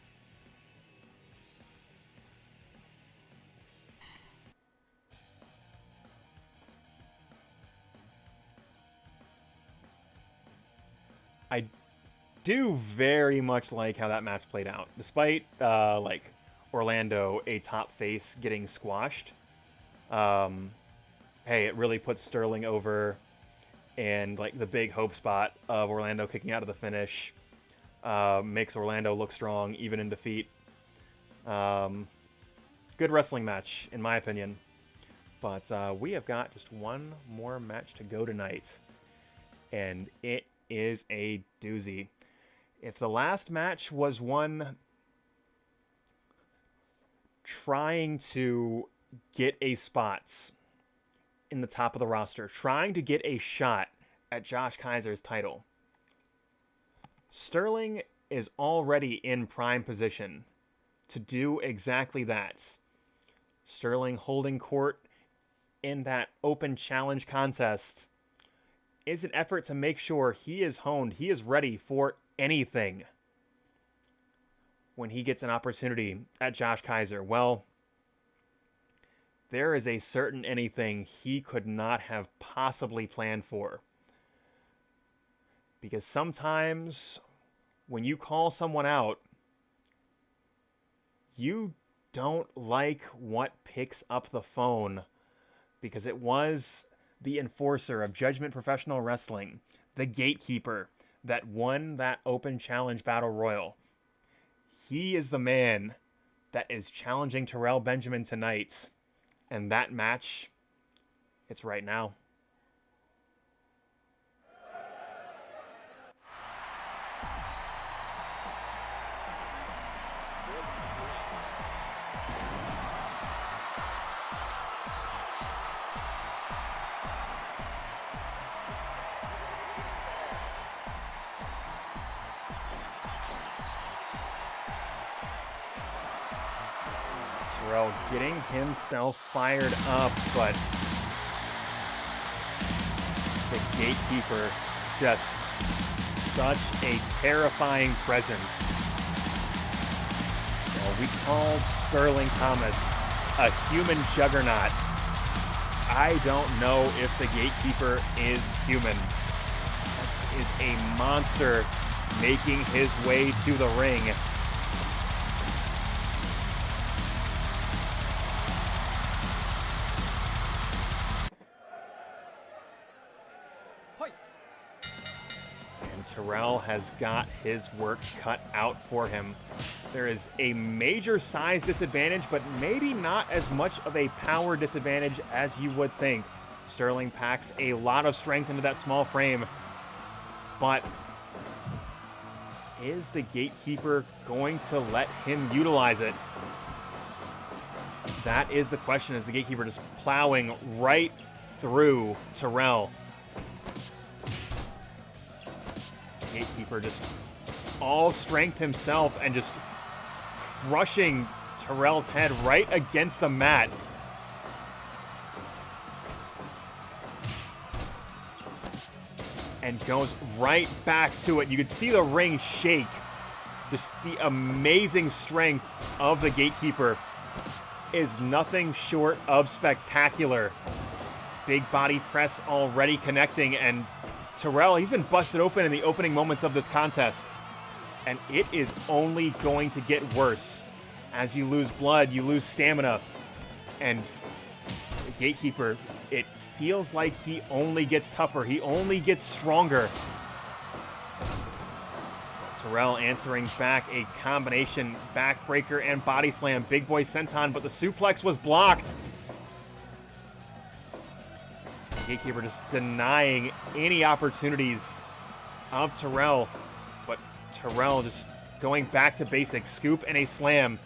I do very much like how that match played out. Despite, like, Orlando, a top face, getting squashed. Hey, it really puts Sterling over, and, like, the big hope spot of Orlando kicking out of the finish makes Orlando look strong, even in defeat. Good wrestling match, in my opinion. But we have got just one more match to go tonight, and it is a doozy. If the last match was one trying to get a spot in the top of the roster, trying to get a shot at Josh Kaiser's title, Sterling is already in prime position to do exactly that. Sterling holding court in that open challenge contest is an effort to make sure he is honed, he is ready for anything when he gets an opportunity at Josh Kaiser. Well, there is a certain anything he could not have possibly planned for. Because sometimes when you call someone out, you don't like what picks up the phone, because it was the enforcer of Judgment Professional Wrestling, the Gatekeeper, that won that open challenge battle royal. He is the man that is challenging Terrell Benjamin tonight. And that match, it's right now. Terrell getting himself fired up, but the Gatekeeper, just such a terrifying presence. Well, we called Sterling Thomas a human juggernaut. I don't know if the Gatekeeper is human. This is a monster making his way to the ring. Terrell has got his work cut out for him. There is a major size disadvantage, but maybe not as much of a power disadvantage as you would think. Sterling packs a lot of strength into that small frame, but is the Gatekeeper going to let him utilize it? That is the question, is the Gatekeeper just plowing right through Terrell. Gatekeeper just all strength himself and just crushing Terrell's head right against the mat. And goes right back to it. You can see the ring shake. Just the amazing strength of the Gatekeeper is nothing short of spectacular. Big body press already connecting, and Terrell, he's been busted open in the opening moments of this contest. And it is only going to get worse. As you lose blood, you lose stamina. And the Gatekeeper, it feels like he only gets tougher. He only gets stronger. Terrell answering back, a combination backbreaker and body slam. Big boy senton, but the suplex was blocked. Gatekeeper just denying any opportunities of Terrell, but Terrell just going back to basics, scoop and a slam,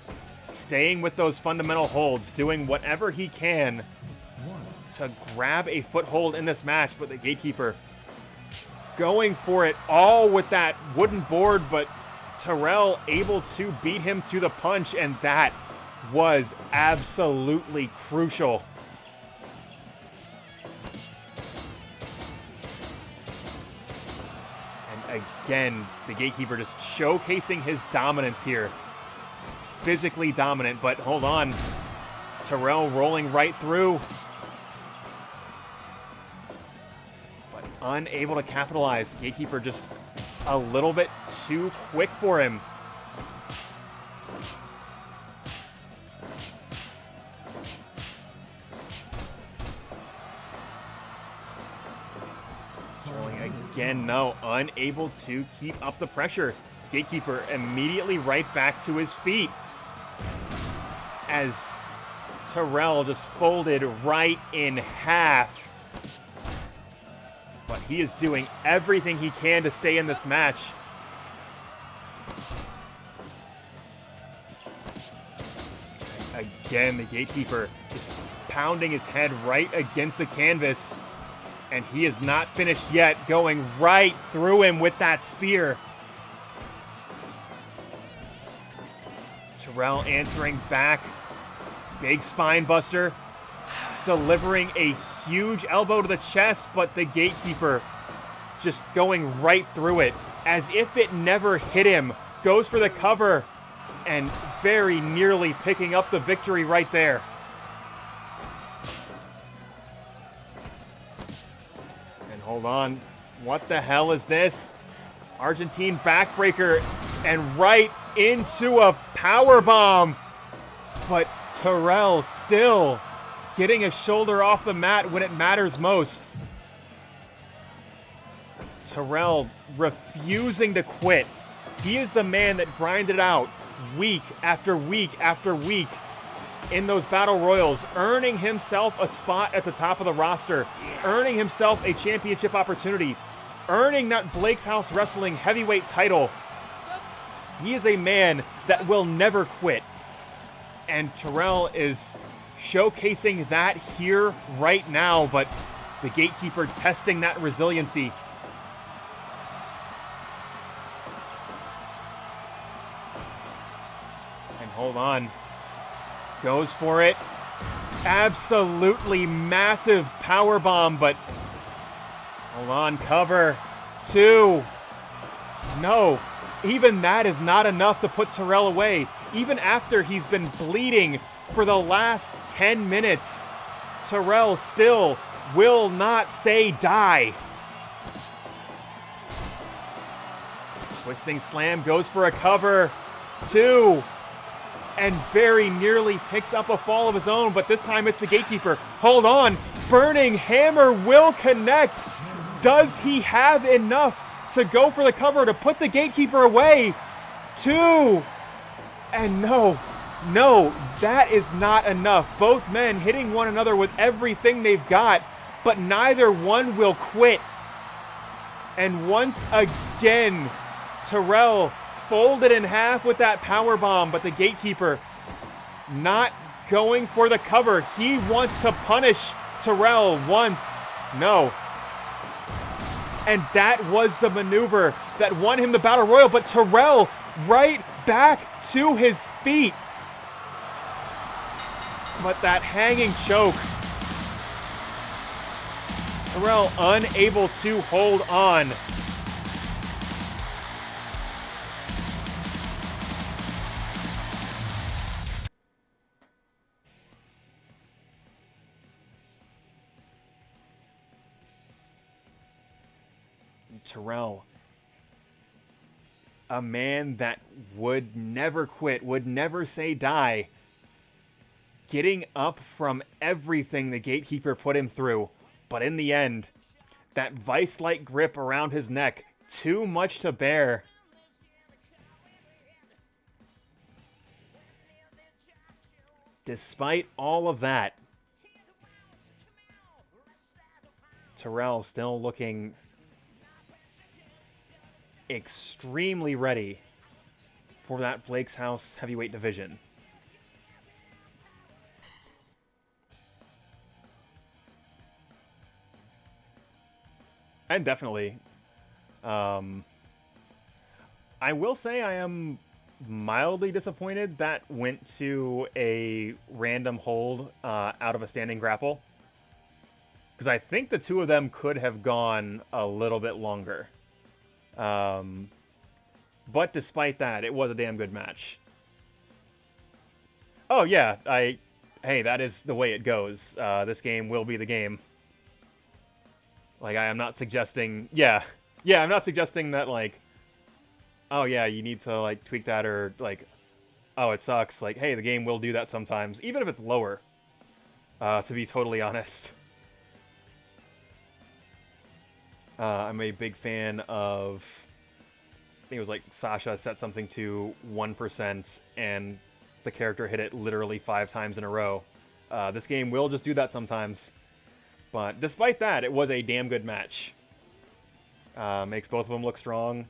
staying with those fundamental holds, doing whatever he can to grab a foothold in this match, but the Gatekeeper going for it all with that wooden board, but Terrell able to beat him to the punch, and that was absolutely crucial. And again, the Gatekeeper just showcasing his dominance here. Physically dominant, but hold on. Terrell rolling right through. But unable to capitalize. The Gatekeeper just a little bit too quick for him. Rolling again, no, unable to keep up the pressure. Gatekeeper immediately right back to his feet as Terrell just folded right in half. But he is doing everything he can to stay in this match. Again, the Gatekeeper just pounding his head right against the canvas. And he is not finished yet, going right through him with that spear. Terrell answering back. Big spine buster. Delivering a huge elbow to the chest, but the Gatekeeper just going right through it. As if it never hit him. Goes for the cover. And very nearly picking up the victory right there. And hold on. What the hell is this? Argentine backbreaker. And right into a power bomb. But Terrell still getting a shoulder off the mat when it matters most. Terrell refusing to quit. He is the man that grinded out week after week after week in those battle royals, earning himself a spot at the top of the roster, earning himself a championship opportunity, earning that Blake's House Wrestling heavyweight title. He is a man that will never quit. And Terrell is showcasing that here right now, but the Gatekeeper testing that resiliency. And hold on. Goes for it. Absolutely massive power bomb, but hold on, cover. 2. No, even that is not enough to put Terrell away. Even after he's been bleeding for the last 10 minutes, Terrell still will not say die. Twisting slam, goes for a cover. 2. And very nearly picks up a fall of his own, but this time it's the Gatekeeper. Hold on. Burning Hammer will connect. Does he have enough to go for the cover to put the Gatekeeper away? 2. And no, that is not enough. Both men hitting one another with everything they've got, but neither one will quit. And once again, Terrell folded in half with that power bomb, but the Gatekeeper not going for the cover. He wants to punish Terrell once. No. And that was the maneuver that won him the Battle Royal, but Terrell right back to his feet. But that hanging choke. Terrell unable to hold on. Terrell, a man that would never quit, would never say die, getting up from everything the Gatekeeper put him through. But in the end, that vice-like grip around his neck, too much to bear. Despite all of that, Terrell still looking extremely ready for that Blake's House heavyweight division. I'm definitely. I will say I am mildly disappointed that went to a random hold out of a standing grapple. Because I think the two of them could have gone a little bit longer. But despite that, it was a damn good match. Oh yeah, hey, that is the way it goes. This game will be the game. Like, I am not suggesting... Yeah, I'm not suggesting that, like... Oh yeah, you need to, like, tweak that, or, like... Oh, it sucks. Like, hey, the game will do that sometimes. Even if it's lower. To be totally honest. I'm a big fan of... I think it was, like, Sasha set something to 1%, and the character hit it literally 5 times in a row. This game will just do that sometimes. But despite that, it was a damn good match. Makes both of them look strong.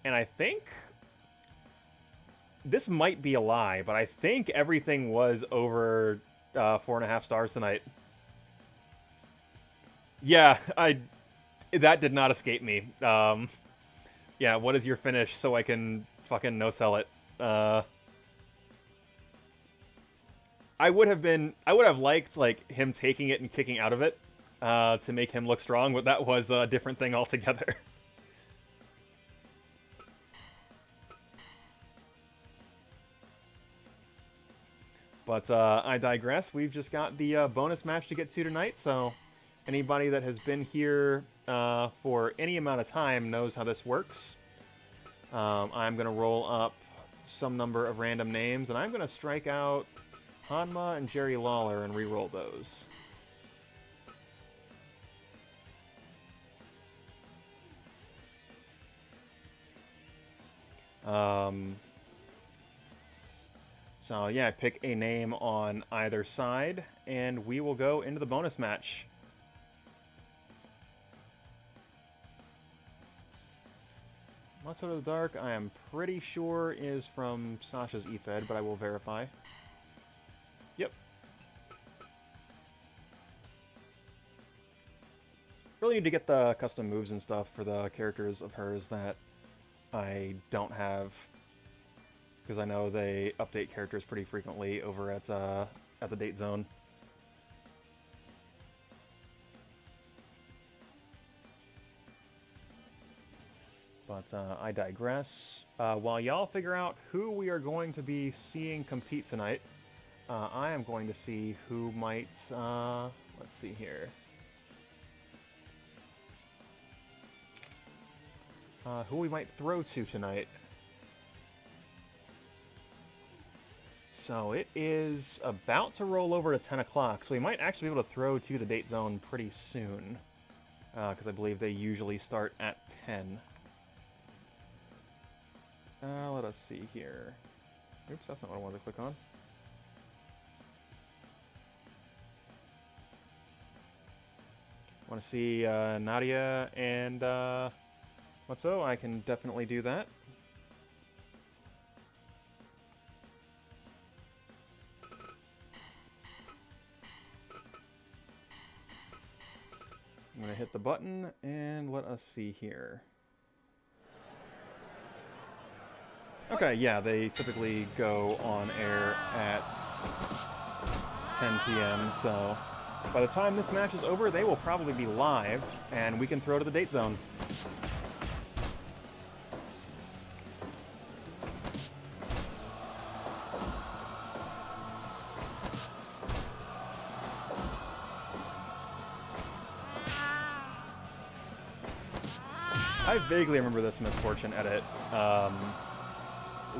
And I think... This might be a lie, but I think everything was over 4.5 stars tonight. Yeah, that did not escape me. Yeah, what is your finish so I can fucking no-sell it? I would have liked, like, him taking it and kicking out of it to make him look strong, but that was a different thing altogether. But I digress. We've just got the bonus match to get to tonight, so anybody that has been here for any amount of time knows how this works. I'm going to roll up some number of random names, and I'm going to strike out Hanma and Jerry Lawler and re-roll those. So yeah, pick a name on either side, and we will go into the bonus match. Matou to the Dark, I am pretty sure is from Sasha's eFed, but I will verify. Yep. Really need to get the custom moves and stuff for the characters of hers that I don't have, because I know they update characters pretty frequently over at the Date Zone. But I digress. While y'all figure out who we are going to be seeing compete tonight, I am going to see who might, let's see here. Who we might throw to tonight. So it is about to roll over to 10 o'clock, so we might actually be able to throw to the Date Zone pretty soon. Because I believe they usually start at 10. Let us see here. Oops, that's not what I wanted to click on. Want to see Nadia and Matou? I can definitely do that. I'm going to hit the button and let us see here. Okay, yeah, they typically go on air at 10 p.m., so by the time this match is over, they will probably be live, and we can throw to the Date Zone. I vaguely remember this Misfortune edit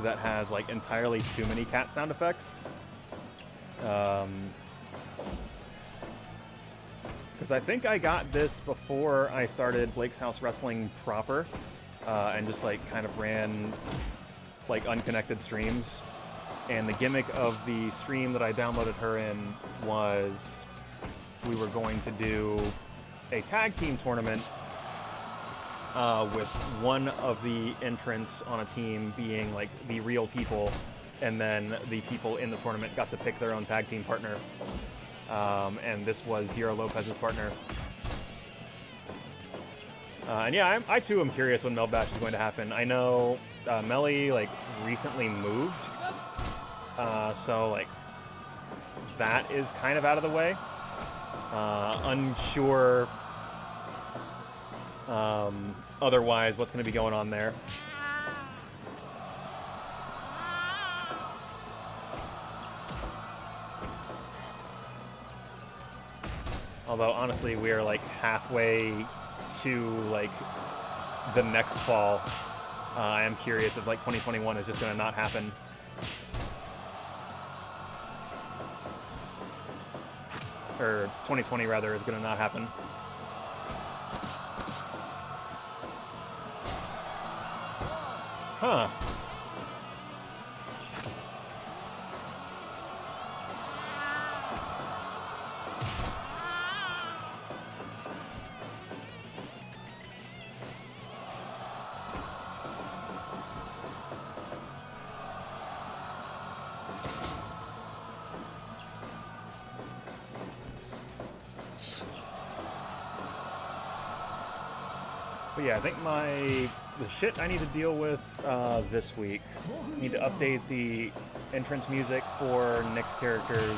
that has, like, entirely too many cat sound effects. Because I think I got this before I started Blake's House Wrestling proper, and just, like, kind of ran, like, unconnected streams. And the gimmick of the stream that I downloaded her in was we were going to do a tag team tournament with one of the entrants on a team being, like, the real people, and then the people in the tournament got to pick their own tag team partner. And this was Zero Lopez's partner. And yeah, I too am curious when Mel Bash is going to happen. I know Melly like recently moved, so like that is kind of out of the way. Unsure otherwise what's going to be going on there. Although honestly, we are like halfway to like the next fall. I am curious if like 2021 is just going to not happen. Or 2020 rather is going to not happen. Huh. But yeah, I think the shit I need to deal with this week. I need to update the entrance music for Nick's characters,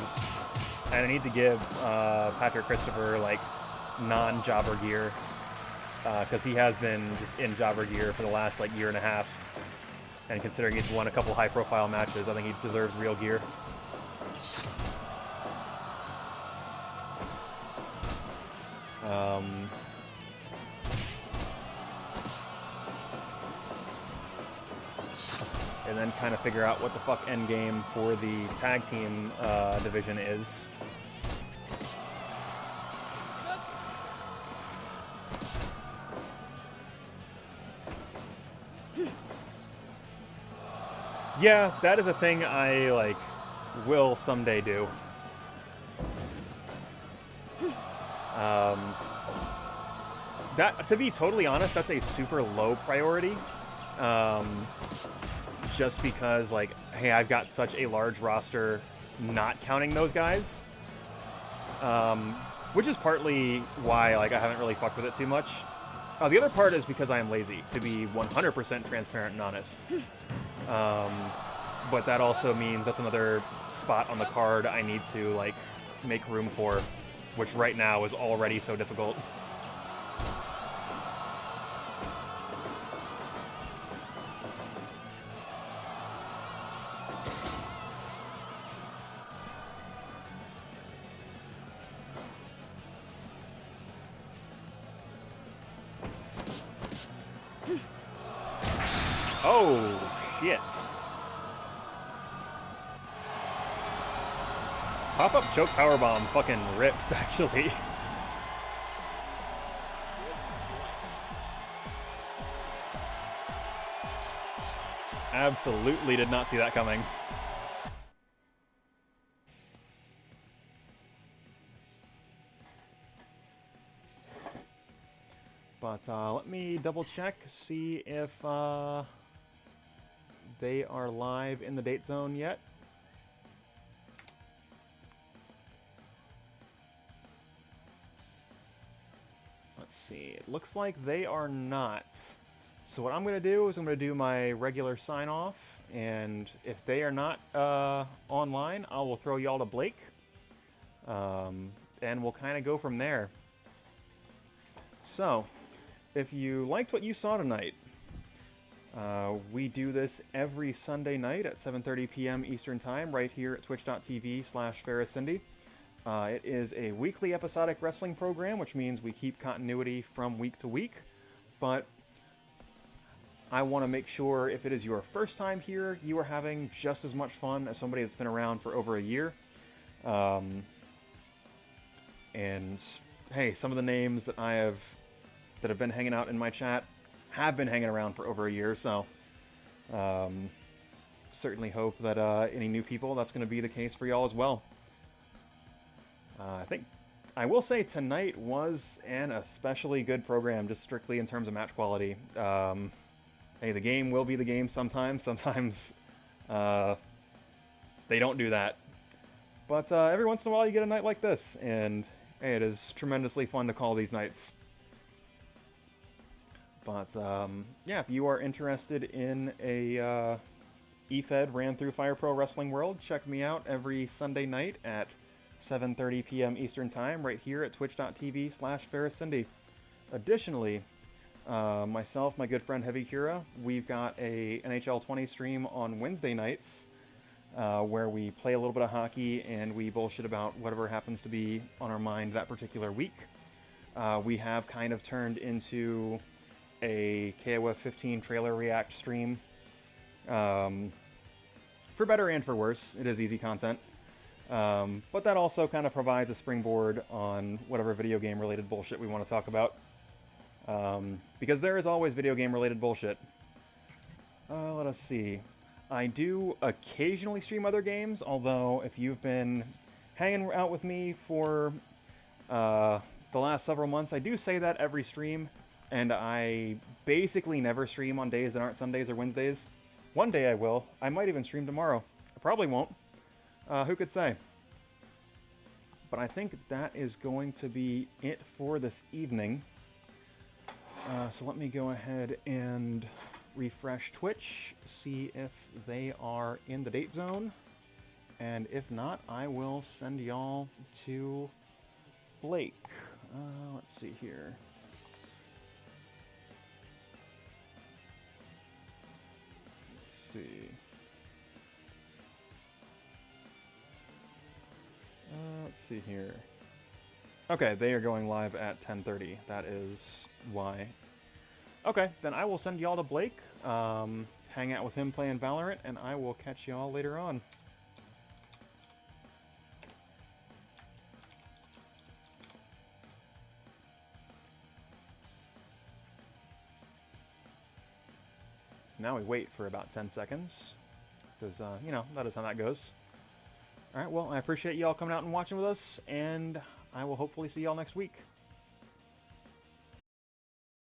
and I need to give Patrick Christopher like non-jobber gear because he has been just in jobber gear for the last like year and a half, and considering he's won a couple high-profile matches, I think he deserves real gear. And then kind of figure out what the fuck endgame for the tag team division is. Yeah, that is a thing I like will someday do. That, to be totally honest, that's a super low priority. Just because, like, hey, I've got such a large roster, not counting those guys. Which is partly why, like, I haven't really fucked with it too much. The other part is because I am lazy, to be 100% transparent and honest. But that also means that's another spot on the card I need to, like, make room for, which right now is already so difficult. Oh, shit. Pop-up choke powerbomb fucking rips, actually. Absolutely did not see that coming. But let me double check, see if they are live in the date zone yet. Let's see. It looks like they are not. So what I'm going to do is I'm going to do my regular sign-off, and if they are not online, I will throw y'all to Blake, and we'll kind of go from there. So, if you liked what you saw tonight, we do this every Sunday night at 7:30 p.m. Eastern Time, right here at twitch.tv/FerrisCindy. It is a weekly episodic wrestling program, which means we keep continuity from week to week. But I want to make sure if it is your first time here, you are having just as much fun as somebody that's been around for over a year. And hey, some of the names that that have been hanging out in my chat have been hanging around for over a year, so certainly hope that any new people, that's going to be the case for y'all as well. I think I will say tonight was an especially good program, just strictly in terms of match quality. Hey, the game will be the game sometimes. Sometimes they don't do that. But every once in a while you get a night like this, and hey, it is tremendously fun to call these nights. But yeah, if you are interested in a EFED ran through Fire Pro Wrestling World, check me out every Sunday night at 7:30 p.m. Eastern Time right here at twitch.tv/FerrisCindy. Additionally, myself, my good friend Heavy Kira, we've got a NHL 20 stream on Wednesday nights where we play a little bit of hockey and we bullshit about whatever happens to be on our mind that particular week. We have kind of turned into a KOF 15 trailer react stream. For better and for worse, it is easy content. But that also kind of provides a springboard on whatever video game related bullshit we want to talk about. Because there is always video game related bullshit. Let us see. I do occasionally stream other games, although if you've been hanging out with me for the last several months, I do say that every stream, and I basically never stream on days that aren't Sundays or Wednesdays. One day I will. I might even stream tomorrow. I probably won't. Who could say? But I think that is going to be it for this evening. So let me go ahead and refresh Twitch, see if they are in the date zone. And if not, I will send y'all to Blake. Let's see here. Let's see. Let's see here. Okay, they are going live at 10:30. That is why. Okay, then I will send y'all to Blake, hang out with him playing Valorant, and I will catch y'all later on. Now we wait for about 10 seconds, because, you know, that is how that goes. Alright, well, I appreciate y'all coming out and watching with us, and I will hopefully see y'all next week.